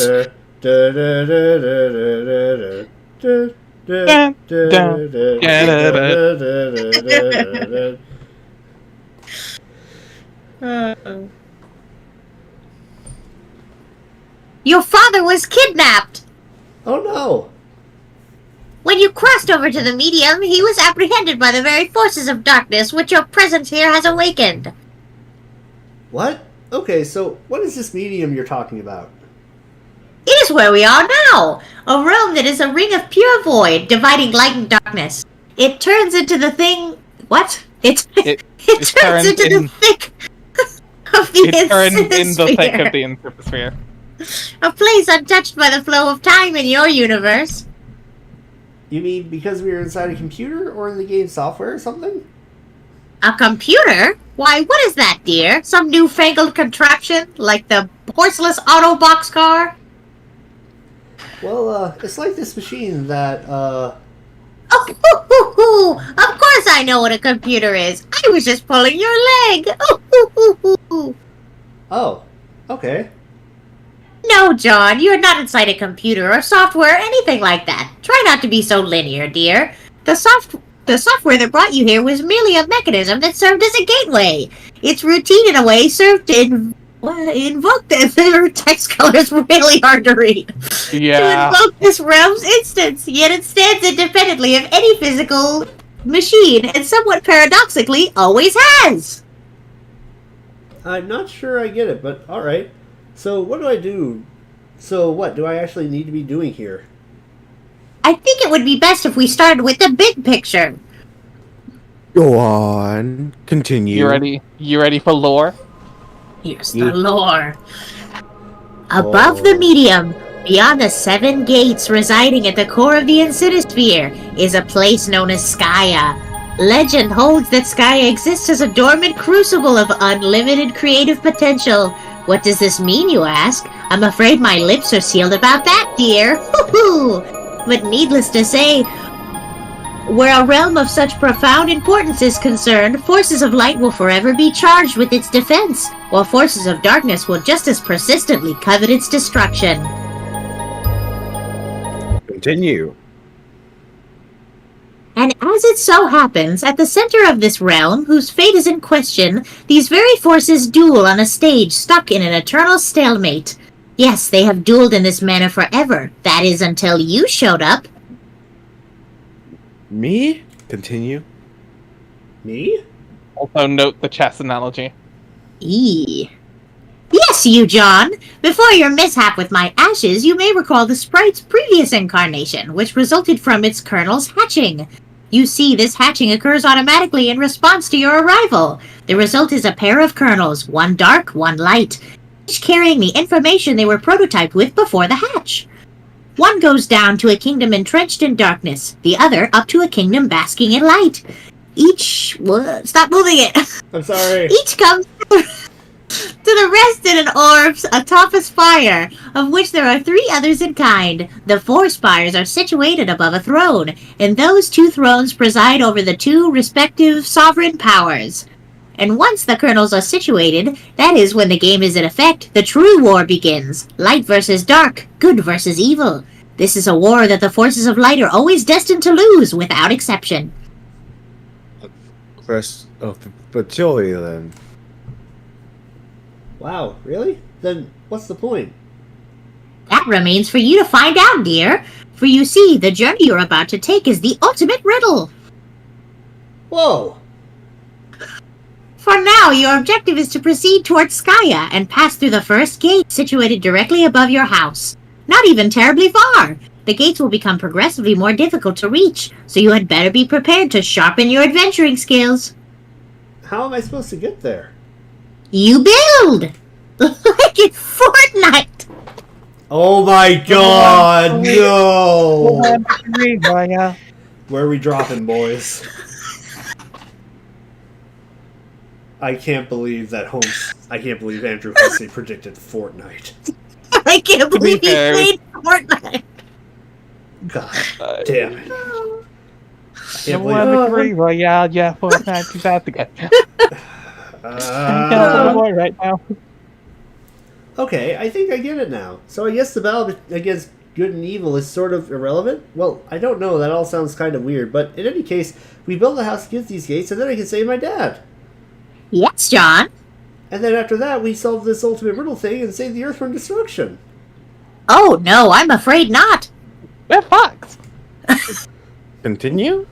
Your father was kidnapped. Oh no! When you crossed over to the medium, he was apprehended by the very forces of darkness which your presence here has awakened. What? Okay, so what is this medium you're talking about? It is where we are now, a realm that is a ring of pure void, dividing light and darkness. It turns into the thing... What? It turns into the thick of the It turned in the thick insphere. of the insphere. A place untouched by the flow of time in your universe. You mean because we were inside a computer or in the game software or something? A computer? Why, what is that, dear? Some newfangled contraption? Like the horseless auto boxcar? Well, it's like this machine that, Oh, hoo, hoo, hoo. Of course I know what a computer is. I was just pulling your leg. Oh, hoo, hoo, hoo, hoo. Oh, okay. No, John, you're not inside a computer or software or anything like that. Try not to be so linear, dear. The software that brought you here was merely a mechanism that served as a gateway. Its routine, in a way, served to invoke the text color is really hard to read. Yeah. To invoke this realm's instance, yet it stands independently of any physical machine, and somewhat paradoxically, always has. I'm not sure I get it, but alright. So, what do I do? So, what do I actually need to be doing here? I think it would be best if we started with the big picture. Go on. Continue. You ready? You ready for lore? Here's the lore. Above the medium, beyond the 7 gates residing at the core of the Insidisphere, is a place known as Skya. Legend holds that Skya exists as a dormant crucible of unlimited creative potential. What does this mean, you ask? I'm afraid my lips are sealed about that, dear. Hoo-hoo! But needless to say, where a realm of such profound importance is concerned, forces of light will forever be charged with its defense, while forces of darkness will just as persistently covet its destruction. Continue. And as it so happens, at the center of this realm, whose fate is in question, these very forces duel on a stage stuck in an eternal stalemate. Yes, they have dueled in this manner forever. That is, until you showed up. Me? Continue. Me? Also note the chess analogy. Yes, you, John. Before your mishap with my ashes, you may recall the sprite's previous incarnation, which resulted from its kernel's hatching. You see, this hatching occurs automatically in response to your arrival. The result is a pair of kernels, one dark, one light, each carrying the information they were prototyped with before the hatch. One goes down to a kingdom entrenched in darkness, the other up to a kingdom basking in light. Each... Stop moving it! I'm sorry. Each comes to the rest in an orbs atop a spire, of which there are 3 others in kind. The 4 spires are situated above a throne, and those 2 thrones preside over the 2 respective sovereign powers. And once the kernels are situated, that is when the game is in effect, the true war begins. Light versus dark, good versus evil. This is a war that the forces of light are always destined to lose, without exception. First, but surely then. Wow, really? Then what's the point? That remains for you to find out, dear. For you see, the journey you're about to take is the ultimate riddle. Whoa! For now, your objective is to proceed towards Skya and pass through the first gate situated directly above your house. Not even terribly far. The gates will become progressively more difficult to reach, so you had better be prepared to sharpen your adventuring skills. How am I supposed to get there? You build! Like in Fortnite! Oh my god, no! Where are we dropping, boys? I can't believe Andrew Hussey predicted Fortnite. I can't believe he fair, played Fortnite! God damn it. I can't Royale, yeah, Fortnite, do that again. Right now. Okay, I think I get it now. So I guess the battle against good and evil is sort of irrelevant? Well, I don't know, that all sounds kind of weird, but in any case, we build a house against these gates and then I can save my dad. Yes, John. And then after that, we solve this ultimate riddle thing and save the Earth from destruction. Oh, no, I'm afraid not. We're fucked. Continue?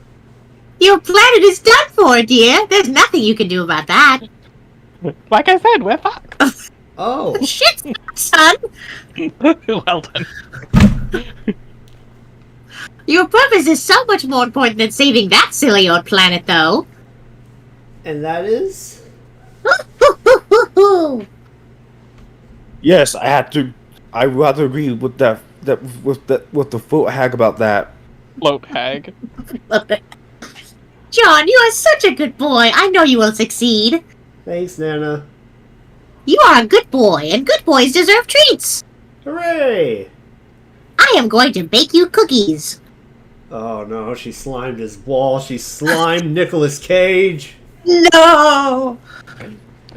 Your planet is done for, dear. There's nothing you can do about that. Like I said, we're fucked. Oh. Shit, son. Well done. Your purpose is so much more important than saving that silly old planet, though. And that is? Yes, I rather agree with with the float hag about that. Float hag. John, you are such a good boy. I know you will succeed. Thanks, Nana. You are a good boy, and good boys deserve treats. Hooray! I am going to bake you cookies. Oh no, she slimed his wall. She slimed Nicolas Cage. No!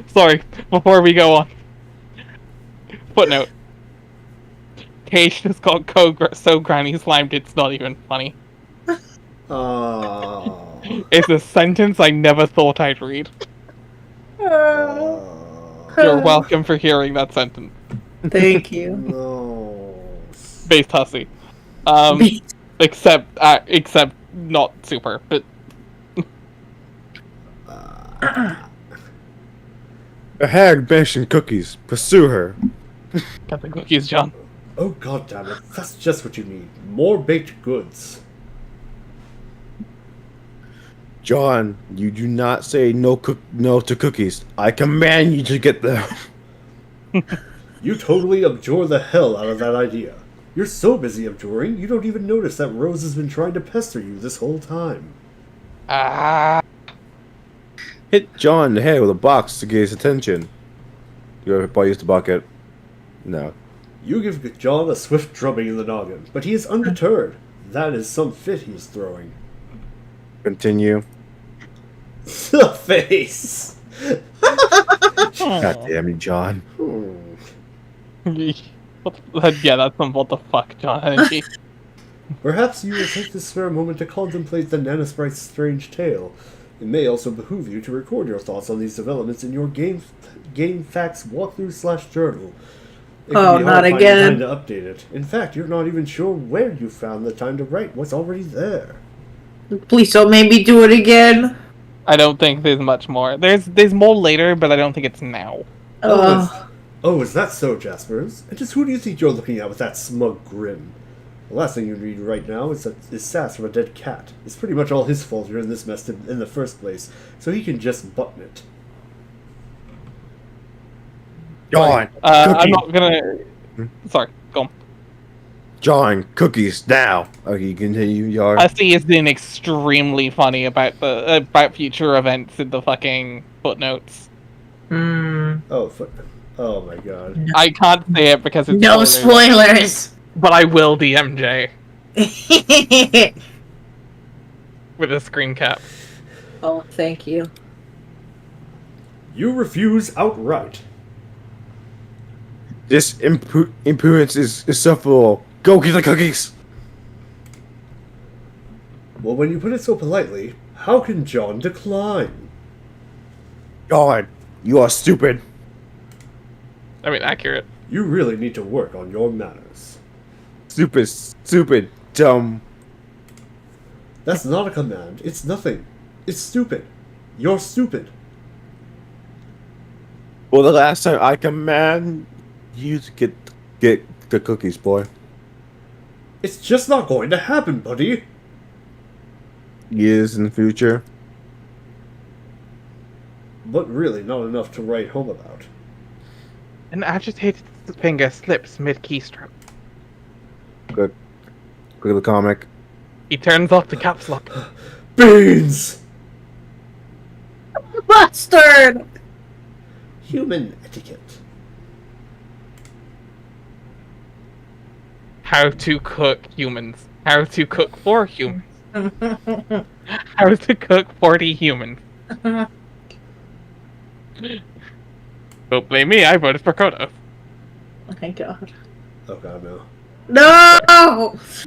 Sorry, before we go on. Footnote. Cage just got so granny slimed it's not even funny. Oh. It's a sentence I never thought I'd read. You're welcome for hearing that sentence. Thank you. No. Based hussy. Except not super, but A hag mentioned cookies. Pursue her. got the cookies, John. Oh god damn it. That's just what you need. More baked goods. John, you do not say no to cookies. I command you to get them. You totally abjure the hell out of that idea. You're so busy abjuring, you don't even notice that Rose has been trying to pester you this whole time. Hit John in the head with a box to get his attention. You ever use the bucket? No. You give John a swift drubbing in the noggin, but he is undeterred. That is some fit he is throwing. Continue. The face! God damn you, John. Yeah, that's some what the fuck, John energy. Perhaps you will take this spare moment to contemplate the Nana Sprite's strange tale. It may also behoove you to record your thoughts on these developments in your Game Facts walkthrough/journal. It Oh, can be not hard finding again. time to update it. In fact, you're not even sure where you found the time to write what's already there. Please don't make me do it again. I don't think there's much more. There's more later, but I don't think it's now. Is that so, Jaspers? And just who do you think you're looking at with that smug grin? The last thing you need right now is sass from a dead cat. It's pretty much all his fault you're in this mess in the first place, so he can just button it. John, I'm not gonna. Sorry, go on. John, cookies now. Okay, continue, Yar. Hussy is being extremely funny about future events in the fucking footnotes. Oh my god. I can't say it because it's No spoilers. but I will DMJ with a screen cap. Oh, thank you. You refuse outright. This impudence is insufferable. Go get the cookies. Well, when you put it so politely, how can John decline? John, you are stupid. I mean, accurate. You really need to work on your manners. Stupid, dumb. That's not a command. It's nothing. It's stupid. You're stupid. Well, the last time I command you to get the cookies, boy. It's just not going to happen, buddy. Years in the future. But really not enough to write home about. An agitated finger slips mid-keystroke. Good. Look at the comic. He turns off the caps lock. Beans! Bastard! Human etiquette. How to cook humans. How to cook for humans. How to cook 40 humans. Don't blame me, I voted for Kodos. Oh my god. Oh god, no. No!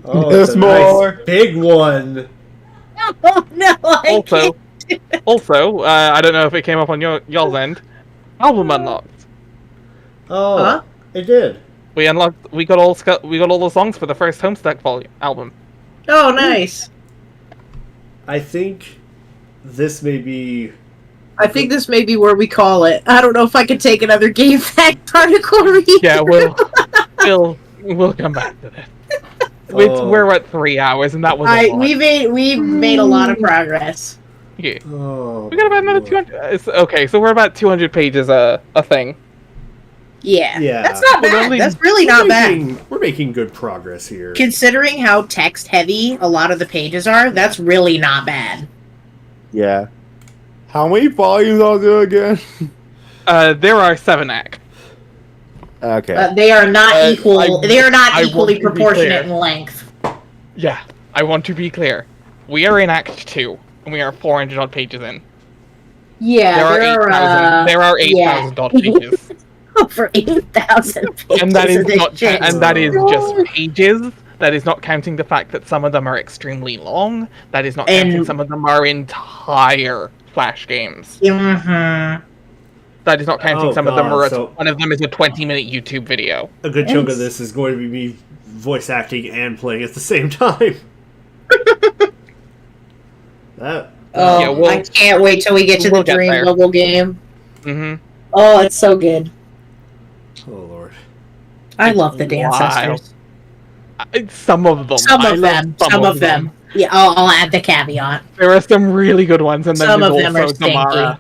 Oh, There's it's a more. nice big one. Oh no! Also, I don't know if it came up on y'all's end. Album unlocked. Oh, Huh? it did. We got all the songs for the first Homestuck album. Oh, nice. I think this may be... I think this may be where we call it. I don't know if I can take another Game Fact article read. Yeah, we'll come back to this. We're at 3 hours, and that was a lot. We made a lot of progress. Yeah. Oh, We got about another 200. Okay, so we're about 200 pages a thing. Yeah. Yeah. That's not Well, bad. really- That's really not bad. We're making good progress here. Considering how text heavy a lot of the pages are, that's really not bad. Yeah. How many volumes are there again? There are 7 acts. Okay. They are not equal. They are not I equally want to be proportionate clear. in length. Yeah, I want to be clear. We are in Act 2, and we are 400 odd pages in. Yeah, There are 8,000. There are 8,000 odd pages, over 8,000 pages. and that is of this not. shit. And that is just pages. That is not counting the fact that some of them are extremely long. That is not counting And- some of them are entire Flash games. Mhm. That is not counting Oh, some of them God, are. so- One of them is a 20-minute YouTube video. A good chunk of It's- this is going to be me voice acting and playing at the same time. That. Oh, Yeah, we'll- I can't wait till we get to we'll the get dream there. level game. Mm-hmm. Oh, it's so good. Oh lord. I It's love the Dance wild. Sisters. Some of them. Some I of love them. Some of them. Yeah, I'll add the caveat. There are some really good ones, and then Some there's of them are also Damara.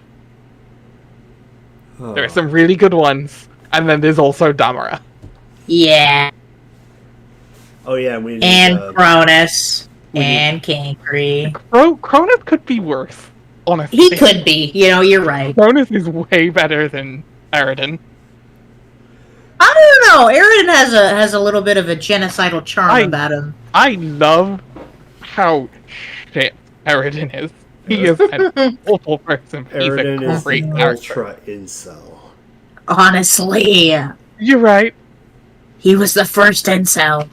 Oh. There are some really good ones, and then there's also Damara. Yeah. Oh yeah, we need. And Cronus. we need- And Cankry. Cronus could be worse, honestly. He could be. You know, you're right. Cronus is way better than Aridin. I don't know. Aridin has a little bit of a genocidal charm about him. I love how shit Aridin is. He is an awful person. He's Aridin a is great the character. ultra incel. Honestly, You're right. he was the first incel.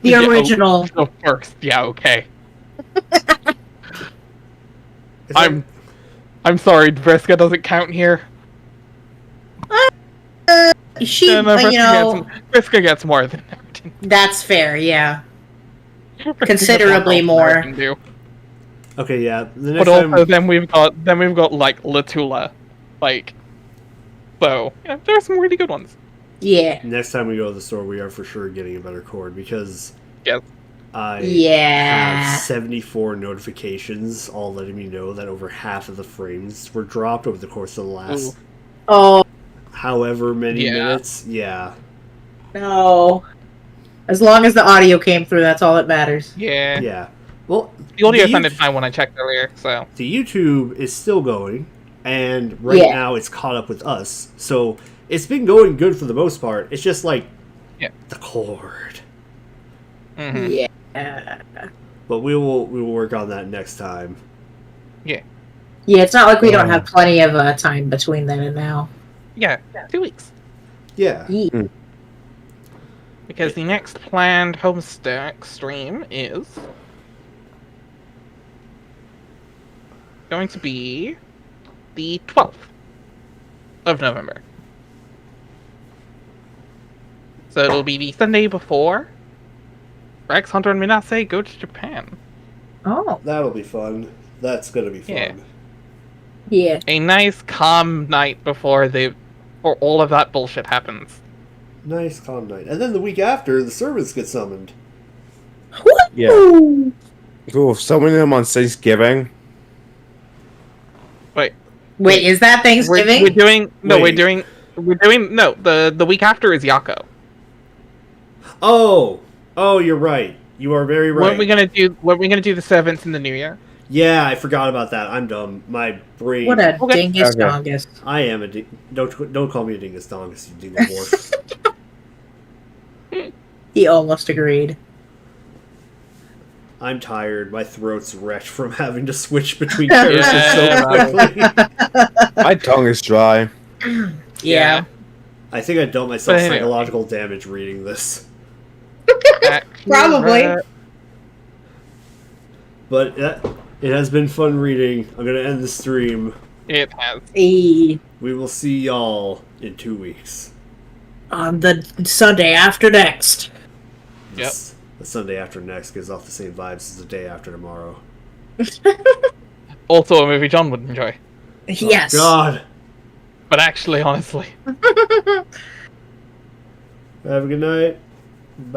The Yeah, original. The first, yeah, okay. It's I'm sorry, Vriska doesn't count here. She, Yeah, no, you know, Vriska gets more than Aridin. that's fair, yeah. Vriska Considerably gets more. than Aridin do. okay, yeah. The next But time, also, then we've got like Latula, like. So yeah, there are some really good ones. Yeah. next time we go to the store, we are for sure getting a better cord because Yes. I Yeah. have 74 notifications, all letting me know that over half of the frames were dropped over the course of the last Ooh. Oh, however many Yeah. minutes. Yeah. no. As long as the audio came through, that's all that matters. Yeah. Yeah. Well, The audio the sounded YouTube- fine when I checked earlier, so. the YouTube is still going, and right Yeah. now it's caught up with us. So it's been going good for the most part. It's just like Yeah. the cord. Mhm. Yeah. But we will work on that next time. Yeah, it's not like we don't have plenty of time between then and now. Yeah, 2 weeks. Yeah. Yeah. Because the next planned Homestuck stream is going to be the 12th of November. So it'll be the Sunday before Rex, Hunter, and Minase go to Japan. Oh, That'll be fun. That's gonna be fun. Yeah. yeah. A nice, calm night before all of that bullshit happens. Nice calm night. And then the week after, the servants get summoned. Yeah. Cool. Summoning them on Thanksgiving. Wait, is that Thanksgiving? We're doing Wait. the week after is Yako. Oh, you're right. You are very right. Weren't we gonna do the servants in the new year? Yeah, I forgot about that. I'm dumb. My brain. What a Okay. dingus Okay. dongus. I am a don't call me a dingus dongus, you dingus dwarf. He almost agreed. I'm tired. My throat's wrecked from having to switch between Yeah. characters so quickly. My tongue is dry. Yeah. I think I dealt myself But anyway. psychological damage reading this. Probably. But it has been fun reading. I'm gonna end the stream. It has. E- We will see y'all in 2 weeks. on the Sunday after next. Yep. The Sunday after next gives off the same vibes as the day after tomorrow. Also a movie John would enjoy. Yes. Oh, God. But actually, honestly. Have a good night.